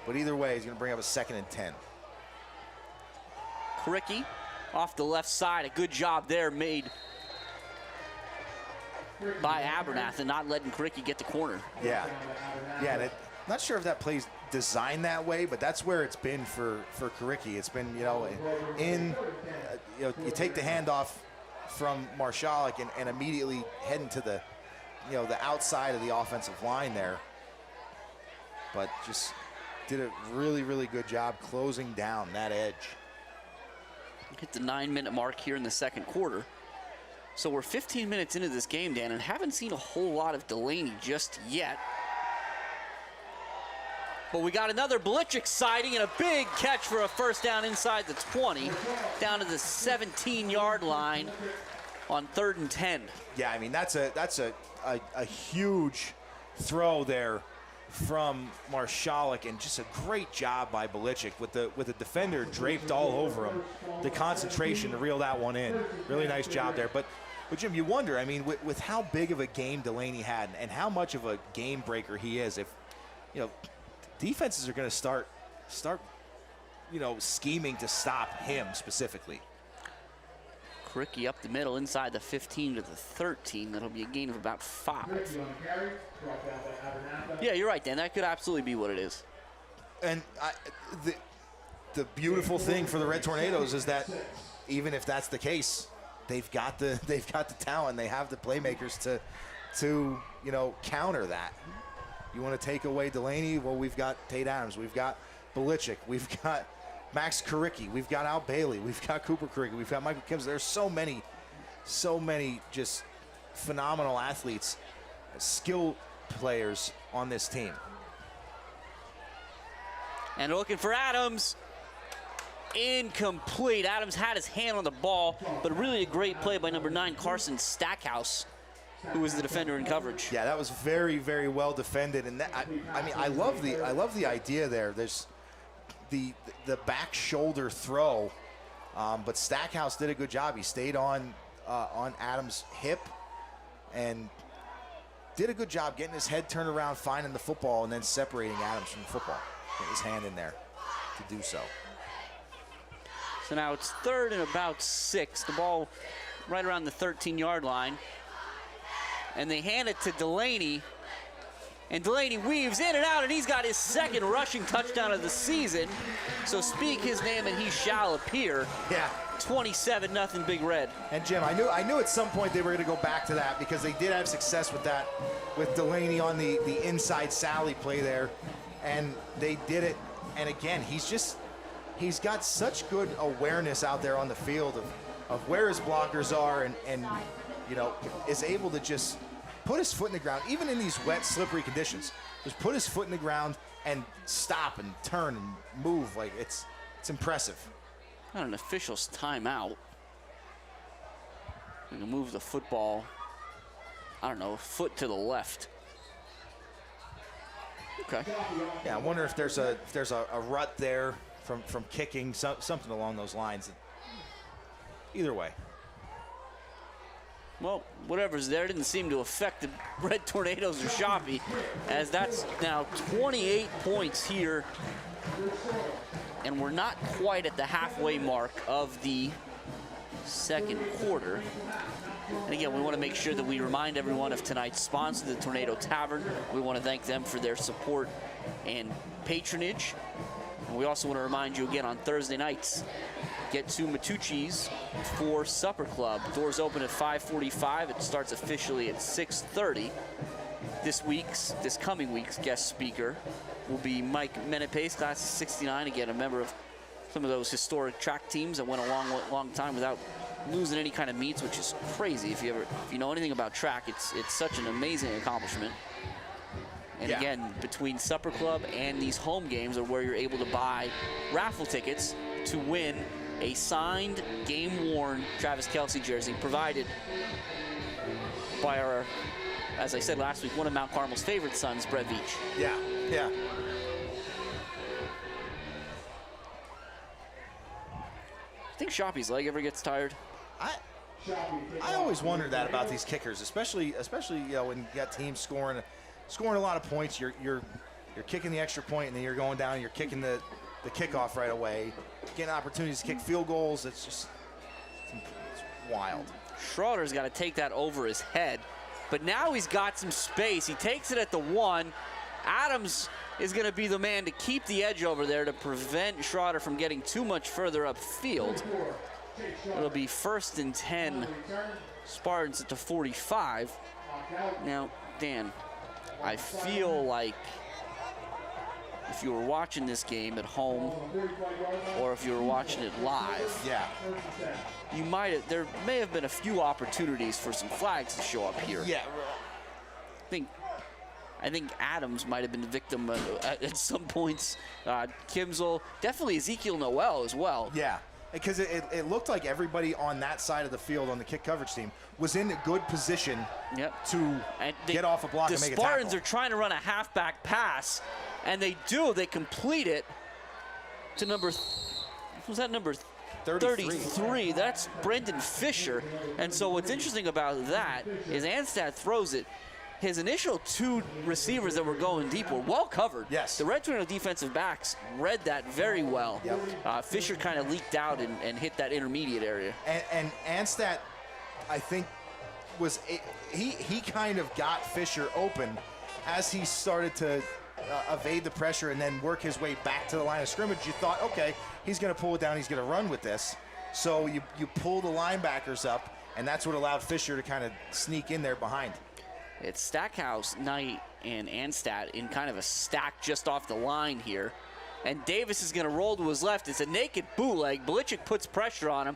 But either way, he's going to bring up a 2nd and 10. Karicki off the left side. A good job there made by Abernathy, not letting Karicki get the corner. Yeah. And not sure if that play's designed that way, but that's where it's been for Karicki. It's been, you take the handoff from Marshalik and immediately heading to the outside of the offensive line there. But just did a really, really good job closing down that edge. Hit the 9-minute mark here in the second quarter. So we're 15 minutes into this game, Dan, and haven't seen a whole lot of Delaney just yet. But we got another Belichick sighting and a big catch for a first down inside the 20, down to the 17-yard line on 3rd and 10. Yeah, I mean, that's a huge throw there from Marshalik, and just a great job by Belichick with the defender draped all over him. The concentration to reel that one in. Really nice job there. But Jim, you wonder, I mean, with how big of a game Delaney had and how much of a game breaker he is, if, defenses are going to start, scheming to stop him specifically. Ricky up the middle inside the 15 to the 13. That'll be a gain of about 5. Yeah, you're right, Dan. That could absolutely be what it is. And the beautiful thing for the Red Tornadoes is that even if that's the case, they've got the talent. They have the playmakers to counter that. You want to take away Delaney? Well, we've got Tate Adams. We've got Belichick. We've got Max Karicki, we've got Al Bailey, we've got Cooper Karicki, we've got Michael Kimms. There's so many just phenomenal athletes, skill players on this team. And looking for Adams. Incomplete. Adams had his hand on the ball, but really a great play by number 9, Carson Stackhouse, who was the defender in coverage. Yeah, that was very, very well defended. And that, I mean, I love the idea there. There's the back shoulder throw, but Stackhouse did a good job. He stayed on Adams' hip and did a good job getting his head turned around, finding the football, and then separating Adams from the football. Get his hand in there to do so. So now it's 3rd and about 6. The ball right around the 13-yard line. And they hand it to Delaney. And Delaney weaves in and out, and he's got his 2nd rushing touchdown of the season. So speak his name and he shall appear. Yeah. 27-0 Big Red. And Jim, I knew at some point they were going to go back to that because they did have success with that, with Delaney on the inside Sally play there. And they did it. And again, he's got such good awareness out there on the field of where his blockers are and is able to just put his foot in the ground, even in these wet, slippery conditions. Just put his foot in the ground and stop and turn and move. Like, it's impressive. Got an official's timeout. Going to move the football, I don't know, a foot to the left. Okay. Yeah, I wonder if there's a rut there from kicking, something along those lines. Either way. Well, whatever's there didn't seem to affect the Red Tornadoes or Shoppy, as that's now 28 points here. And we're not quite at the halfway mark of the second quarter. And again, we want to make sure that we remind everyone of tonight's sponsor, the Tornado Tavern. We want to thank them for their support and patronage. And we also want to remind you again on Thursday nights, get to Matucci's for Supper Club. Doors open at 5:45. It starts officially at 6:30. This coming week's guest speaker will be Mike Menepace, class of '69. Again, a member of some of those historic track teams that went a long time without losing any kind of meets, which is crazy. If you know anything about track, it's such an amazing accomplishment. And yeah. Again, between Supper Club and these home games are where you're able to buy raffle tickets to win a signed, game-worn Travis Kelce jersey provided by our, as I said last week, one of Mount Carmel's favorite sons, Brett Veach. Yeah, yeah. Think Shoppy's leg ever gets tired? I always wondered that about these kickers, especially when you got teams scoring a lot of points. You're kicking the extra point, and then you're going down and you're kicking the kickoff right away, getting opportunities to kick field goals. It's wild. Schroeder's got to take that over his head, but now he's got some space. He takes it at the 1. Adams is going to be the man to keep the edge over there to prevent Schroeder from getting too much further upfield. It'll be 1st and 10, Spartans at the 45. Now, Dan, I feel like if you were watching this game at home or if you were watching it live, Yeah. there may have been a few opportunities for some flags to show up here. Yeah. I think Adams might have been the victim at some points. Hughesville, definitely Ezekiel Noel as well. Yeah. Because it looked like everybody on that side of the field on the kick coverage team was in a good position to get off a block and make a tackle. The Spartans are trying to run a halfback pass, and they do. They complete it to number 33. That's Brendan Fisher. And so what's interesting about that is Anstad throws it. His initial 2 receivers that were going deep were well covered. Yes. The Red Tornado defensive backs read that very well. Yep. Fisher kind of leaked out and hit that intermediate area. And Anstad, I think, he kind of got Fisher open as he started to evade the pressure and then work his way back to the line of scrimmage. You thought, okay, he's going to pull it down, he's going to run with this. So you pull the linebackers up, and that's what allowed Fisher to kind of sneak in there behind. It's Stackhouse, Knight, and Anstad in kind of a stack just off the line here. And Davis is going to roll to his left. It's a naked bootleg. Belichick puts pressure on him.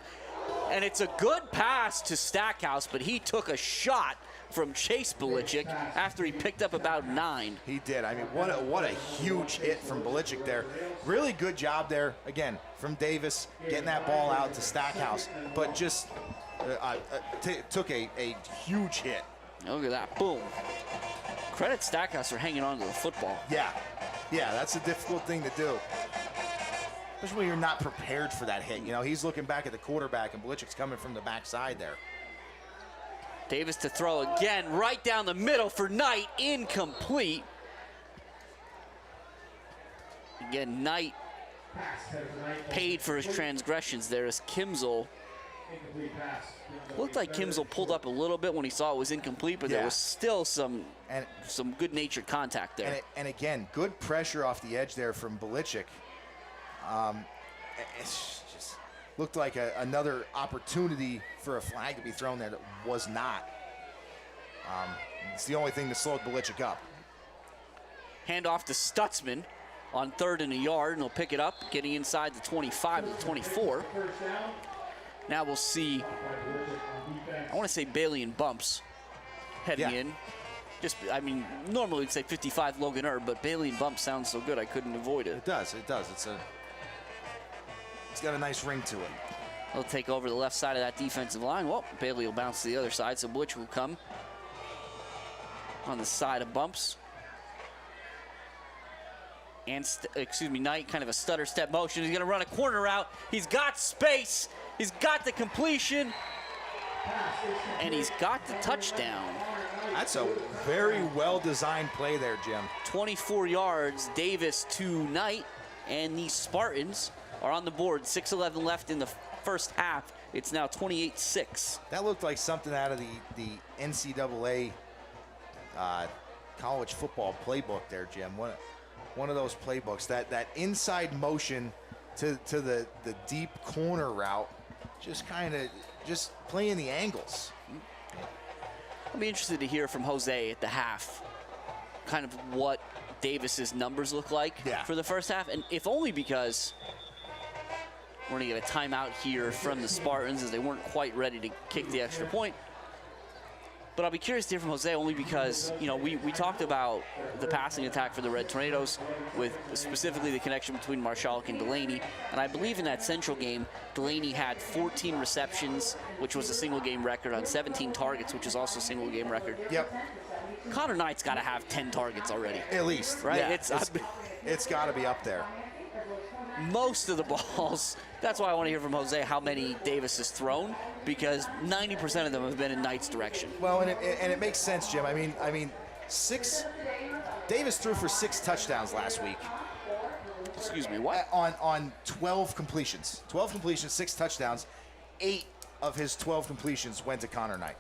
And it's a good pass to Stackhouse, but he took a shot from Chase Belichick after he picked up about 9. He did. I mean, what a huge hit from Belichick there. Really good job there, again, from Davis, getting that ball out to Stackhouse. But just took a huge hit. Look at that, boom. Credit Stackhouse for hanging on to the football. Yeah, that's a difficult thing to do. Especially when you're not prepared for that hit. You know, he's looking back at the quarterback, and Belichick's coming from the backside there. Davis to throw again, right down the middle for Knight, incomplete. Again, Knight paid for his transgressions there as Hughesville. Looked like Hughesville pulled up a little bit when he saw it was incomplete, but there was still some good-natured contact there. And again, good pressure off the edge there from Belichick. It just looked like another opportunity for a flag to be thrown there that was not. It's the only thing that slowed Belichick up. Hand off to Stutzman on 3rd and a yard, and he'll pick it up, getting inside the 25 to the 24. Now we'll see, I want to say Bailey and Bumps heading in. Normally we'd say 55 Logan Erb, but Bailey and Bumps sounds so good I couldn't avoid it. It does. It's got a nice ring to it. He'll take over the left side of that defensive line. Well, Bailey will bounce to the other side, so Butch will come on the side of Bumps. And, Knight, kind of a stutter step motion. He's going to run a corner route. He's got space. He's got the completion. And he's got the touchdown. That's a very well-designed play there, Jim. 24 yards, Davis to Knight. And the Spartans are on the board. 6:11 left in the first half. It's now 28-6. That looked like something out of the NCAA college football playbook there, Jim. One of those playbooks. That inside motion to the deep corner route, just playing the angles. I'll be interested to hear from Jose at the half, kind of what Davis's numbers look like for the first half, and if only because we're going to get a timeout here from the Spartans as they weren't quite ready to kick the extra point. But I'll be curious to hear from Jose only because, we talked about the passing attack for the Red Tornadoes with specifically the connection between Marshall and Delaney. And I believe in that Central game, Delaney had 14 receptions, which was a single game record, on 17 targets, which is also a single game record. Yep. Connor Knight's got to have 10 targets already. At least. Right? Yeah, it's got to be up there. Most of the balls, that's why I want to hear from Jose how many Davis has thrown, because 90% of them have been in Knight's direction. Well, and it makes sense, Jim. I mean, Davis threw for 6 touchdowns last week. Excuse me, what? On 12 completions. 12 completions, 6 touchdowns. 8 of his 12 completions went to Connor Knight.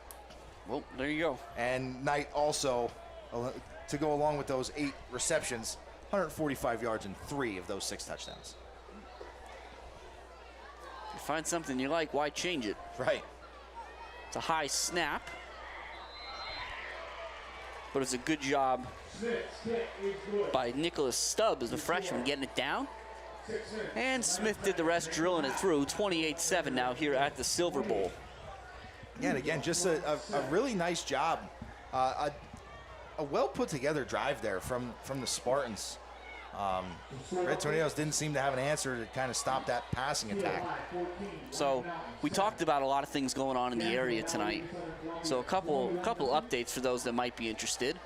Well, there you go. And Knight also, to go along with those 8 receptions, 145 yards and 3 of those 6 touchdowns. If you find something you like, why change it? Right. It's a high snap. but it's a good job by Nicholas Stubbs, the freshman, getting it down. And Smith did the rest, drilling it through. 28-7 now here at the Silver Bowl. Yeah, and again, just a really nice job. A well put together drive there from the Spartans. Red Tornadoes didn't seem to have an answer to kind of stop that passing attack. So we talked about a lot of things going on in the area tonight. So a couple updates for those that might be interested.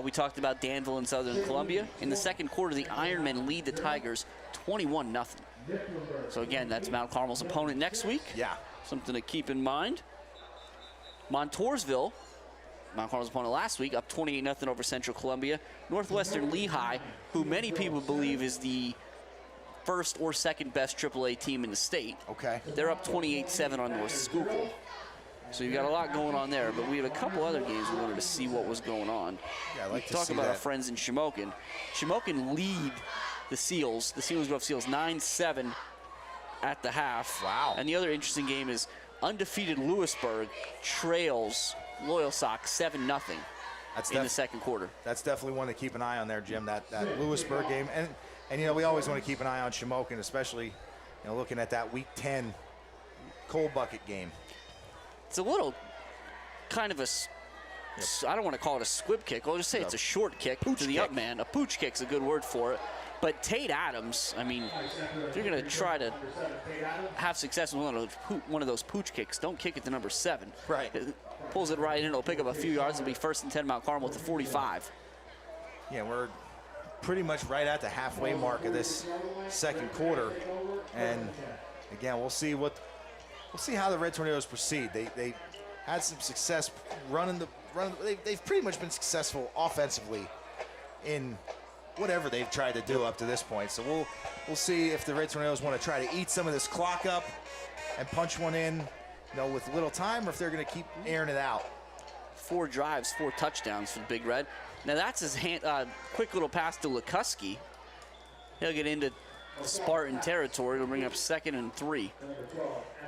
We talked about Danville and Southern Columbia. In the second quarter, the Ironmen lead the Tigers 21-0. So again, that's Mount Carmel's opponent next week. Yeah. Something to keep in mind. Montoursville, Mount Carmel's opponent last week, up 28-0 over Central Columbia. Northwestern Lehigh, who many people believe is the first or second best AAA team in the state. Okay. They're up 28-7 on North Schuylkill. So you've got a lot going on there, but we have a couple other games we wanted to see what was going on. Yeah, I'd like to talk see about that. our friends in Shamokin. Shamokin lead the Selinsgrove Seals 9-7 at the half. Wow. And the other interesting game is undefeated Lewisburg trails Loyal Sox 7-0 in the second quarter. That's definitely one to keep an eye on there, Jim, that Lewisburg game. And you know, we always want to keep an eye on Shamokin, especially, you know, looking at that Week 10 coal bucket game. It's a little kind of I don't want to call it a squib kick. I'll just say it's a short kick to the up man. A pooch kick's a good word for it. But Tate Adams, I mean, if you're going to try to have success with one of those pooch kicks, don't kick it to number 7. Right. It pulls it right in. It'll pick up a few yards. It'll be 1st and 10 Mount Carmel at the 45. Yeah, we're pretty much right at the halfway mark of this second quarter. And again, we'll see how the Red Tornadoes proceed. They had some success running. They've pretty much been successful offensively in whatever they've tried to do up to this point. So we'll see if the Red Tornadoes want to try to eat some of this clock up and punch one in, you know, with little time, or if they're going to keep airing it out. 4 drives, 4 touchdowns for the Big Red. Now that's his quick little pass to Lukuski. He'll get into Spartan territory. It'll bring up 2nd and 3.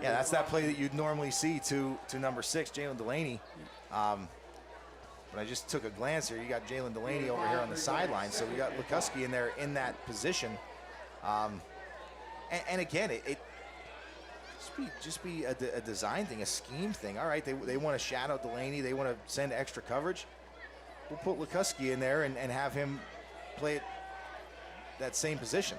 Yeah, that's that play that you'd normally see to number 6, Jalen Delaney. But I just took a glance here. You got Jalen Delaney over here on the sideline, so we got Lukuski in there in that position. And again, it just be a design thing, a scheme thing. All right, they want to shadow Delaney. They want to send extra coverage. We'll put Lukuski in there and have him play it that same position.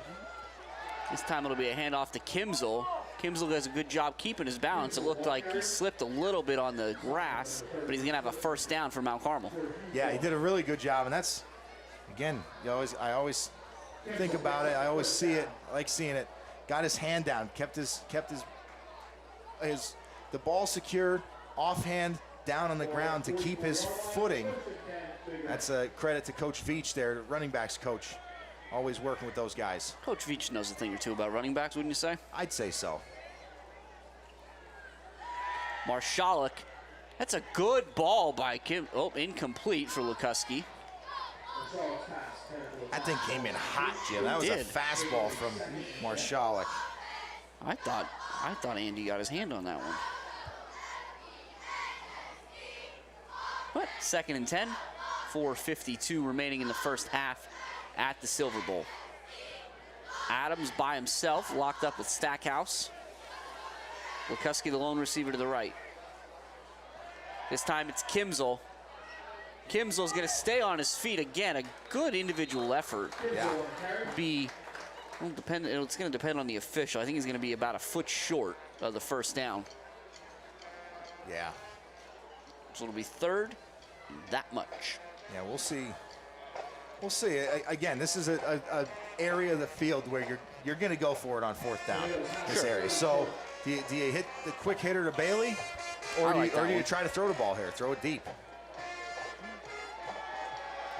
This time it'll be a handoff to Kimsel. Kimsel does a good job keeping his balance. It looked like he slipped a little bit on the grass, but he's going to have a 1st down for Mount Carmel. Yeah, he did a really good job, and that's, again, I always think about it. I always see it. I like seeing it. Got his hand down, kept the ball secured, offhand down on the ground to keep his footing. That's a credit to Coach Veach there, running backs coach. Always working with those guys. Coach Veach knows a thing or two about running backs, wouldn't you say? I'd say so. Marshalik, that's a good ball by Kim. Oh, incomplete for Lukuski. That thing came in hot, Jim. That was a fastball from Marshalik. I thought Andy got his hand on that one. What? 2nd and 10. 4:52 remaining in the first half at the Silver Bowl. Adams by himself, locked up with Stackhouse. Lukuski, the lone receiver, to the right. This time it's Kimsel. Kimsel's going to stay on his feet again. A good individual effort. Yeah. It's going to depend on the official. I think he's going to be about a foot short of the 1st down. Yeah. So it'll be 3rd, that much. Yeah, we'll see. We'll see. Again, this is a area of the field where you're going to go for it on 4th down. This area. So do you hit the quick hitter to Bailey, or do you try to throw the ball here? Throw it deep.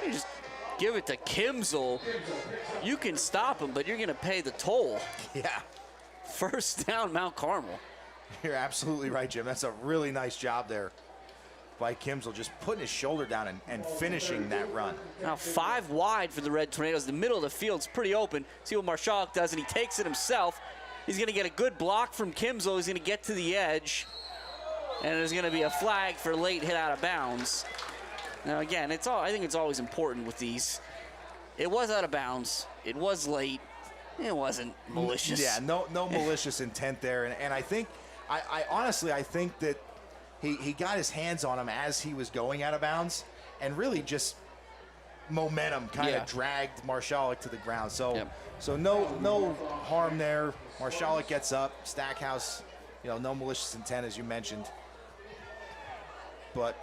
You just give it to Kimsel. You can stop him, but you're going to pay the toll. Yeah. 1st down, Mount Carmel. You're absolutely right, Jim. That's a really nice job there by Kimsel, just putting his shoulder down and finishing that run. Now 5 wide for the Red Tornadoes. The middle of the field's pretty open. See what Marshalik does, and he takes it himself. He's going to get a good block from Kimsel. He's going to get to the edge, and there's going to be a flag for late hit out of bounds. Now again, I think it's always important with these. It was out of bounds. It was late. It wasn't malicious. Yeah, no malicious intent there. And I think, I honestly, I think that he got his hands on him as he was going out of bounds, and really just momentum kind of dragged Marshall to the ground. So so no harm there. Marshall gets up. Stackhouse, no malicious intent as you mentioned. But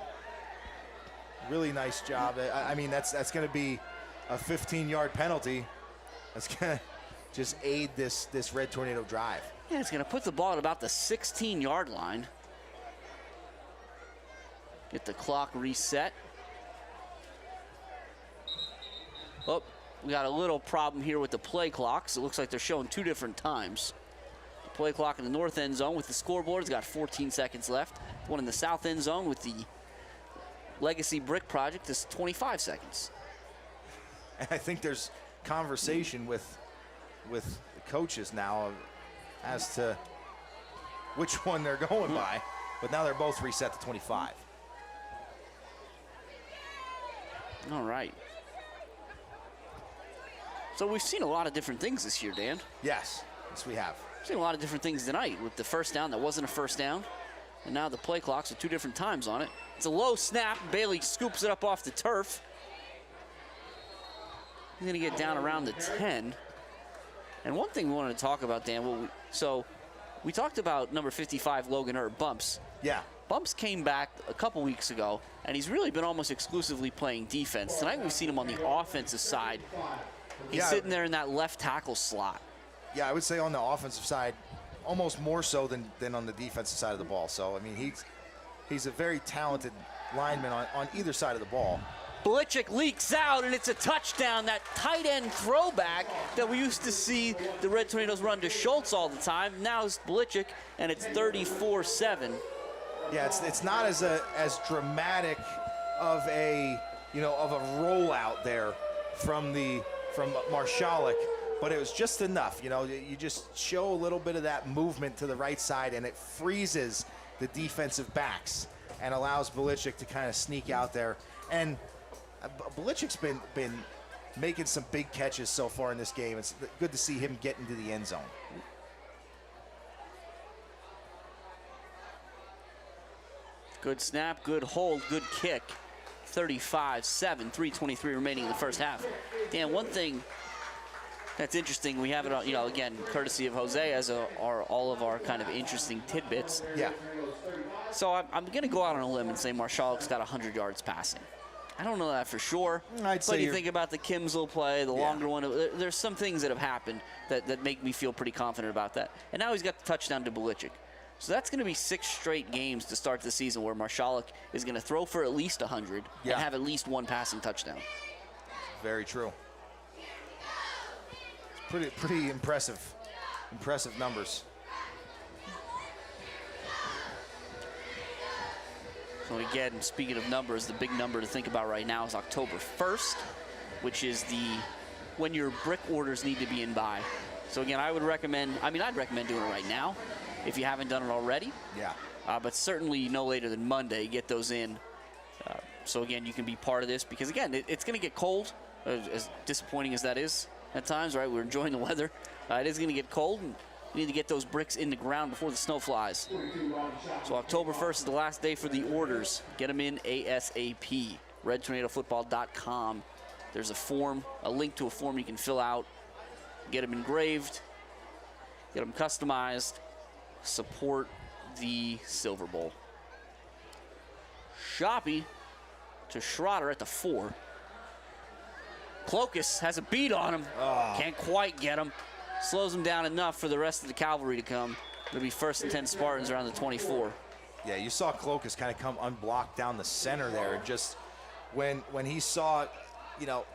really nice job. I mean, that's going to be a 15-yard penalty. That's going to just aid this Red Tornado drive. Yeah, it's going to put the ball at about the 16-yard line. Get the clock reset. Oh, we got a little problem here with the play clocks. It looks like they're showing 2 different times. The play clock in the north end zone with the scoreboard has got 14 seconds left. The one in the south end zone with the Legacy Brick Project is 25 seconds. And I think there's conversation with the coaches now as to which one they're going by, but now they're both reset to 25. All right. So we've seen a lot of different things this year, Dan. Yes, we have. We've seen a lot of different things tonight with the first down that wasn't a first down, and now the play clocks with 2 different times on it. It's a low snap. Bailey scoops it up off the turf. He's going to get down around the 10. And one thing we wanted to talk about, Dan, so we talked about number 55, Logan Erb, Bumps. Yeah. Bumps came back a couple weeks ago, and he's really been almost exclusively playing defense. Tonight we've seen him on the offensive side. He's sitting there in that left tackle slot. Yeah, I would say on the offensive side, almost more so than on the defensive side of the ball. So, I mean, he's a very talented lineman on either side of the ball. Belichick leaks out, and it's a touchdown. That tight end throwback that we used to see the Red Tornadoes run to Schultz all the time. Now it's Belichick, and it's 34-7. Yeah, it's not as dramatic of a rollout there from Marshall, but it was just enough. You just show a little bit of that movement to the right side, and it freezes the defensive backs and allows Belichick to kind of sneak out there. And Belichick's been making some big catches so far in this game. It's good to see him get into the end zone. Good snap, good hold, good kick. 35-7, 3:23 remaining in the first half. Dan, one thing that's interesting, we have it on, again, courtesy of Jose, as are all of our kind of interesting tidbits. Yeah. So I'm going to go out on a limb and say Marshall's got 100 yards passing. I don't know that for sure. But you think about the Hughesville play, the longer one. There's some things that have happened that make me feel pretty confident about that. And now he's got the touchdown to Belichick. So that's going to be 6 straight games to start the season where Marshall is going to throw for at least 100 and have at least 1 passing touchdown. Very true. It's pretty impressive numbers. So again, speaking of numbers, the big number to think about right now is October 1st, which is when your brick orders need to be in by. So again, I'd recommend doing it right now if you haven't done it already. Yeah. But certainly no later than Monday, get those in. So again, you can be part of this because again, it's going to get cold, as disappointing as that is at times, right? We're enjoying the weather. It is going to get cold, and you need to get those bricks in the ground before the snow flies. So October 1st is the last day for the orders. Get them in ASAP. RedTornadoFootball.com. There's a link to a form you can fill out. Get them engraved. Get them customized. Support the Silver Bowl. Shoppy to Schroeder at the 4. Clokus has a beat on him. Can't quite get him. Slows him down enough for the rest of the cavalry to come. It'll be 1st and 10 Spartans around the 24. Yeah, you saw Clokus kind of come unblocked down the center there. And just when he saw,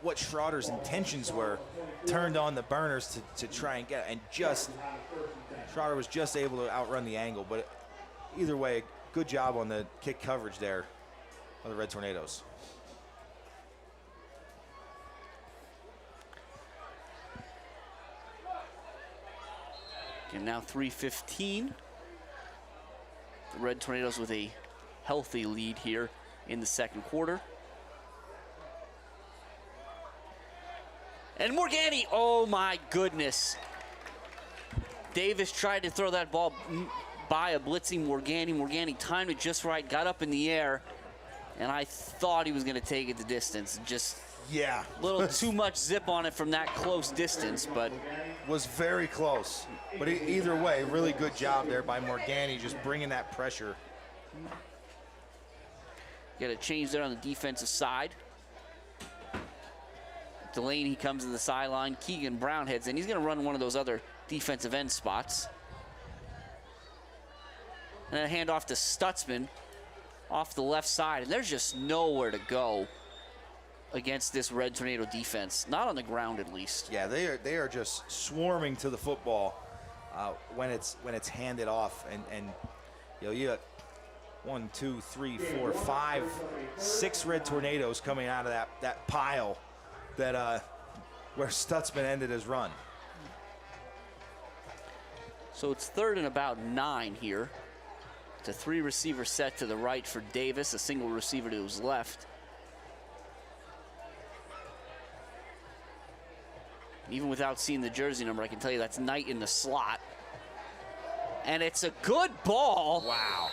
what Schroeder's intentions were, turned on the burners to try and get it. And Schroeder was just able to outrun the angle. But either way, good job on the kick coverage there of the Red Tornadoes. And now 3:15. The Red Tornadoes with a healthy lead here in the second quarter. And Morgani, oh my goodness. Davis tried to throw that ball by a blitzing Morgani. Morgani timed it just right, got up in the air, and I thought he was going to take it the distance. Just Yeah. a little too much zip on it from that close distance, but Was very close. But either way, really good job there by Morgani, just bringing that pressure. got a change there on the defensive side. Delaney comes to the sideline. Keegan Brown heads in. He's going to run one of those other defensive end spots. And then hand off to Stutzman off the left side. And there's just nowhere to go against this Red Tornado defense. Not on the ground, at least. Yeah, they are just swarming to the football when it's handed off, and you know, you got 1, 2, 3, 4, 5, 6 Red Tornadoes coming out of that pile that where Stutzman ended his run. So it's 3rd and about 9 here. It's a 3-receiver set to the right for Davis, a single receiver to his left. Even without seeing the jersey number, I can tell you that's Knight in the slot. And it's a good ball. Wow.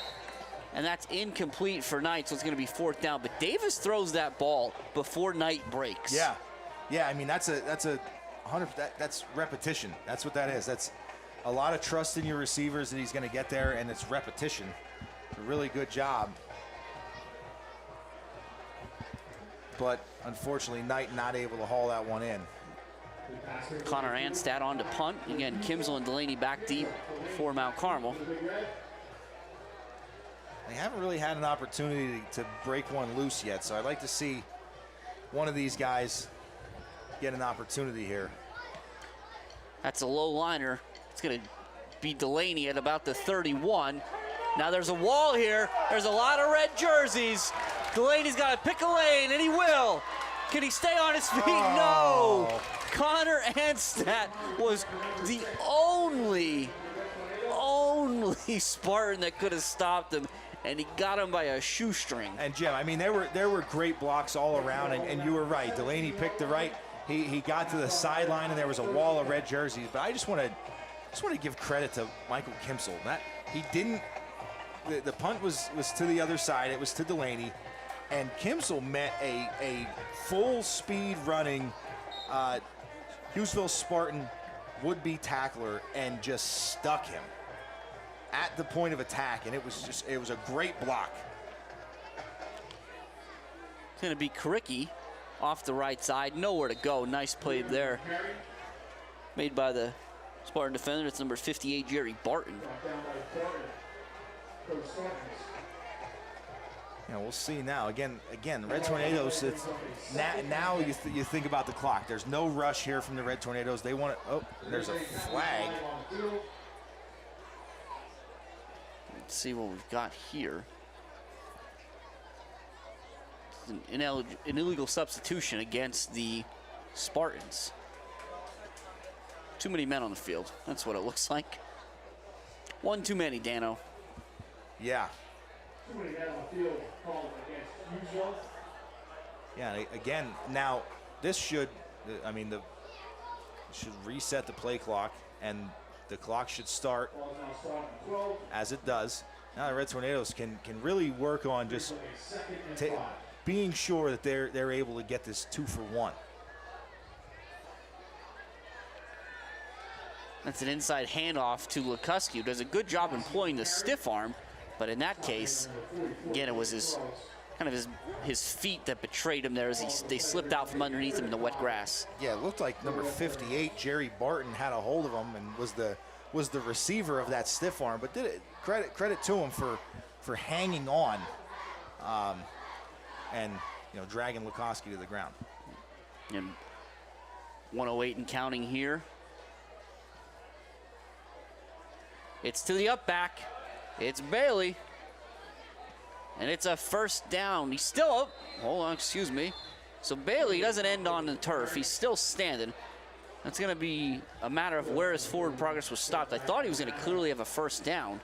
And that's incomplete for Knight, so it's going to be 4th down. But Davis throws that ball before Knight breaks. Yeah, yeah. I mean, that's a 100. That's repetition. That's what that is. That's a lot of trust in your receivers that he's going to get there, and it's repetition. A really good job. But unfortunately, Knight not able to haul that one in. Connor Anstad on to punt. Again, Kimsel and Delaney back deep for Mount Carmel. They haven't really had an opportunity to break one loose yet, so I'd like to see one of these guys get an opportunity here. That's a low liner. It's going to be Delaney at about the 31. Now there's a wall here. There's a lot of red jerseys. Delaney's got to pick a lane, and he will. Can he stay on his feet? Oh. No. Connor Anstad was the only Spartan that could have stopped him, and he got him by a shoestring. And Jim, I mean, there were great blocks all around, and you were right. Delaney picked the right. He got to the sideline, and there was a wall of red jerseys. But I just want to give credit to Michael Kimsel. That he didn't. The punt was to the other side. It was to Delaney, and Kimsel met a full speed running Hughesville Spartan would-be tackler and just stuck him at the point of attack, and it was a great block. It's going to be Kricky off the right side. Nowhere to go. Nice play there. Made by the Spartan defender. It's number 58, Jerry Barton. You know, we'll see now. Again, Red Tornadoes. Now you think about the clock. There's no rush here from the Red Tornadoes. They want to. Oh, there's a flag. Let's see what we've got here. It's an illegal substitution against the Spartans. Too many men on the field. That's what it looks like. One too many, Dano. Yeah. Too many men on the field called against Hughesville. Yeah. Again, now this should. I mean, should reset the play clock, and the clock should start as it does. Now the Red Tornadoes can really work on just being sure that they're able to get this 2 for 1. That's an inside handoff to Lukuski, who does a good job employing the stiff arm, but in that case, again, it was his feet that betrayed him there as they slipped out from underneath him in the wet grass. Yeah, it looked like number 58, Jerry Barton, had a hold of him and was the receiver of that stiff arm, but credit to him for hanging on and dragging Lukoski to the ground. And 108 and counting here. It's to the up back. It's Bailey. And it's a 1st down. He's still up. Hold on, excuse me. So Bailey doesn't end on the turf. He's still standing. That's going to be a matter of where his forward progress was stopped. I thought he was going to clearly have a 1st down.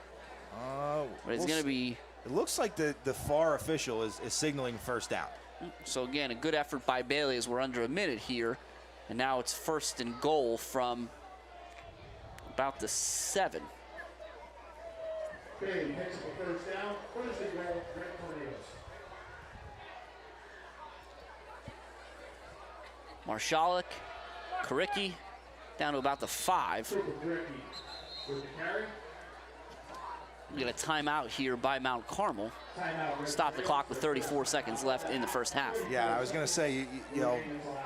But it's going to be... It looks like the FAR official is signaling 1st down. So again, a good effort by Bailey as we're under a minute here And now it's 1st and goal from about the 7. Bailey picks up a first down. 1st and goal, Red Tornadoes. Marshalik, Karicki, down to about the 5. With the carry. We get a timeout here by Mount Carmel. Stop the clock with 34 seconds left in the first half. Yeah, I was going to say, you know,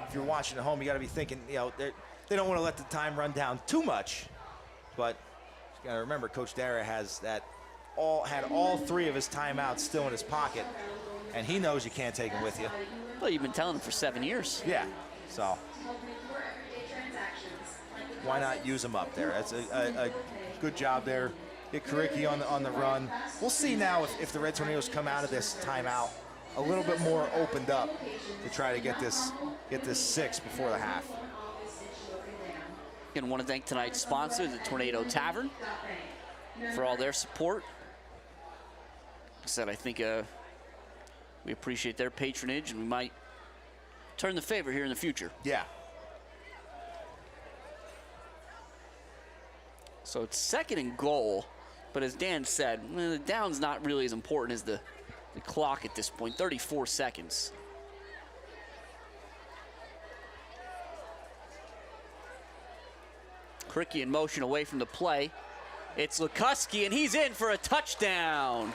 if you're watching at home, you got to be thinking, you know, they don't want to let the time run down too much. But you got to remember, Coach Dara has had all 3 of his timeouts still in his pocket, and he knows you can't take them with you. Well, you've been telling him for 7 years. Yeah, so why not use them up there? That's a good job there. Get Karicki on the run. We'll see now if the Red Tornadoes come out of this timeout a little bit more opened up to try to get this 6 before the half. Again, want to thank tonight's sponsor, the Tornado Tavern, for all their support. Like I said, I think we appreciate their patronage, and we might turn the favor here in the future. Yeah. So it's 2nd and goal, but as Dan said, the down's not really as important as the clock at this point, 34 seconds. Karicki in motion away from the play. It's Lukuski, and he's in for a touchdown.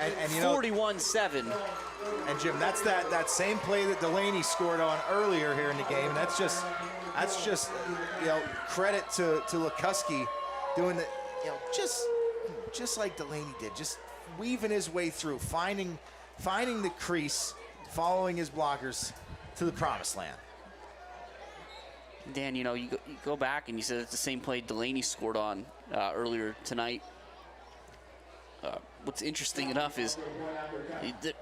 And you know, 41-7. And Jim, that's that same play that Delaney scored on earlier here in the game. That's just you know, credit to Lukuski doing the, you know, just like Delaney did, just weaving his way through, finding the crease, following his blockers to the promised land. Dan, you know, you go back and you said it's the same play Delaney scored on earlier tonight. What's interesting enough is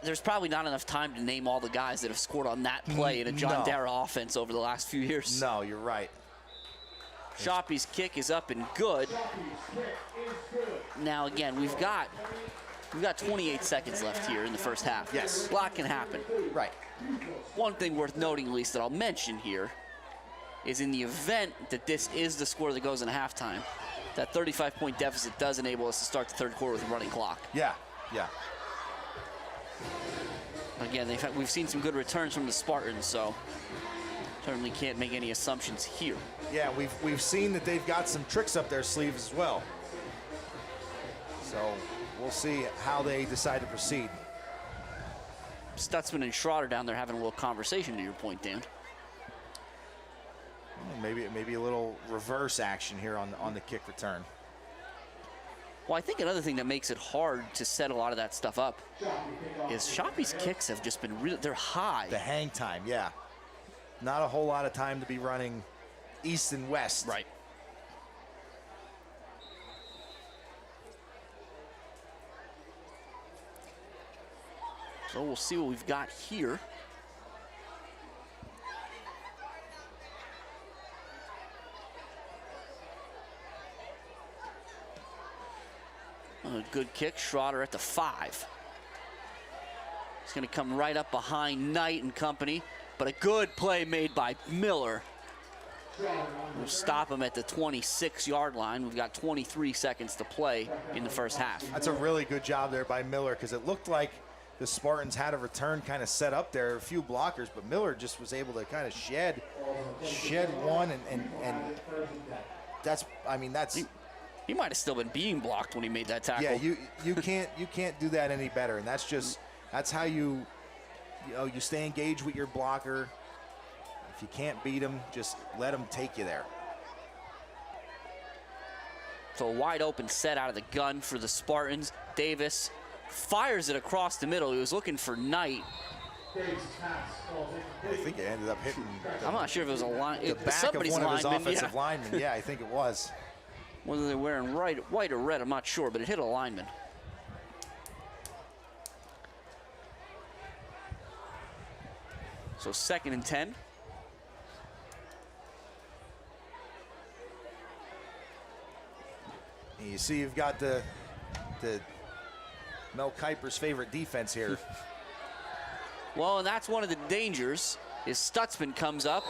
there's probably not enough time to name all the guys that have scored on that play in a John Dara offense over the last few years. No, you're right. Shoppy's kick is up and good. Now again, we've got 28 seconds left here in the first half. Yes. A lot can happen. Right. One thing worth noting, at least, that I'll mention here is in the event that this is the score that goes in halftime, that 35-point deficit does enable us to start the 3rd quarter with a running clock. Yeah, yeah. Again, we've seen some good returns from the Spartans, so certainly can't make any assumptions here. Yeah, we've seen that they've got some tricks up their sleeves as well. So we'll see how they decide to proceed. Stutzman and Schroeder down there having a little conversation, to your point, Dan. Maybe a little reverse action here on the kick return. Well, I think another thing that makes it hard to set a lot of that stuff up is Shoppy's kicks have just been they're high. The hang time, yeah. Not a whole lot of time to be running east and west. Right. So we'll see what we've got here. A good kick, Schroeder at the 5. He's going to come right up behind Knight and company, but a good play made by Miller. We'll stop him at the 26-yard line. We've got 23 seconds to play in the first half. That's a really good job there by Miller, because it looked like the Spartans had a return kind of set up there, a few blockers, but Miller just was able to kind of shed one, and that's, I mean, that's... He might have still been being blocked when he made that tackle. Yeah, you can't do that any better, and that's how you stay engaged with your blocker. If you can't beat him, just let him take you there. So a wide open set out of the gun for the Spartans. Davis fires it across the middle. He was looking for Knight. I think it ended up hitting. I'm not sure if it was a line. The back of one of his offensive linemen. Yeah, I think it was. Whether they're wearing white or red, I'm not sure, but it hit a lineman. So 2nd and 10. And you see you've got the Mel Kiper's favorite defense here. Well, and that's one of the dangers is Stutzman comes up,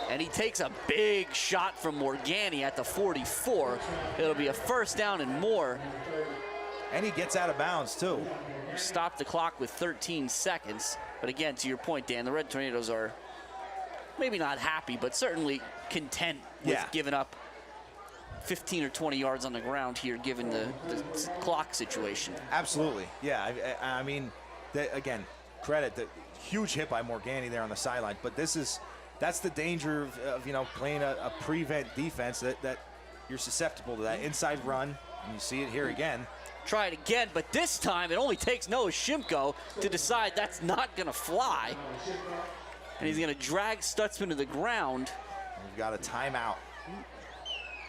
and he takes a big shot from Morgani at the 44. It'll be a first down and more. And he gets out of bounds, too. Stop the clock with 13 seconds. But again, to your point, Dan, the Red Tornadoes are maybe not happy, but certainly content with giving up 15 or 20 yards on the ground here, given the clock situation. Absolutely, yeah. I mean, again, credit, the huge hit by Morgani there on the sideline, but that's the danger of you know, playing a prevent defense, that you're susceptible to that inside run, and you see it here again. Try it again, but this time it only takes Noah Shimko to decide that's not going to fly. And he's going to drag Stutzman to the ground. We've got a timeout.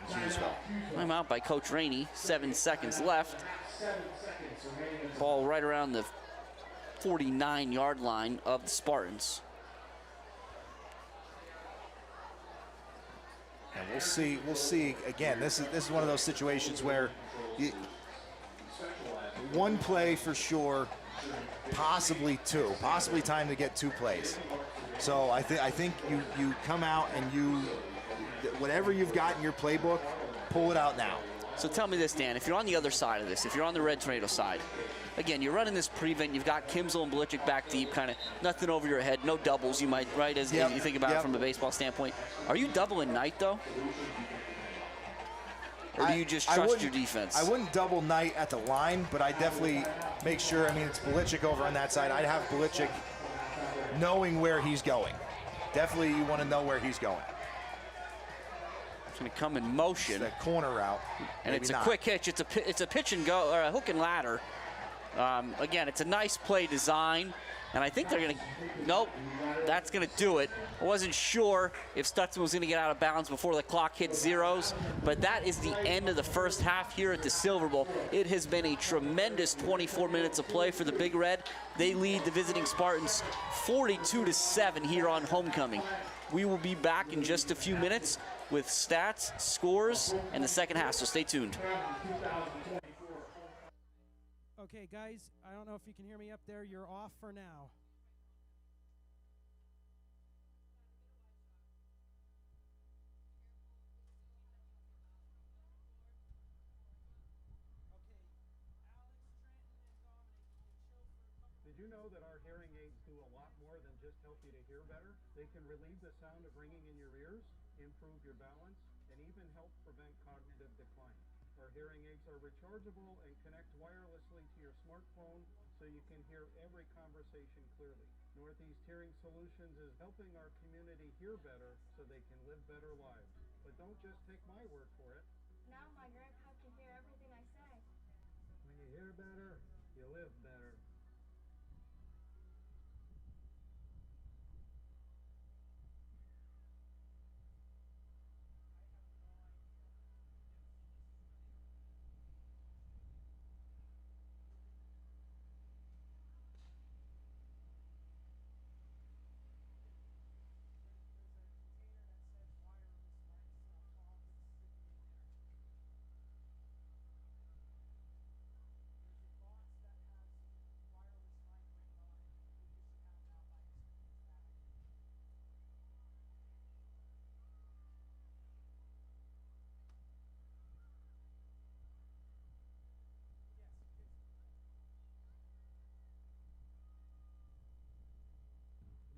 Hughesville. Timeout by Coach Rainey. 7 seconds left. Ball right around the 49-yard line of the Spartans. And we'll see again. This is one of those situations where one play for sure, possibly two, possibly time to get 2 plays. So I think you come out and whatever you've got in your playbook, pull it out now. So tell me this, Dan, if you're on the other side of this, if you're on the Red Tornado side, again, you're running this prevent, you've got Hughesville and Belichick back deep, kind of nothing over your head, no doubles you might, right, as you think about it from a baseball standpoint. Are you doubling Knight, though? Or do you just trust your defense? I wouldn't double Knight at the line, but I definitely make sure, I mean, it's Belichick over on that side. I'd have Belichick knowing where he's going. Definitely you want to know where he's going. It's going to come in motion. It's that corner route. And it's a quick hitch. It's a pitch and go, or a hook and ladder. Again, it's a nice play design. And I think they're going to, nope, that's going to do it. I wasn't sure if Stutzman was going to get out of bounds before the clock hit zeros, but that is the end of the first half here at the Silver Bowl. It has been a tremendous 24 minutes of play for the Big Red. They lead the visiting Spartans 42-7 here on homecoming. We will be back in just a few minutes with stats, scores, and the second half, so stay tuned. Okay, guys, I don't know if you can hear me up there. You're off for now. Did you know that our hearing aids do a lot more than just help you to hear better? They can relieve the sound of ringing in your ears, improve your balance, and even help prevent cognitive decline. Our hearing aids are rechargeable and connect wirelessly to your smartphone so you can hear every conversation clearly. Northeast Hearing Solutions is helping our community hear better so they can live better lives. But don't just take my word for it. Now my grandpa can hear everything I say. When you hear better, you live better.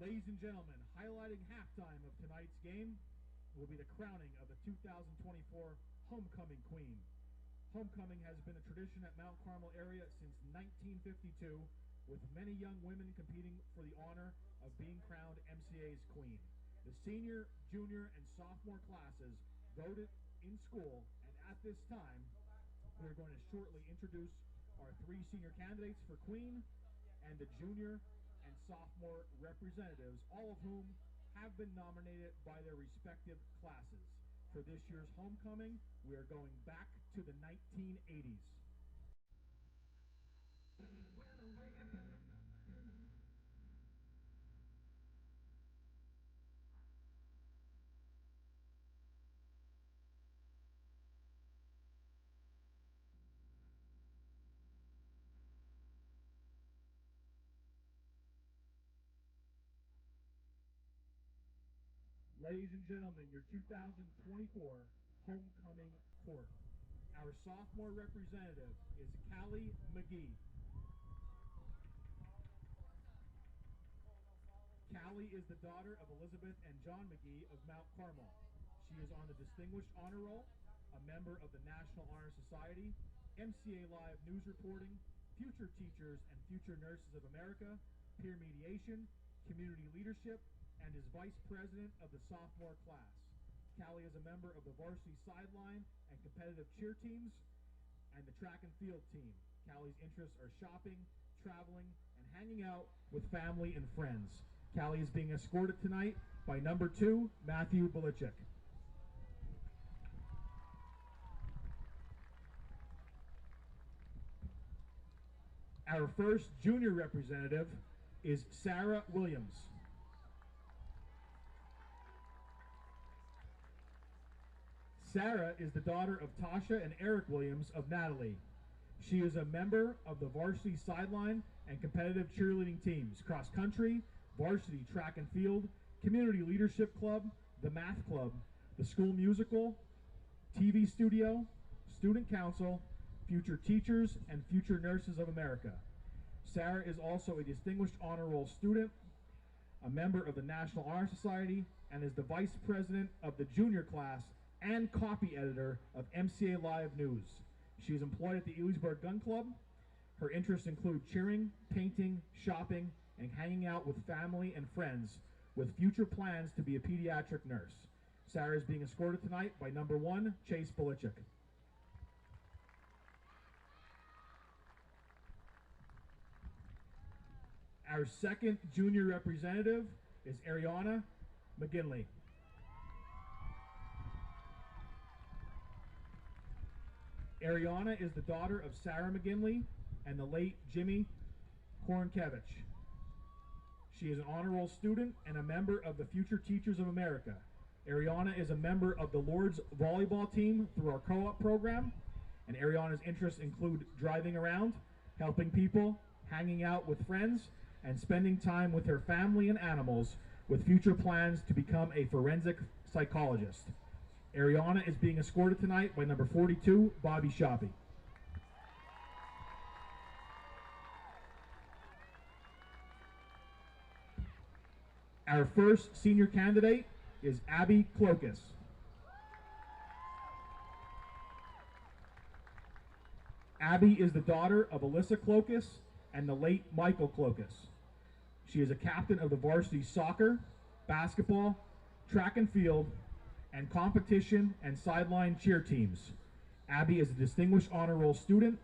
Ladies and gentlemen, highlighting halftime of tonight's game will be the crowning of the 2024 Homecoming Queen. Homecoming has been a tradition at Mount Carmel area since 1952, with many young women competing for the honor of being crowned MCA's queen. The senior, junior, and sophomore classes voted in school, and at this time, we're going to shortly introduce our 3 senior candidates for queen and the junior and sophomore representatives, all of whom have been nominated by their respective classes. For this year's homecoming, we are going back to the 1980s. Ladies and gentlemen, your 2024 homecoming court. Our sophomore representative is Callie McGee. Callie is the daughter of Elizabeth and John McGee of Mount Carmel. She is on the Distinguished Honor Roll, a member of the National Honor Society, MCA Live News Reporting, Future Teachers and Future Nurses of America, Peer Mediation, Community Leadership, and is Vice President of the sophomore class. Callie is a member of the Varsity Sideline and competitive cheer teams and the track and field team. Callie's interests are shopping, traveling, and hanging out with family and friends. Callie is being escorted tonight by number 2, Matthew Belichick. Our first junior representative is Sarah Williams. Sarah is the daughter of Tasha and Eric Williams of Natalie. She is a member of the Varsity Sideline and competitive cheerleading teams, cross country, varsity track and field, community leadership club, the math club, the school musical, TV studio, student council, Future Teachers, and Future Nurses of America. Sarah is also a Distinguished Honor Roll student, a member of the National Honor Society, and is the Vice President of the junior class and copy editor of MCA Live News. She is employed at the Hughesville Gun Club. Her interests include cheering, painting, shopping, and hanging out with family and friends, with future plans to be a pediatric nurse. Sarah is being escorted tonight by number 1, Chase Belichick. Our second junior representative is Ariana McGinley. Ariana is the daughter of Sarah McGinley and the late Jimmy Kornkevich. She is an honor roll student and a member of the Future Teachers of America. Ariana is a member of the Lord's volleyball team through our co-op program, and Ariana's interests include driving around, helping people, hanging out with friends, and spending time with her family and animals, with future plans to become a forensic psychologist. Ariana is being escorted tonight by number 42, Bobby Shoppy. Our first senior candidate is Abby Clokus. Abby is the daughter of Alyssa Clokus and the late Michael Clokus. She is a captain of the varsity soccer, basketball, track and field, and competition and sideline cheer teams. Abby is a Distinguished Honor Roll student,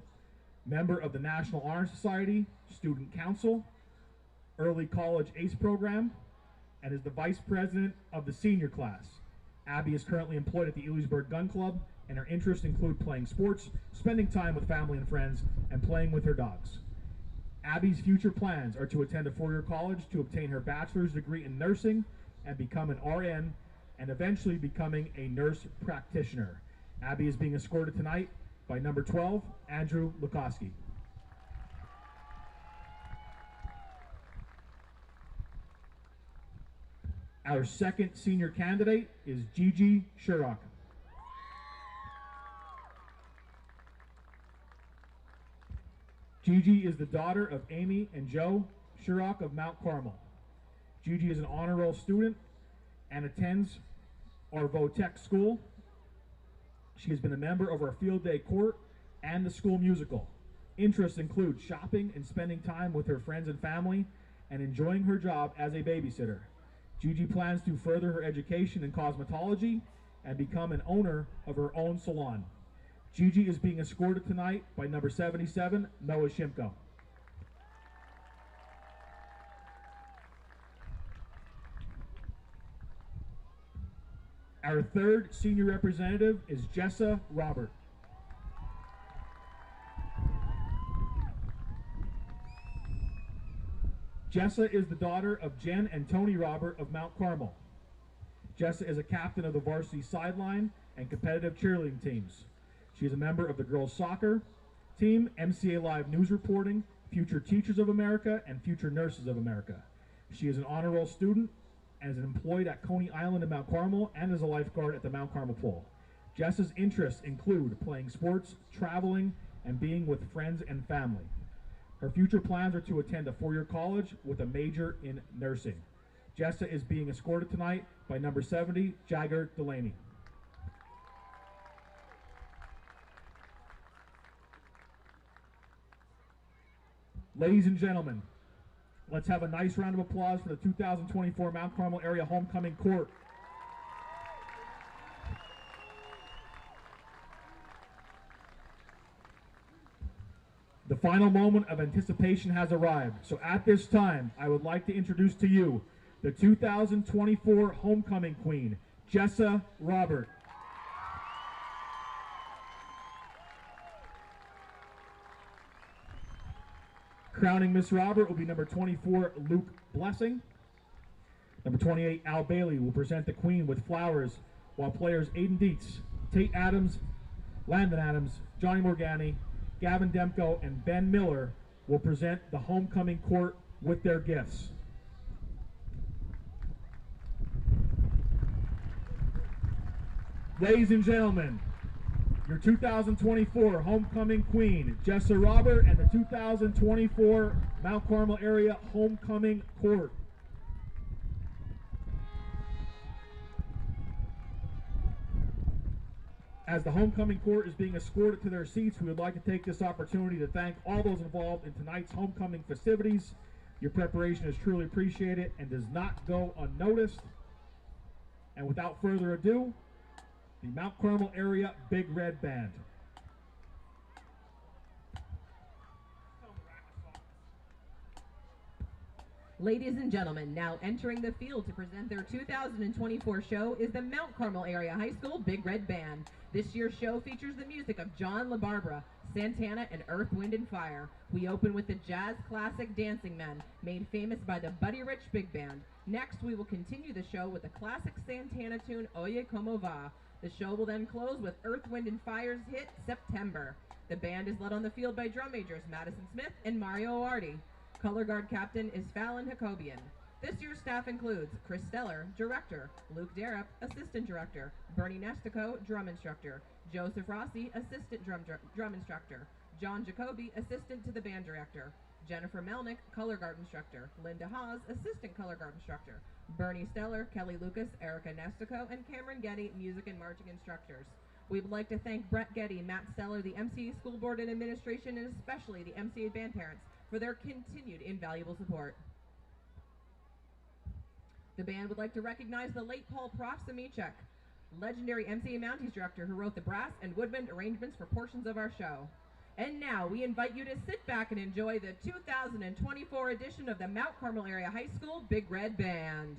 member of the National Honor Society, Student Council, Early College ACE program, and is the vice president of the senior class. Abby is currently employed at the Hughesville Gun Club, and her interests include playing sports, spending time with family and friends, and playing with her dogs. Abby's future plans are to attend a four-year college to obtain her bachelor's degree in nursing and become an RN, and eventually becoming a nurse practitioner. Abby is being escorted tonight by number 12, Andrew Lukoski. Our second senior candidate is Gigi Shurock. Gigi is the daughter of Amy and Joe Shurock of Mount Carmel. Gigi is an honor roll student and attends our VOTEC school. She has been a member of our field day court and the school musical. Interests include shopping and spending time with her friends and family, and enjoying her job as a babysitter. Gigi plans to further her education in cosmetology and become an owner of her own salon. Gigi is being escorted tonight by number 77, Noah Shimko. Our third senior representative is Jessa Robert. Jessa is the daughter of Jen and Tony Robert of Mount Carmel. Jessa is a captain of the varsity sideline and competitive cheerleading teams. She is a member of the girls soccer team, MCA Live News Reporting, Future Teachers of America, and Future Nurses of America. She is an honor roll student as an employed at Coney Island in Mount Carmel and as a lifeguard at the Mount Carmel Pool. Jessa's interests include playing sports, traveling, and being with friends and family. Her future plans are to attend a four-year college with a major in nursing. Jessa is being escorted tonight by number 70, Jagger Delaney. Ladies and gentlemen, let's have a nice round of applause for the 2024 Mount Carmel Area Homecoming Court. The final moment of anticipation has arrived. So at this time, I would like to introduce to you the 2024 Homecoming Queen, Jessa Robert. Crowning Miss Robert will be number 24, Luke Blessing. Number 28, Al Bailey will present the Queen with flowers, while players Aiden Dietz, Tate Adams, Landon Adams, Johnny Morgani, Gavin Demko, and Ben Miller will present the Homecoming Court with their gifts. Ladies and gentlemen, your 2024 Homecoming Queen, Jessa Robert, and the 2024 Mount Carmel Area Homecoming Court. As the Homecoming Court is being escorted to their seats, we would like to take this opportunity to thank all those involved in tonight's homecoming festivities. Your preparation is truly appreciated and does not go unnoticed. And without further ado, the Mount Carmel Area Big Red Band. Ladies and gentlemen, now entering the field to present their 2024 show is the Mount Carmel Area High School Big Red Band. This year's show features the music of John LaBarbera, Santana, and Earth, Wind, and Fire. We open with the jazz classic Dancing Men, made famous by the Buddy Rich Big Band. Next, we will continue the show with the classic Santana tune, Oye Como Va. The show will then close with Earth, Wind, and Fire's hit, September. The band is led on the field by drum majors Madison Smith and Mario Oardi. Color guard captain is Fallon Jacobian. This year's staff includes Chris Steller, director, Luke Darup, assistant director, Bernie Nestico, drum instructor, Joseph Rossi, assistant drum instructor, John Jacoby, assistant to the band director, Jennifer Melnick, color guard instructor, Linda Haas, assistant color guard instructor, Bernie Steller, Kelly Lucas, Erica Nestico, and Cameron Getty, music and marching instructors. We would like to thank Brett Getty, Matt Steller, the MCA School Board and Administration, and especially the MCA band parents for their continued invaluable support. The band would like to recognize the late Paul Proximichek, legendary MCA Mounties director who wrote the brass and woodwind arrangements for portions of our show. And now we invite you to sit back and enjoy the 2024 edition of the Mount Carmel Area High School Big Red Band.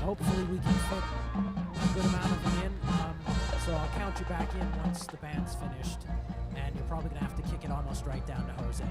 Hopefully we can fit a good amount of them in. So I'll count you back in once the band's finished. And you're probably going to have to kick it almost right down to Jose.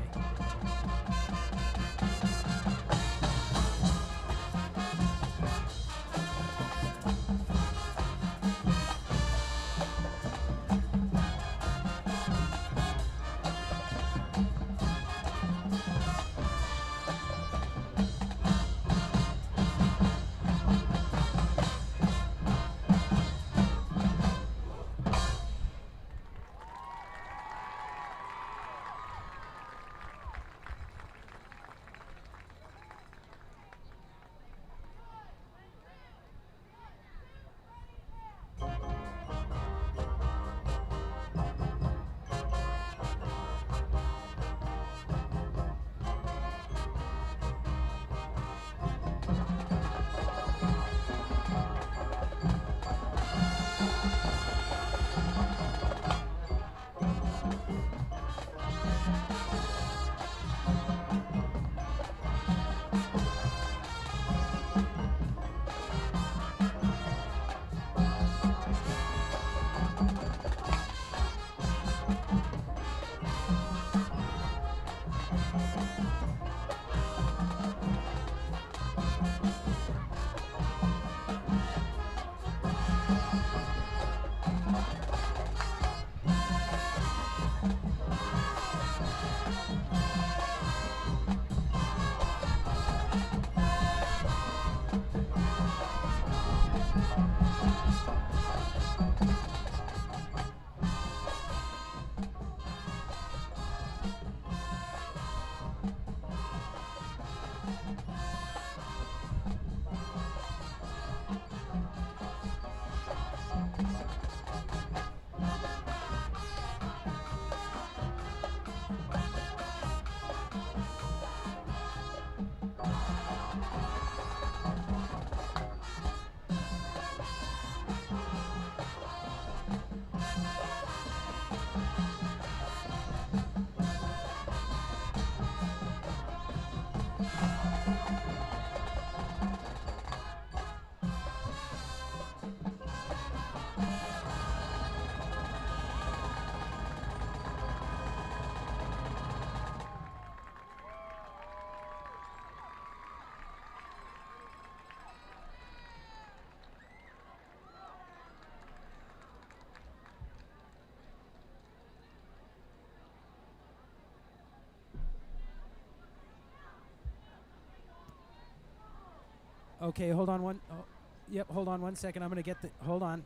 Okay, hold on one. Oh, yep, hold on 1 second. I'm gonna get the. Hold on.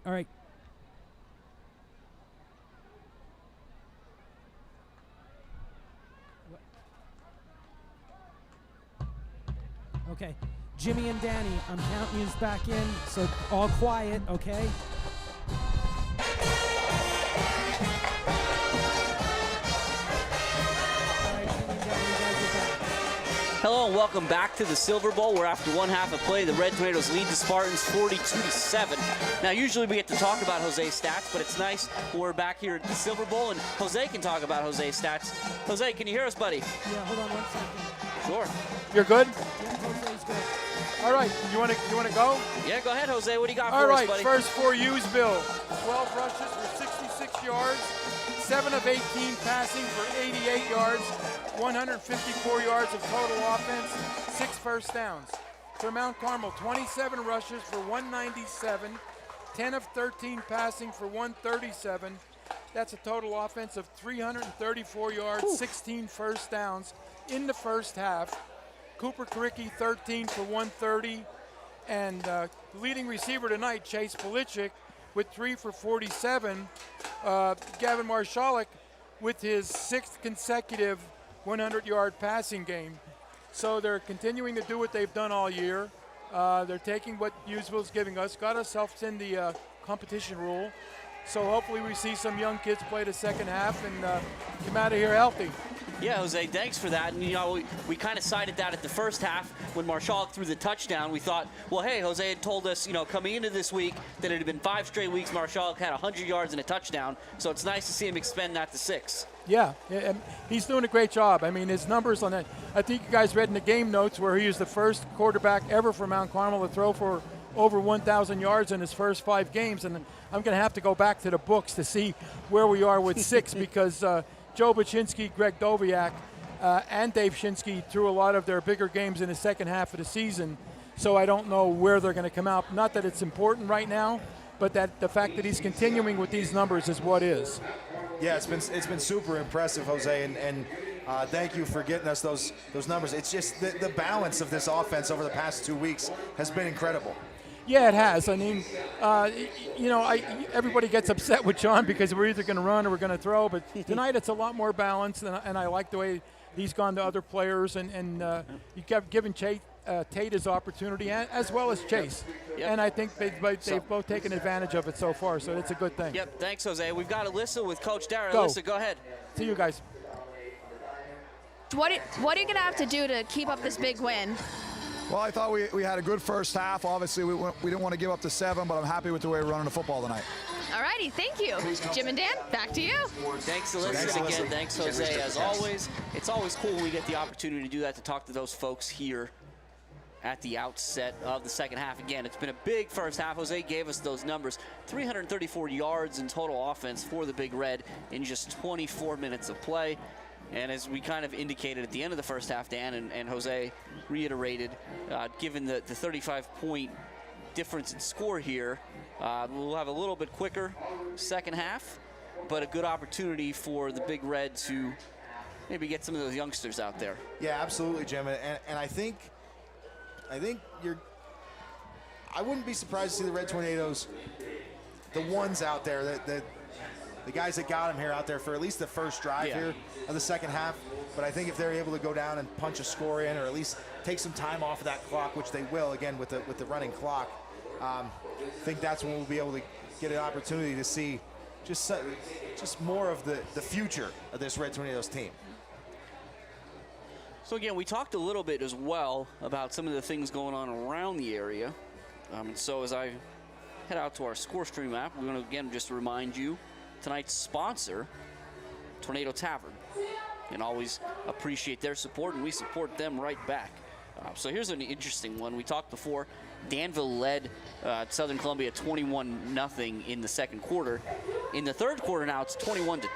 All right. Okay, Jimmy and Danny, I'm counting you back in. So all quiet, okay? Hello and welcome back to the Silver Bowl, where after one half of play, the Red Tornadoes lead the Spartans 42-7. Now, usually we get to talk about Jose's stats, but it's nice when we're back here at the Silver Bowl and Jose can talk about Jose's stats. Jose, can you hear us, buddy? Yeah, hold on 1 second. Sure. You're good? Yeah, Jose's good. All right, you want to go? Yeah, go ahead, Jose. What do you got for us, buddy? All right, first for Hughesville. 12 rushes for 66 yards, 7 of 18 passing for 88 yards. 154 yards of total offense, 6 first downs. For Mount Carmel, 27 rushes for 197, 10 of 13 passing for 137. That's a total offense of 334 yards, 16 first downs in the first half. Cooper Karicki, 13 for 130. And the leading receiver tonight, Chase Polichik, with 3 for 47. Gavin Marshalik with his 6th consecutive 100-yard passing game. So they're continuing to do what they've done all year. They're taking what Hughesville's giving us, got ourselves in the competition rule. So hopefully we see some young kids play the second half and come out of here healthy. Yeah, Jose, thanks for that. And, you know, we kind of cited that at the first half when Marshall threw the touchdown. We thought, well, hey, Jose had told us, you know, coming into this week that it had been 5 straight weeks Marshall had 100 yards and a touchdown. So it's nice to see him expend that to 6. Yeah, and he's doing a great job. I mean, his numbers on that, I think you guys read in the game notes where he was the first quarterback ever for Mount Carmel to throw for over 1,000 yards in his first 5 games. And I'm going to have to go back to the books to see where we are with 6 because Joe Baczynski, Greg Doviak, and Dave Shinsky threw a lot of their bigger games in the second half of the season. So I don't know where they're going to come out. Not that it's important right now, but that the fact that he's continuing with these numbers is what is. Yeah, it's been super impressive, Jose, and thank you for getting us those numbers. It's just the balance of this offense over the past 2 weeks has been incredible. Yeah, it has. I mean, you know, everybody gets upset with John because we're either going to run or we're going to throw, but tonight it's a lot more balanced, and I like the way he's gone to other players, and you kept giving Tate his opportunity, as well as Chase. Yep. And I think they've both taken advantage of it so far, so it's a good thing. Yep, thanks, Jose. We've got Alyssa with Coach Darrell. Go. Alyssa, go ahead. See you guys. What are you going to have to do to keep up this big win? Well, I thought we had a good first half. Obviously, we didn't want to give up to 7, but I'm happy with the way we're running the football tonight. All righty, thank you. Jim and Dan, back to you. Thanks, Alyssa. And again, thanks, Jose. As always, it's always cool when we get the opportunity to do that, to talk to those folks here at the outset of the second half. Again, it's been a big first half. Jose gave us those numbers. 334 yards in total offense for the Big Red in just 24 minutes of play. And as we kind of indicated at the end of the first half, Dan and Jose reiterated, given the 35-point difference in score here, we'll have a little bit quicker second half, but a good opportunity for the Big Red to maybe get some of those youngsters out there. Yeah, absolutely, Jim. And I think I wouldn't be surprised to see the Red Tornadoes, the ones out there, the guys that got him here out there for at least the first drive here of the second half. But I think if they're able to go down and punch a score in, or at least take some time off of that clock, which they will, again, with the running clock, I think that's when we'll be able to get an opportunity to see just more of the future of this Red Tornadoes team. So again, we talked a little bit as well about some of the things going on around the area. And so as I head out to our score stream app, we're going to again just remind you, tonight's sponsor, Tornado Tavern, and always appreciate their support, and we support them right back. So here's an interesting one. We talked before, Danville led Southern Columbia 21-0 in the second quarter. In the third quarter now, it's 21-2.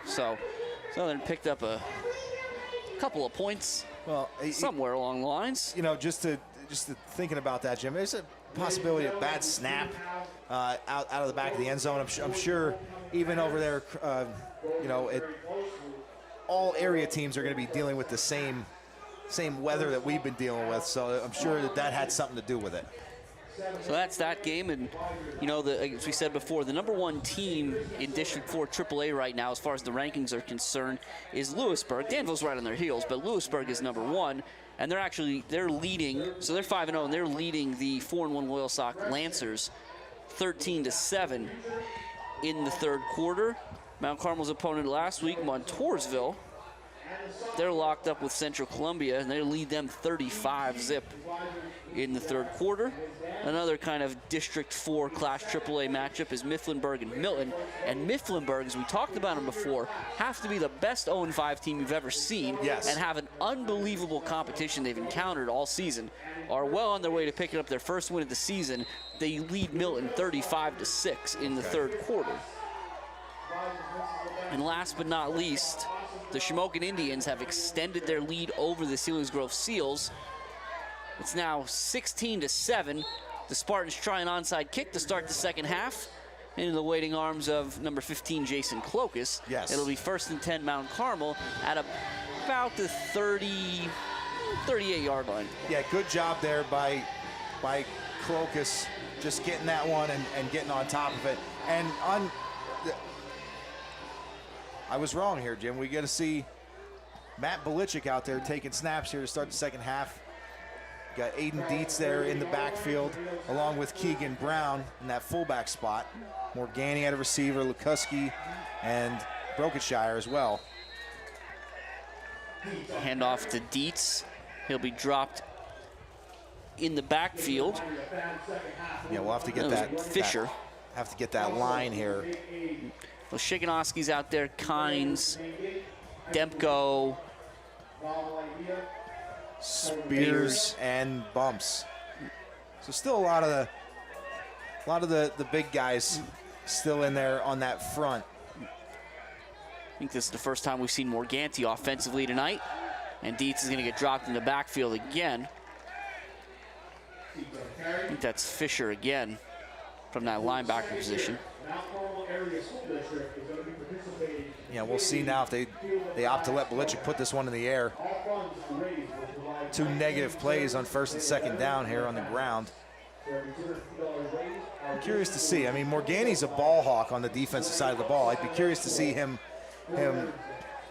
So Southern picked up a couple of points somewhere along the lines. You know, just to thinking about that, Jim, there's a possibility of bad snap out of the back of the end zone. I'm sure even over there, you know, all area teams are going to be dealing with the same weather that we've been dealing with. So I'm sure that had something to do with it. So that's that game, and you know, as we said before, the #1 team in District 4 AAA right now, as far as the rankings are concerned, is Lewisburg. Danville's right on their heels, but Lewisburg is #1, and they're leading. So they're 5-0, and they're leading the 4-1 Loyalsock Lancers 13-7 in the third quarter. Mount Carmel's opponent last week, Montoursville, they're locked up with Central Columbia, and they lead them 35-0 in the third quarter. Another kind of District 4 Class AAA matchup is Mifflinburg and Milton. And Mifflinburg, as we talked about them before, have to be the best 0-5 team you've ever seen, and have an unbelievable competition they've encountered all season. Are well on their way to picking up their first win of the season. They lead Milton 35-6 in the third quarter. And last but not least, the Shamokin Indians have extended their lead over the Selinsgrove Seals. It's now 16-7. The Spartans try an onside kick to start the second half. Into the waiting arms of number 15, Jason Clokus. Yes. It'll be 1st and 10 Mount Carmel at about the 38-yard line. Yeah, good job there by Clokus, just getting that one and getting on top of it. And I was wrong here, Jim. We get to see Matt Belichick out there taking snaps here to start the second half. Got Aiden Dietz there in the backfield, along with Keegan Brown in that fullback spot. Morgani at a receiver, Lukuski, and Brokenshire as well. Handoff to Dietz. He'll be dropped in the backfield. Yeah, we'll have to get that. Fisher. Have to get that line here. Well, Shiganowski's out there, Kynes, Demko, Spears and Bumps. So still a lot of the big guys still in there on that front. I think this is the first time we've seen Morganti offensively tonight. And Dietz is going to get dropped in the backfield again. I think that's Fisher again from that linebacker position. Yeah, we'll see now if they opt to let Belichick put this one in the air. 2 negative plays on 1st and 2nd down here on the ground. I'm curious to see. I mean, Morgani's a ball hawk on the defensive side of the ball. I'd be curious to see him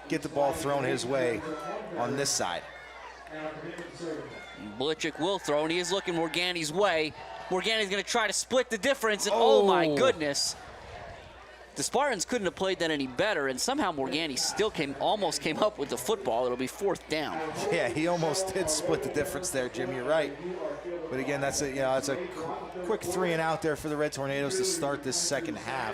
get the ball thrown his way on this side. Belichick will throw, and he is looking Morgani's way. Morgani's going to try to split the difference, and oh my goodness. The Spartans couldn't have played that any better, and somehow Morgani still almost came up with the football. It'll be 4th down. Yeah, he almost did split the difference there, Jim. You're right. But again, that's a quick 3 and out there for the Red Tornadoes to start this second half.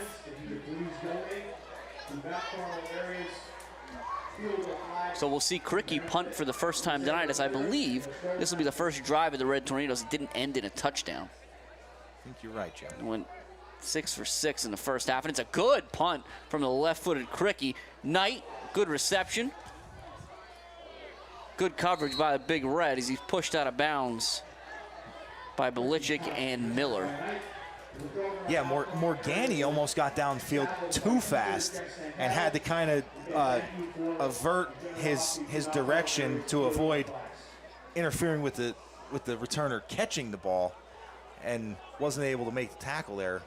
So we'll see Cricky punt for the first time tonight, as I believe this will be the first drive of the Red Tornadoes that didn't end in a touchdown. I think you're right, Jim. It went 6 for 6 in the first half, and it's a good punt from the left-footed Cricky. Knight, good reception. Good coverage by the Big Red as he's pushed out of bounds by Belichick and Miller. Yeah, Morgani almost got downfield too fast and had to kind of avert his direction to avoid interfering with the returner catching the ball, and wasn't able to make the tackle there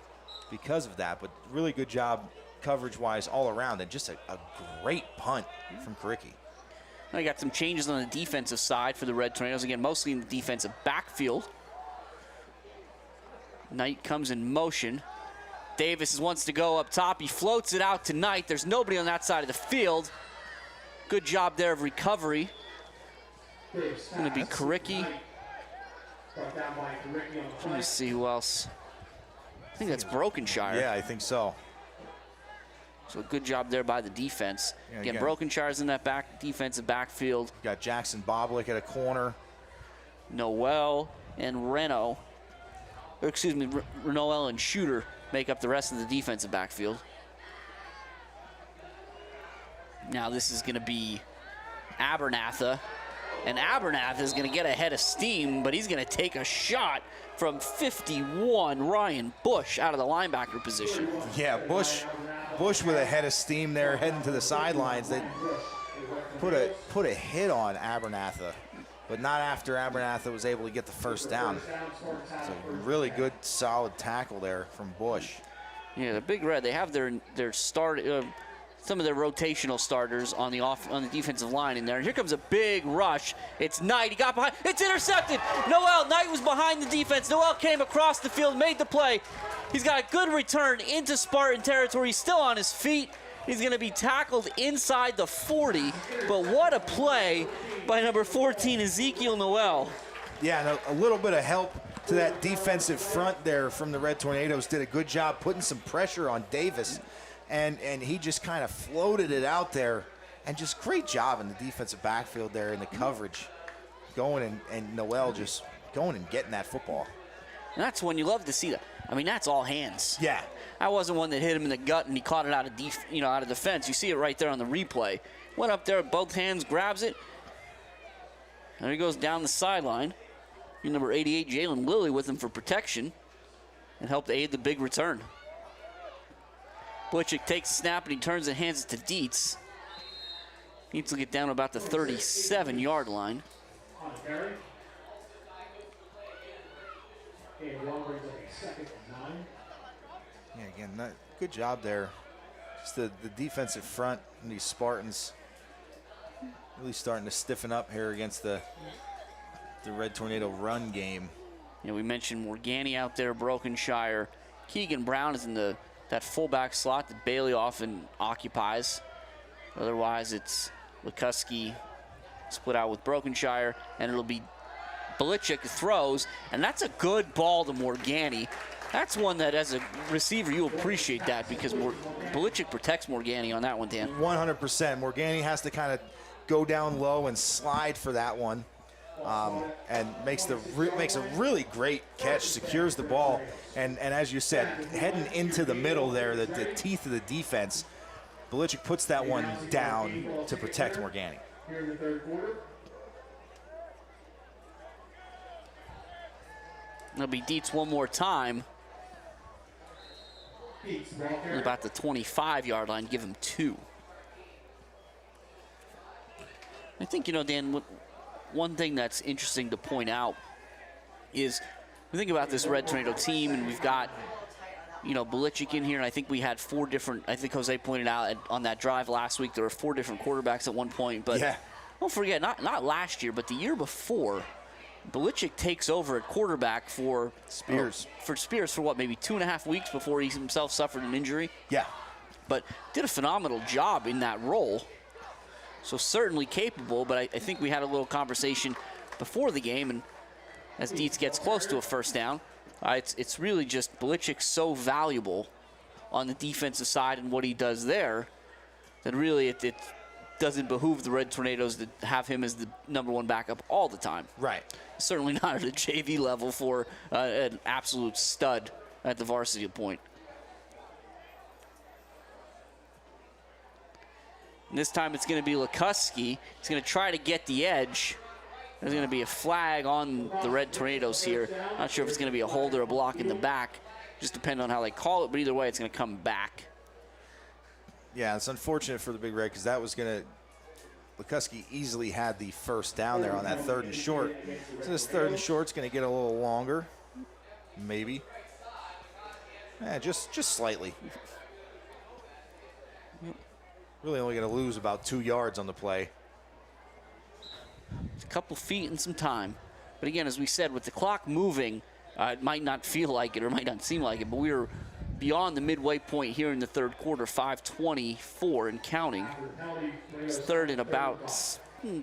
because of that. But really good job coverage-wise all around, and just a great punt from Karicki. Now you got some changes on the defensive side for the Red Tornadoes, again mostly in the defensive backfield. Knight comes in motion. Davis wants to go up top. He floats it out to Knight. There's nobody on that side of the field. Good job there of recovery. It's going to be Karicki. Let me see who else. I think that's Brokenshire. Yeah, I think so. So good job there by the defense. Yeah, again, Brokenshire's in that defensive backfield. You got Jackson Boblik at a corner. Noel and Noel and Shooter make up the rest of the defensive backfield. Now this is going to be Abernatha. And Abernatha is going to get ahead of steam, but he's going to take a shot from 51, Ryan Bush, out of the linebacker position. Yeah, Bush with a head of steam there heading to the sidelines. They put a hit on Abernatha, but not after Abernatha was able to get the first down. So really good, solid tackle there from Bush. Yeah, the Big Red, they have their some of their rotational starters on the defensive line in there. And here comes a big rush. It's Knight. He got behind. It's intercepted. Knight was behind the defense. Noel came across the field, made the play. He's got a good return into Spartan territory. He's still on his feet. He's going to be tackled inside the 40. But what a play by number 14, Ezekiel Noel. Yeah, and a little bit of help to that defensive front there from the Red Tornadoes. Did a good job putting some pressure on Davis. And he just kind of floated it out there, and just great job in the defensive backfield there in the coverage, going and Noel just going and getting that football. And that's when you love to see that. I mean, that's all hands. Yeah. That wasn't one that hit him in the gut and he caught it out of defense. You see it right there on the replay. Went up there with both hands, grabs it. And he goes down the sideline. Number 88, Jalen Lilly, with him for protection and helped aid the big return. Butchick takes the snap and he turns and hands it to Dietz. Dietz will get down about the 37-yard line. Yeah, again, good job there. Just the defensive front and these Spartans really starting to stiffen up here against the Red Tornado run game. Yeah, we mentioned Morgani out there, Brokenshire. Keegan Brown is in that fullback slot that Bailey often occupies. Otherwise, it's Lukuski split out with Brokenshire, and it'll be Belichick throws, and that's a good ball to Morgani. That's one that, as a receiver, you appreciate that because Belichick protects Morgani on that one, Dan. 100%. Morgani has to kind of go down low and slide for that one, and makes a really great catch, secures the ball, and as you said, heading into the middle there, the teeth of the defense, Belichick puts that one down to protect Morgani. Here in the third quarter. It'll be Dietz one more time. About the 25-yard line, give him 2. I think, Dan, one thing that's interesting to point out is we think about this Red Tornado team, and we've got, Belichick in here, and I think we had 4 different, I think Jose pointed out on that drive last week, there were 4 different quarterbacks at one point, but yeah. Don't forget, not last year, but the year before, Belichick takes over at quarterback for Spears. For what, maybe 2.5 weeks before he himself suffered an injury? Yeah. But did a phenomenal job in that role. So certainly capable, but I think we had a little conversation before the game, and as Dietz gets close to a first down, it's really just Belichick's so valuable on the defensive side and what he does there that really it doesn't behoove the Red Tornadoes to have him as the #1 backup all the time. Right. Certainly not at the JV level for an absolute stud at the varsity point. And this time it's going to be Lukuski. He's going to try to get the edge. There's going to be a flag on the Red Tornadoes here. Not sure if it's going to be a hold or a block in the back. Just depending on how they call it, but either way, it's going to come back. Yeah, it's unfortunate for the Big Red because that was going to, Lukuski easily had the first down there on that 3rd and short. So this 3rd and short's going to get a little longer, maybe. Yeah, just slightly. Really only going to lose about 2 yards on the play. It's a couple feet and some time. But again, as we said, with the clock moving, it might not feel like it or might not seem like it, but we were beyond the midway point here in the 3rd quarter, 5:24 and counting. It's 3rd and about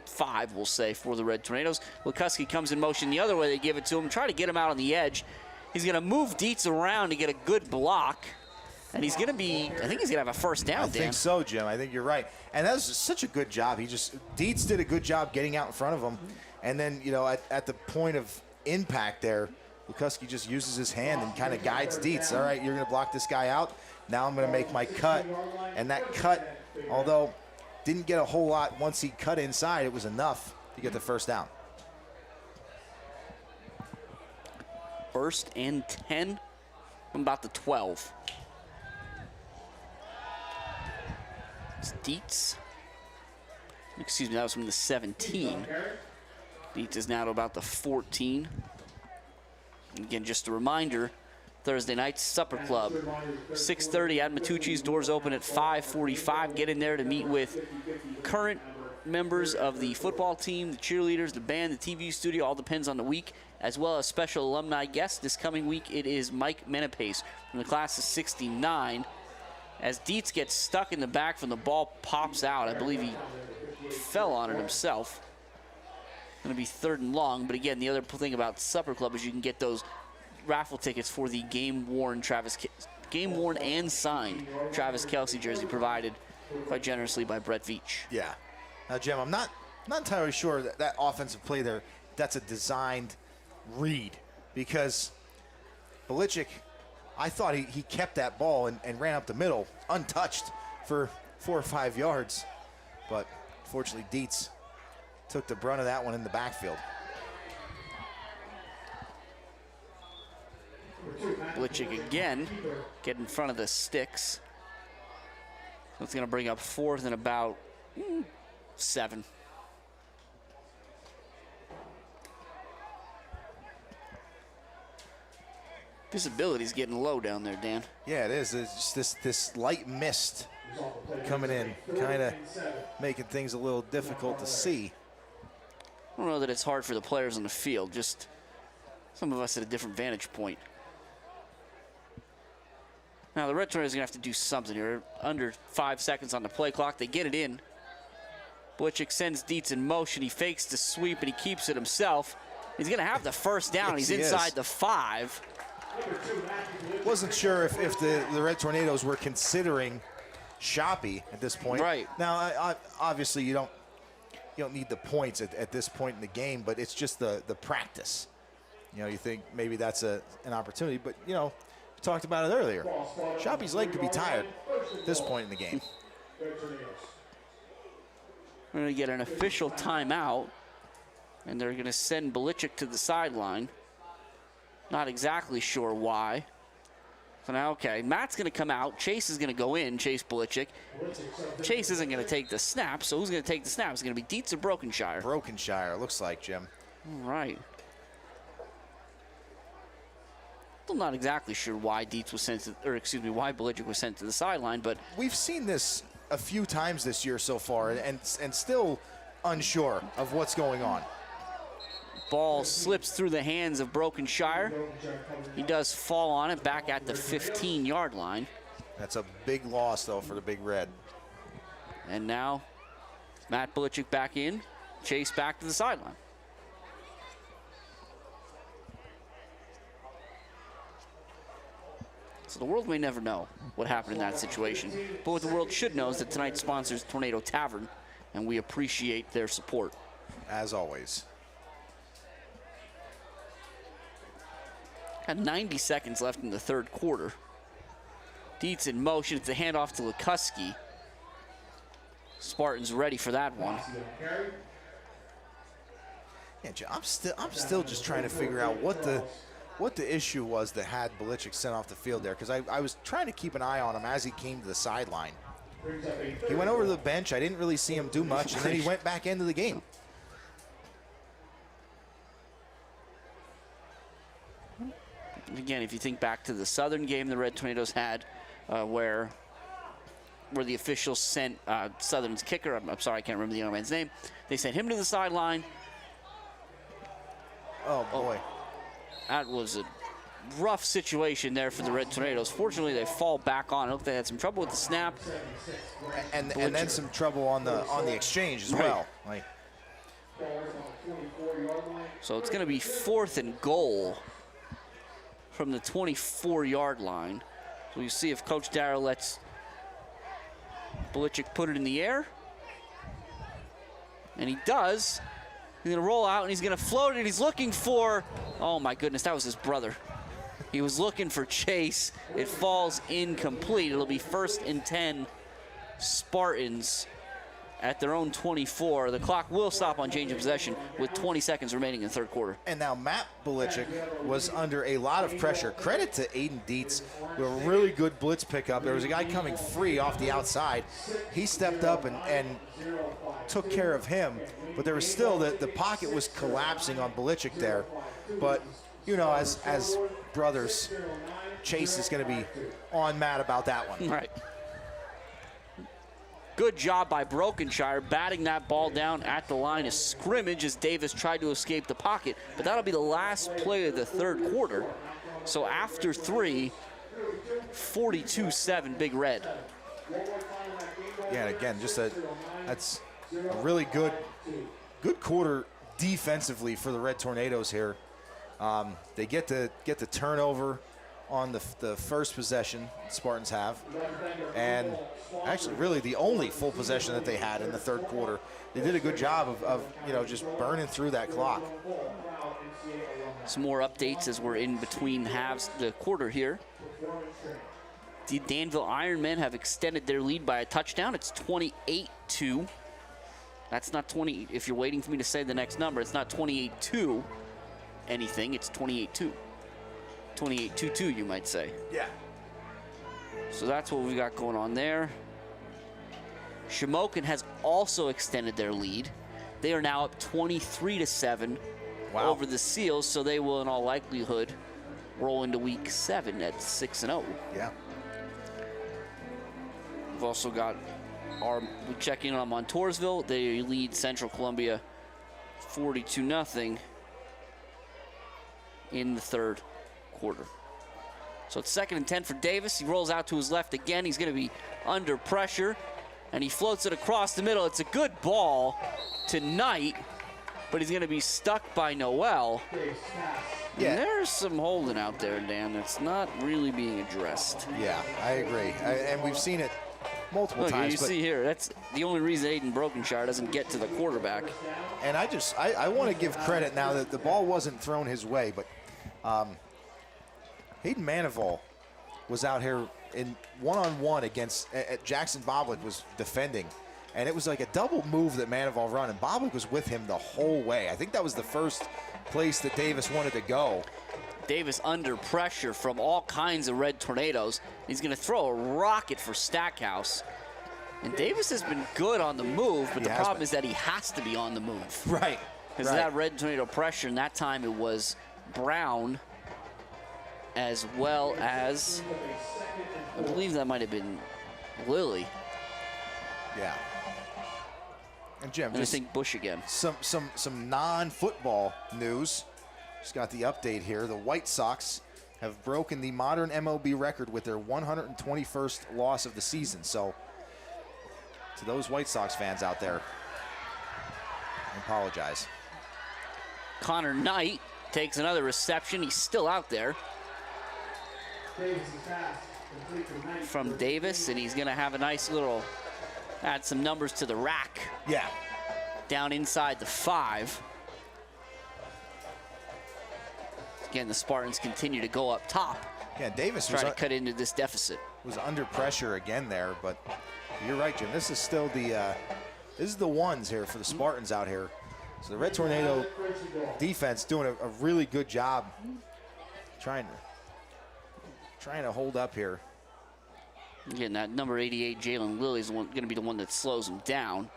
5, we'll say, for the Red Tornadoes. Lukuski comes in motion the other way. They give it to him, try to get him out on the edge. He's going to move Dietz around to get a good block. And he's going to be, I think he's going to have a first down, Dan. I think so, Jim. I think you're right. And that was such a good job. Dietz did a good job getting out in front of him. And then, at the point of impact there, Lukuski just uses his hand and kind of guides Dietz. All right, you're going to block this guy out. Now I'm going to make my cut. And that cut, although didn't get a whole lot once he cut inside, it was enough to get the first down. 1st and 10 from about the 12. It's Dietz. Excuse me, that was from the 17. Dietz is now to about the 14. And again, just a reminder, Thursday night Supper Club, 6:30 at Matucci's. Doors open at 5:45. Get in there to meet with current members of the football team, the cheerleaders, the band, the TV studio. All depends on the week, as well as special alumni guests. This coming week, it is Mike Menapace from the class of '69. As Dietz gets stuck in the back from the ball pops out, I believe he fell on it himself. Going to be 3rd and long, but again, the other thing about Supper Club is you can get those raffle tickets for the game-worn and signed Travis Kelce jersey provided quite generously by Brett Veach. Yeah. Now, Jim, I'm not entirely sure that offensive play there, that's a designed read, because Belichick, I thought he kept that ball and ran up the middle untouched for 4 or 5 yards. But Unfortunately, Dietz took the brunt of that one in the backfield. Blitchik again, get in front of the sticks. So it's going to bring up 4th and about 7. Visibility's getting low down there, Dan. Yeah, it is. It's just this light mist coming in, kind of making things a little difficult to see. I don't know that it's hard for the players on the field, just some of us at a different vantage point. Now the Red Tornadoes are going to have to do something here. Under 5 seconds on the play clock. They get it in. Blitchik sends Dietz in motion. He fakes the sweep and he keeps it himself. He's going to have the first down. Yes, He's inside the 5. Wasn't sure if the Red Tornadoes were considering Shoppy at this point. Right. Now, obviously, you don't need the points at this point in the game, but it's just the practice. You think maybe that's an opportunity, but we talked about it earlier. Shoppy's leg could be tired at this point in the game. We're going to get an official timeout, and they're going to send Blitchik to the sideline. Not exactly sure why. So now, okay, Matt's going to come out. Chase is going to go in, Chase Blitchik. Chase isn't going to take the snap, so who's going to take the snap? It's going to be Dietz or Brokenshire. Brokenshire, looks like, Jim. All right. Still not exactly sure why Dietz was sent to, or excuse me, why Blitchik was sent to the sideline, but we've seen this a few times this year so far, and still unsure of what's going on. Ball slips through the hands of Brokenshire. He does fall on it back at the 15-yard line. That's a big loss, though, for the Big Red. And now Matt Blitchik back in, Chase back to the sideline. So the world may never know what happened in that situation. But what the world should know is that tonight's sponsor is Tornado Tavern, and we appreciate their support. As always. Got 90 seconds left in the third quarter. Dietz in motion. It's a handoff to Lukuski. Spartans ready for that one. Yeah, I'm still just trying to figure out what the issue was that had Blitchik sent off the field there, because I was trying to keep an eye on him as he came to the sideline. He went over to the bench. I didn't really see him do much, and then he went back into the game. Again, if you think back to the Southern game the Red Tornadoes had, where the officials sent Southern's kicker, I'm sorry, I can't remember the young man's name. They sent him to the sideline. Oh, boy. That was a rough situation there for the Red Tornadoes. Fortunately, they fall back on. I hope they had some trouble with the snap. And then some trouble on the exchange as well. Like. So it's going to be 4th and goal from the 24-yard line. So you see if Coach Darrow lets Blitchik put it in the air. And he does. He's going to roll out, and he's going to float it, and he's looking for, oh my goodness, that was his brother. He was looking for Chase. It falls incomplete. It'll be 1st and 10 Spartans at their own 24. The clock will stop on change of possession with 20 seconds remaining in the third quarter. And now Matt Blitchik was under a lot of pressure. Credit to Aiden Dietz with a really good blitz pickup. There was a guy coming free off the outside. He stepped up and took care of him. But there was still, the pocket was collapsing on Blitchik there. But, as brothers, Chase is going to be on Matt about that one. Right. Good job by Brokenshire batting that ball down at the line of scrimmage as Davis tried to escape the pocket. But that'll be the last play of the third quarter. So after 3, 42-7 Big Red. Yeah, and again, that's a really good quarter defensively for the Red Tornadoes here. They get the turnover on the first possession the Spartans have, and actually really the only full possession that they had in the third quarter. They did a good job of just burning through that clock. Some more updates as we're in between halves the quarter here. The Danville Ironmen have extended their lead by a touchdown. It's 28-2. That's not 20. If you're waiting for me to say the next number, it's not 28-2 anything. It's 28-2. 28-2-2, you might say. Yeah. So that's what we've got going on there. Shamokin has also extended their lead. They are now up 23-7 over the Seals, so they will, in all likelihood, roll into week 7 at 6-0. Yeah. We've also got we check in on Montoursville. They lead Central Columbia 42-0 in the third quarter. So it's 2nd and 10 for Davis. He rolls out to his left again. He's going to be under pressure, and he floats it across the middle. It's a good ball tonight, but he's going to be stuck by Noel. Yeah. And there's some holding out there, Dan, that's not really being addressed. Yeah, I agree. And we've seen it multiple times. You see here, that's the only reason Aiden Brokenshire doesn't get to the quarterback. And I want to give credit now that the ball wasn't thrown his way, but Hayden Manival was out here in one-on-one against Jackson Boblik was defending, and it was like a double move that Manival run, and Boblik was with him the whole way. I think that was the first place that Davis wanted to go. Davis under pressure from all kinds of red tornadoes. He's going to throw a rocket for Stackhouse. And Davis has been good on the move, but the problem is that he has to be on the move. Right. Because of that red tornado pressure, and that time it was Brown as well as, I believe that might have been Lilly. Yeah. And Jim, and I think Bush again. Some non-football news. Just got the update here. The White Sox have broken the modern MLB record with their 121st loss of the season. So, to those White Sox fans out there, I apologize. Connor Knight takes another reception. He's still out there from Davis, and he's going to have a nice little, add some numbers to the rack. Yeah. Down inside the 5. Again, the Spartans continue to go up top. Yeah, Davis trying to cut into this deficit. Was under pressure again there, but you're right, Jim. This is still the ones here for the Spartans out here. So the Red Tornado defense doing a really good job trying to hold up here. Again, that number 88, Jalen Lilly, is going to be the one that slows him down.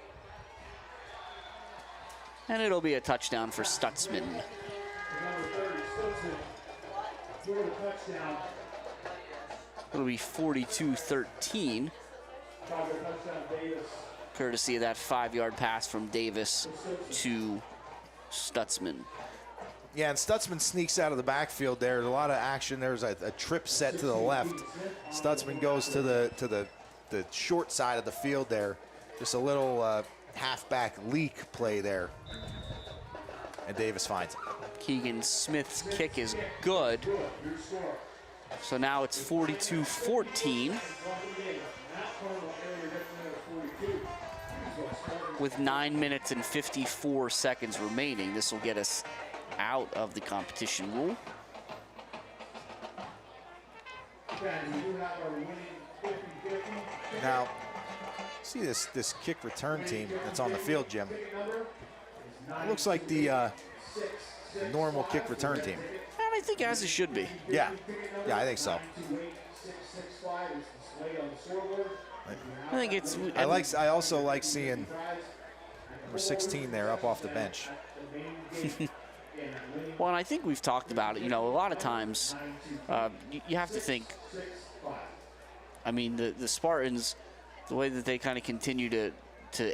And it'll be a touchdown for Stutzman. It'll be 42-13. Courtesy of that 5-yard pass from Davis to Stutzman. Yeah, and Stutzman sneaks out of the backfield there. There's a lot of action. There's a trip set to the left. Stutzman goes to the short side of the field there. Just a little halfback leak play there. And Davis finds it. Keegan Smith's kick is good. So now it's 42-14. With 9 minutes and 54 seconds remaining, this will get us out of the competition rule. Now, see this kick return team that's on the field, Jim. It looks like the normal kick return team. And I think as it should be. Yeah, I think so. I think it's. I also like seeing number 16 there up off the bench. Well, and I think we've talked about it. You know, a lot of times you have to think. I mean, the Spartans, the way that they kind of continue to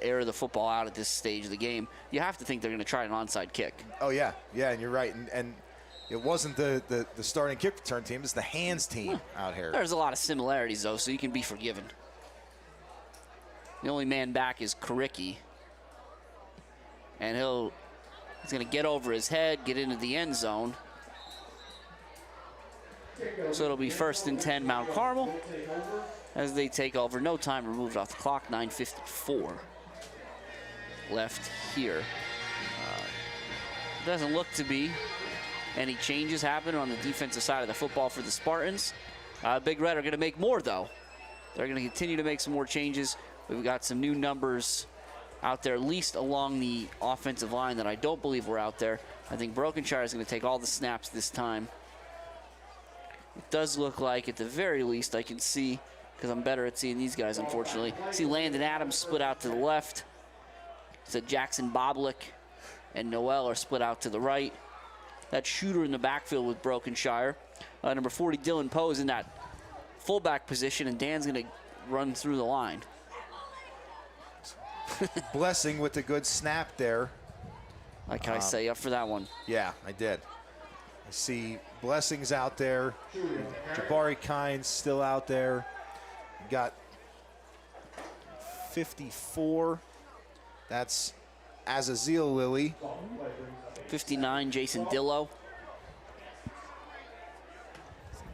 air the football out at this stage of the game, you have to think they're going to try an onside kick. Oh yeah, and you're right. And it wasn't the starting kick return team; it's the hands team out here. There's a lot of similarities though, so you can be forgiven. The only man back is Karicki, and he's going to get over his head, get into the end zone. So it'll be 1st and 10 Mount Carmel as they take over. No time removed off the clock, 9:54 left here. Doesn't look to be any changes happening on the defensive side of the football for the Spartans. Big Red are going to make more, though. They're going to continue to make some more changes. We've got some new numbers out there, at least along the offensive line that I don't believe were out there. I think Brokenshire is going to take all the snaps this time. It does look like, at the very least, I can see, because I'm better at seeing these guys, unfortunately. See Landon Adams split out to the left. So Jackson Boblick and Noel are split out to the right. That shooter in the backfield with Brokenshire. Number 40, Dylan Poe, is in that fullback position, and Dan's going to run through the line. Blessing with a good snap there. Like I say, up for that one. Yeah, I did. I see Blessings out there. Jabari Kynes still out there. Got 54. That's Azazel Lilly. 59, Jason Dillo.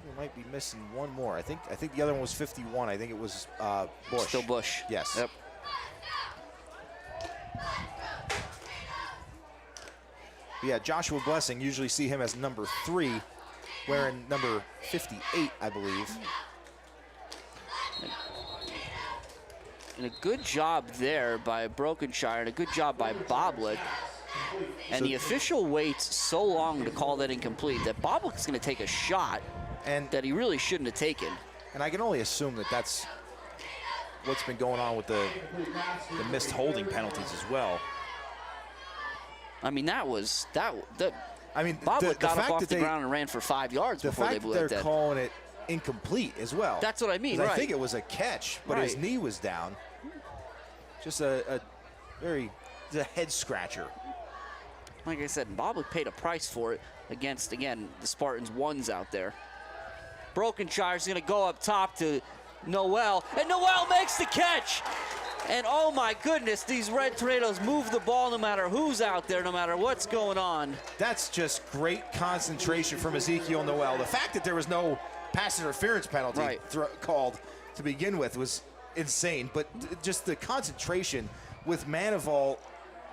We might be missing one more. I think the other one was 51. I think it was Bush. Still Bush. Yes. Yep. Yeah, Joshua Blessing, usually see him as number 3, wearing number 58, I believe. And a good job there by Brokenshire, and a good job by Boblick. And the official waits so long to call that incomplete that Boblick's going to take a shot and that he really shouldn't have taken. And I can only assume that that's what's been going on with the missed holding penalties as well. I mean, I mean, the Boblick got up fact off that the ground and ran for 5 yards the before they fact blew that it they're dead. calling it incomplete as well. That's what I mean, 'Cause right. I think it was a catch, but his Right. knee was down. Just a head scratcher. Like I said, Boblick paid a price for it against, again, the Spartans ones out there. Brokenshire's going to go up top to Noel, and Noel makes the catch. And oh my goodness, these Red Tornadoes move the ball no matter who's out there, no matter what's going on. That's just great concentration from Ezekiel Noel. The fact that there was no pass interference penalty called to begin with was insane, but just the concentration with Manival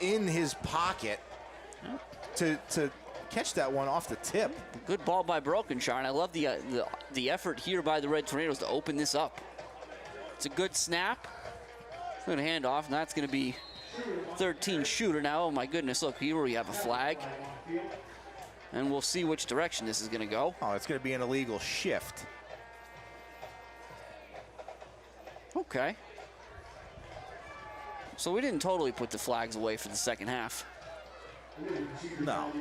in his pocket to catch that one off the tip. Good ball by Brokenshire, and I love the effort here by the Red Tornadoes to open this up. It's a good snap. Good handoff, and that's going to be 13 shooter now. Oh my goodness, look, here we have a flag. And we'll see which direction this is going to go. Oh, it's going to be an illegal shift. Okay. So we didn't totally put the flags away for the second half. No.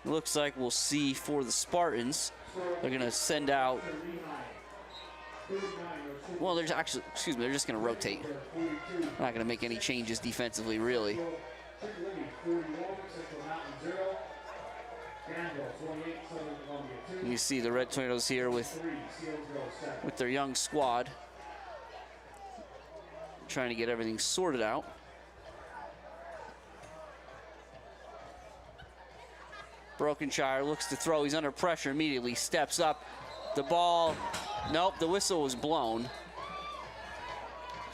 Looks like we'll see for the Spartans, they're going to send out, well, there's actually, excuse me, they're just going to rotate. They're not going to make any changes defensively, really. You see the Red Tornadoes here with their young squad, trying to get everything sorted out. Brokenshire looks to throw. He's under pressure immediately, steps up. The ball, nope, the whistle was blown.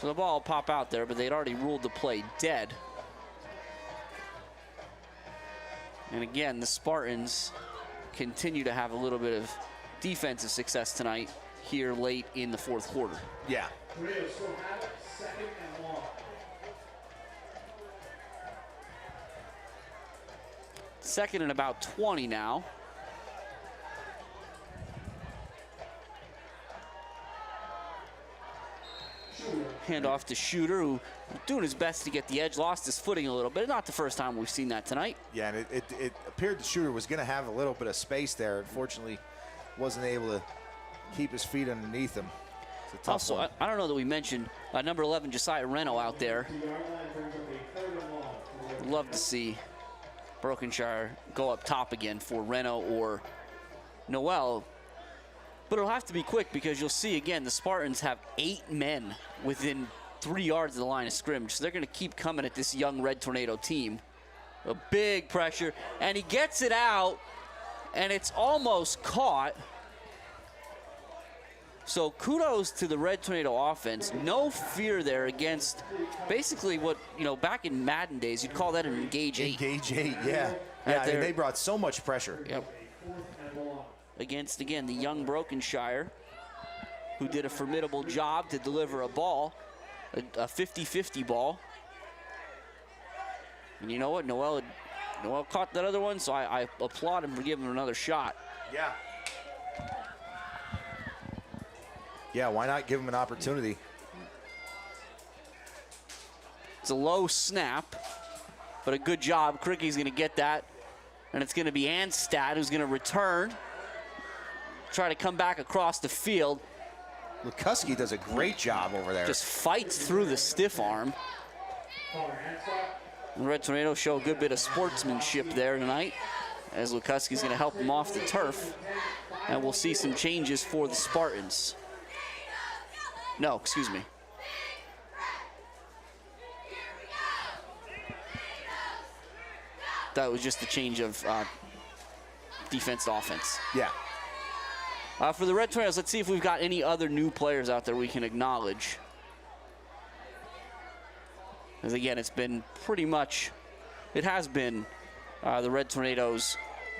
So the ball will pop out there, but they'd already ruled the play dead. And again, the Spartans continue to have a little bit of defensive success tonight here late in the fourth quarter. Yeah. Second and about 20 now. Hand off to Shooter, who doing his best to get the edge, lost his footing a little bit. Not the first time we've seen that tonight. Yeah, and it appeared the Shooter was going to have a little bit of space there. Unfortunately, wasn't able to keep his feet underneath him. It's a tough Also, one. I don't know that we mentioned number 11, Josiah Reno out there. Love to see Brokenshire go up top again for Reno or Noel. But it'll have to be quick because you'll see again the Spartans have 8 men within 3 yards of the line of scrimmage. So they're going to keep coming at this young Red Tornado team. A big pressure, and he gets it out, and it's almost caught. So kudos to the Red Tornado offense. No fear there against basically what, back in Madden days, you'd call that an engage 8. Engage 8, yeah. Yeah, I mean, they brought so much pressure. Yep. Against, again, the young Brokenshire. who did a formidable job to deliver a ball, a 50-50 ball. And you know what? Noel caught that other one, so I applaud him for giving him another shot. Yeah. Yeah, why not give him an opportunity? It's a low snap, but a good job. Cricky's going to get that, and it's going to be Anstad who's going to return, try to come back across the field. Lukuski does a great job over there. Just fights through the stiff arm. The Red Tornadoes show a good bit of sportsmanship there tonight, as Lukuski's going to help him off the turf, and we'll see some changes for the Spartans. No, excuse me. That was just the change of defense to offense. Yeah. For the Red Tornadoes, let's see if we've got any other new players out there we can acknowledge. Because again, it's been pretty much, it has been the Red Tornadoes'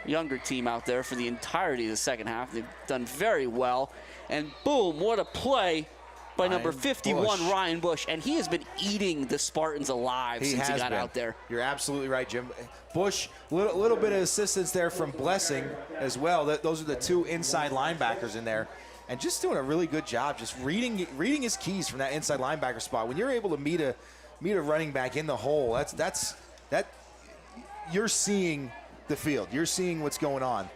younger team out there for the entirety of the second half. They've done very well. And boom, what a play by number 51, Ryan Bush. And he has been eating the Spartans alive since he got out there. You're absolutely right, Jim. Bush, little bit of assistance there from Blessing as well. Those are the two inside linebackers in there. And just doing a really good job, just reading his keys from that inside linebacker spot. When you're able to meet a running back in the hole, that you're seeing the field. You're seeing what's going on.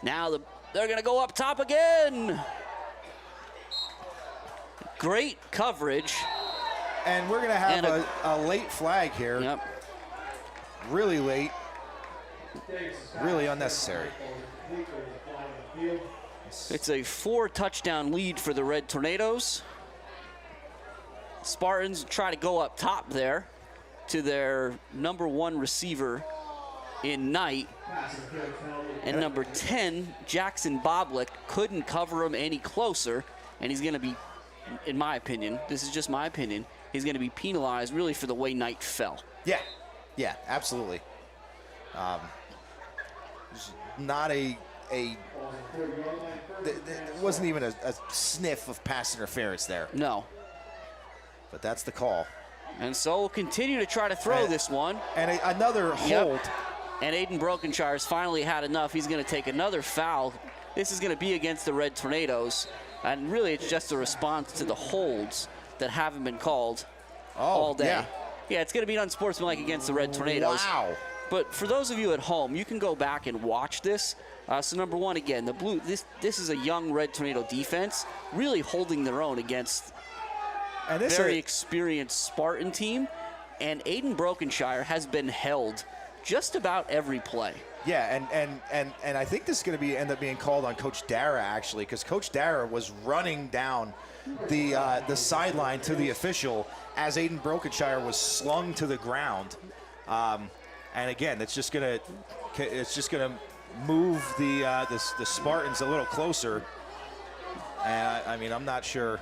Now they're going to go up top again. Great coverage. And we're going to have a late flag here. Yep. Really late. Really unnecessary. It's a 4-touchdown lead for the Red Tornadoes. Spartans try to go up top there to their number 1 receiver in Knight. And number 10, Jackson Boblik, couldn't cover him any closer. And he's going to be, in my opinion, this is just my opinion, he's going to be penalized really for the way Knight fell. Yeah, absolutely. Not it wasn't even a sniff of pass interference there. No. But that's the call. And so we'll continue to try to throw this one. And another hold. And Aiden Brokenshire's finally had enough. He's going to take another foul. This is going to be against the Red Tornadoes. And really, it's just a response to the holds that haven't been called all day. Yeah, it's going to be unsportsmanlike against the Red Tornadoes. Wow. But for those of you at home, you can go back and watch this. So number 1, again, the blue. This is a young Red Tornado defense, really holding their own against a very experienced Spartan team. And Aiden Brokenshire has been held just about every play. Yeah, and I think this is going to end up being called on Coach Dara, actually, because Coach Dara was running down the sideline to the official as Aiden Brokenshire was slung to the ground. And again, it's just going to move the Spartans a little closer. And I mean, I'm not sure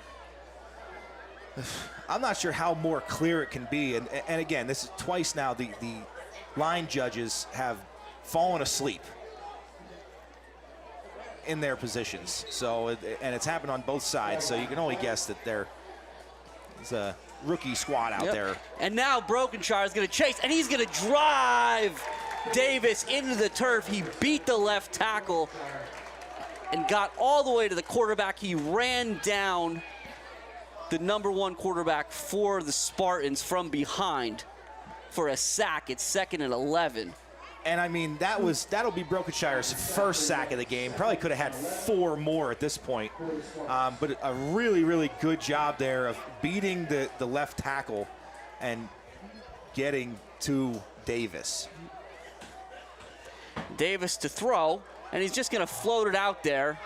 how more clear it can be. And again, this is twice now the line judges have fallen asleep in their positions. So, and it's happened on both sides. So you can only guess that there's a rookie squad out there. And now Brokenshire is going to chase, and he's going to drive Davis into the turf. He beat the left tackle and got all the way to the quarterback. He ran down the number 1 quarterback for the Spartans from behind for a sack. It's 2nd and 11. And I mean, that'll be Brokenshire's first sack of the game. Probably could have had 4 more at this point. But a really, really good job there of beating the left tackle and getting to Davis. Davis to throw, and he's just going to float it out there.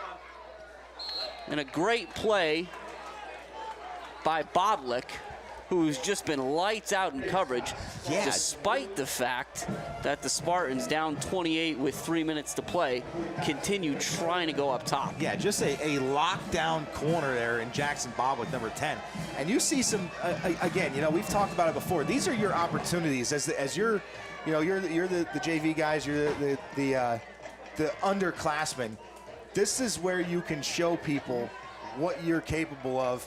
And a great play by Boblik, who's just been lights out in coverage, despite the fact that the Spartans, down 28 with 3 minutes to play, continue trying to go up top. Yeah, just a lockdown corner there in Jackson Boblik, number 10. And you see some, again, we've talked about it before. These are your opportunities as you're the JV guys, you're the underclassmen. this is where you can show people what you're capable of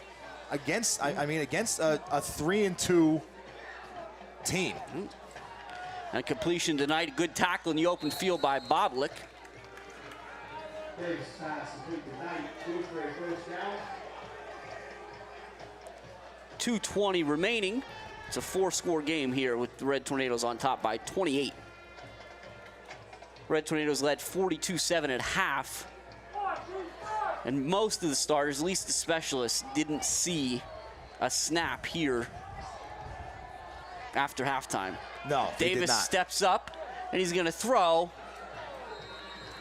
against, against a 3-2 team. And completion tonight, good tackle in the open field by Boblik. 2:20 remaining. It's a 4-score game here with the Red Tornadoes on top by 28. Red Tornadoes led 42-7 at half. And most of the starters, at least the specialists, didn't see a snap here after halftime. No, they Davis did not. steps up, and he's going to throw.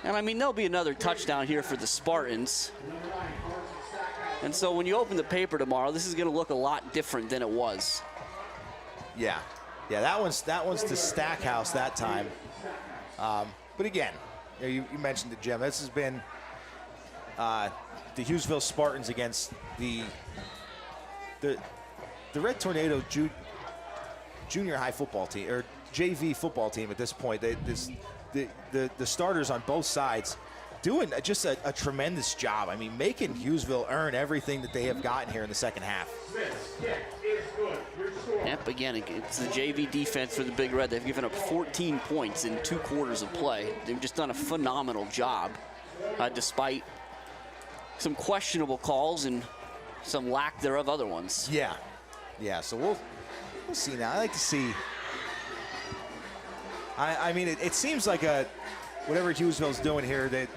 And I mean, there'll be another touchdown here for the Spartans. And so when you open the paper tomorrow, this is going to look a lot different than it was. Yeah, that one's to Stackhouse that time. But again, you mentioned it, Jim. This has been the Hughesville Spartans against the Red Tornado junior high football team, or JV football team at this point. The starters on both sides doing just a tremendous job. I mean, making Hughesville earn everything that they have gotten here in the second half. Yep, again, it's the JV defense for the Big Red. They've given up 14 points in 2 quarters of play. They've just done a phenomenal job, despite some questionable calls and some lack thereof other ones. Yeah. So we'll see now. I like to see. I mean, it seems like whatever Hughesville's doing here, that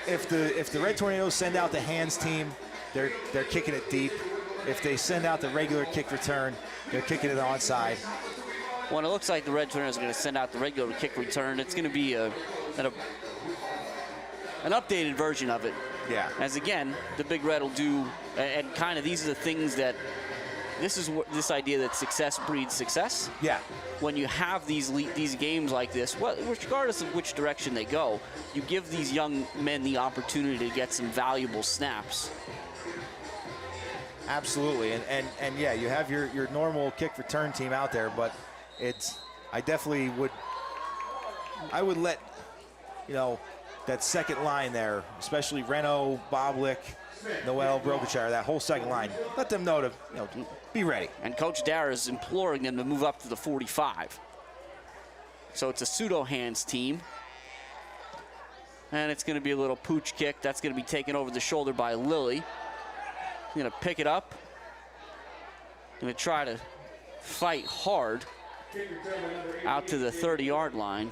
if the Red Tornadoes send out the hands team, they're kicking it deep. If they send out the regular kick return, they're kicking it onside. Well, it looks like the Red Tornadoes are going to send out the regular kick return. It's going to be an updated version of it. Yeah. As again, the Big Red will do, and kind of these are the things that, this idea that success breeds success. Yeah. When you have these games like this, regardless of which direction they go, you give these young men the opportunity to get some valuable snaps. Absolutely, and yeah, you have your normal kick return team out there, but I definitely would let, that second line there, especially Reno, Boblik, Noel, Brokenshire, that whole second line, let them know to be ready. And Coach Dara is imploring them to move up to the 45. So it's a pseudo hands team. And it's going to be a little pooch kick. That's going to be taken over the shoulder by Lilly. He's going to pick it up. Going to try to fight hard out to the 30-yard line.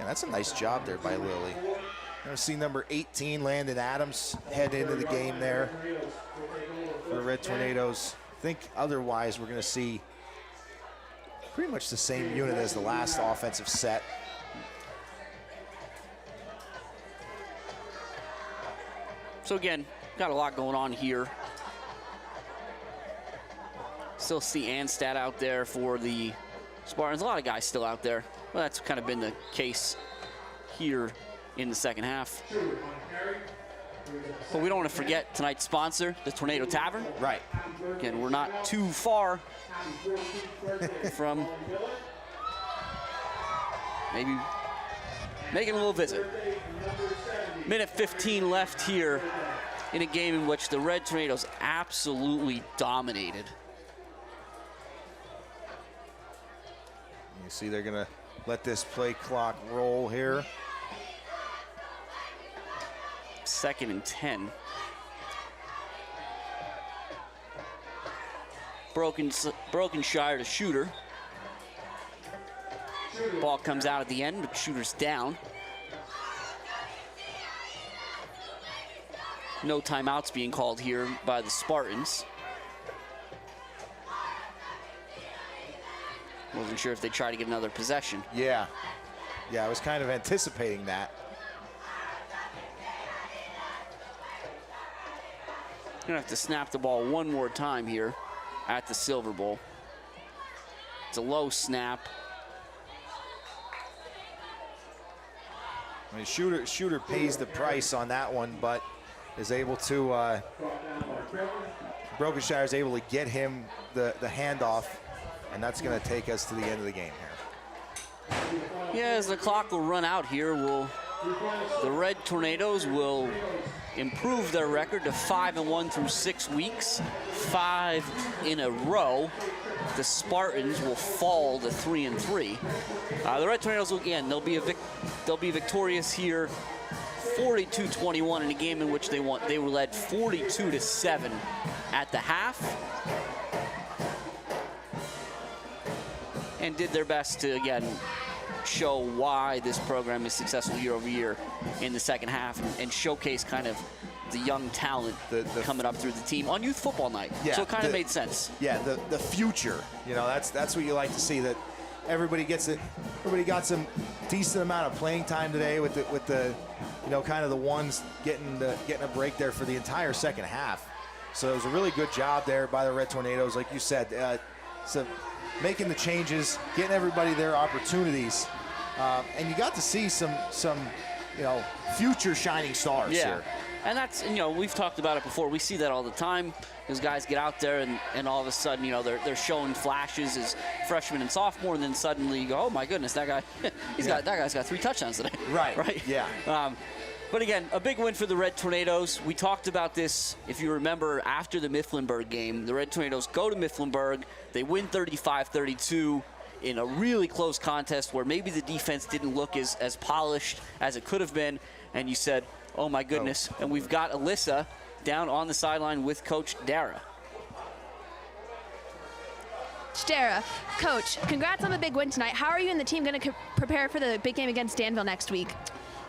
And that's a nice job there by Lilly. You're going to see number 18, Landon Adams, head into the game there for the Red Tornadoes. I think otherwise we're going to see pretty much the same unit as the last offensive set. So again, got a lot going on here. Still see Anstad out there for the Spartans. A lot of guys still out there. Well, that's kind of been the case here in the second half. But we don't want to forget tonight's sponsor, the Tornado Tavern. Right. Again, we're not too far from maybe making a little visit. Minute 15 left here in a game in which the Red Tornadoes absolutely dominated. You see they're going to let this play clock roll here. 2nd and 10. Brokenshire to Shooter. Ball comes out at the end, but Shooter's down. No timeouts being called here by the Spartans. Wasn't sure if they try to get another possession. Yeah, I was kind of anticipating that. Gonna have to snap the ball one more time here at the Silver Bowl. It's a low snap. I mean, Shooter pays the price on that one, but is able to, Brokenshire is able to get him the handoff, and that's going to take us to the end of the game here. Yeah, as the clock will run out here, we'll The Red Tornadoes will improve their record to 5-1 through 6 weeks, 5 in a row. The Spartans will fall to 3-3. The Red Tornadoes, again, they'll be victorious here, 42-21 in a game in which they were led 42-7 at the half, and did their best to again show why this program is successful year over year in the second half, and showcase kind of the young talent coming up through the team on youth football night. Yeah, so it kind of made sense. Yeah, the future. You know, that's what you like to see, that everybody gets it. Everybody got some decent amount of playing time today with the you know, kind of the ones getting a break there for the entire second half. So it was a really good job there by the Red Tornadoes, like you said. So making the changes, getting everybody their opportunities, and you got to see some you know, future shining stars here. And that's, you know, we've talked about it before. We see that all the time. Those guys get out there and all of a sudden, you know, they're showing flashes as freshmen and sophomore, and then suddenly you go, oh my goodness, that guy, that guy's got 3 touchdowns today. Right. Right. Yeah. But again, a big win for the Red Tornadoes. We talked about this, if you remember, after the Mifflinburg game. The Red Tornadoes go to Mifflinburg. They win 35-32 in a really close contest where maybe the defense didn't look as polished as it could have been. And you said, oh my goodness. And we've got Alyssa down on the sideline with Coach Dara. Dara, Coach, congrats on the big win tonight. How are you and the team going to prepare for the big game against Danville next week?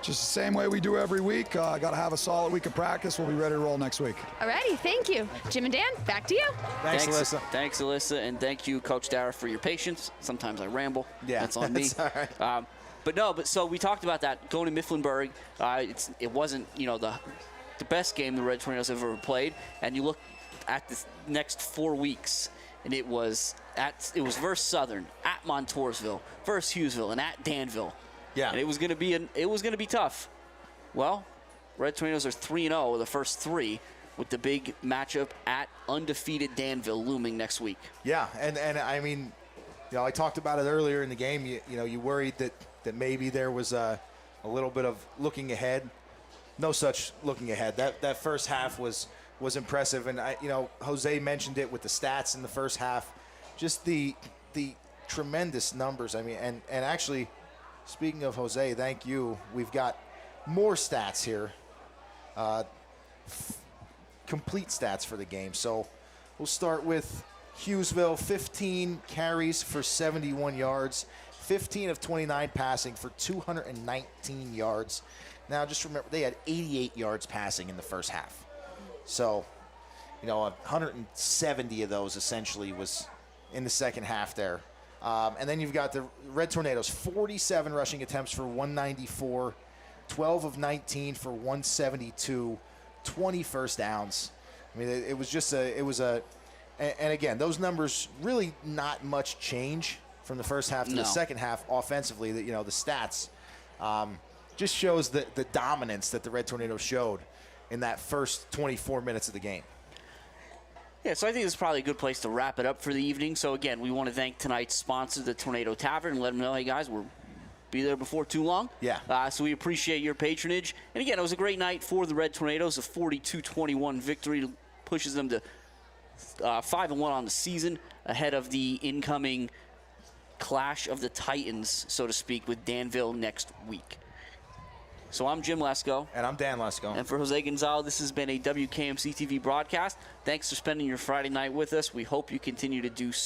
Just the same way we do every week. Got to have a solid week of practice. We'll be ready to roll next week. Alrighty, thank you. Jim and Dan, back to you. Thanks, Alyssa. Thanks, Alyssa, and thank you, Coach Dara, for your patience. Sometimes I ramble. Yeah, that's on me. all right. But so we talked about that going to Mifflinburg. It wasn't, you know, the best game the Red Tornadoes have ever played. And you look at the next 4 weeks, and it was versus Southern, at Montoursville, versus Hughesville, and at Danville. Yeah. And it was going to be tough. Well, Red Tornadoes are 3-0 the first 3, with the big matchup at undefeated Danville looming next week. Yeah, and I mean, you know, I talked about it earlier in the game. You know, you worried that maybe there was a little bit of looking ahead. No such looking ahead. That first half was impressive, and you know, Jose mentioned it with the stats in the first half, just the tremendous numbers. I mean, and actually, speaking of Jose, thank you. We've got more stats here, complete stats for the game. So we'll start with Hughesville, 15 carries for 71 yards, 15 of 29 passing for 219 yards. Now, just remember, they had 88 yards passing in the first half. So, you know, 170 of those essentially was in the second half there. And then you've got the Red Tornadoes, 47 rushing attempts for 194, 12 of 19 for 172, 20 first downs. I mean, it was and again, those numbers really not much change from the first half to the second half offensively. That, you know, the stats just shows the dominance that the Red Tornadoes showed in that first 24 minutes of the game. Yeah, so I think this is probably a good place to wrap it up for the evening. So again, we want to thank tonight's sponsor, the Tornado Tavern, and let them know, hey guys, we'll be there before too long. Yeah. So we appreciate your patronage. And again, it was a great night for the Red Tornadoes. A 42-21 victory pushes them to 5-1 on the season, ahead of the incoming clash of the Titans, so to speak, with Danville next week. So I'm Jim Lesko. And I'm Dan Lesko. And for Jose Gonzalez, this has been a WKMC TV broadcast. Thanks for spending your Friday night with us. We hope you continue to do so.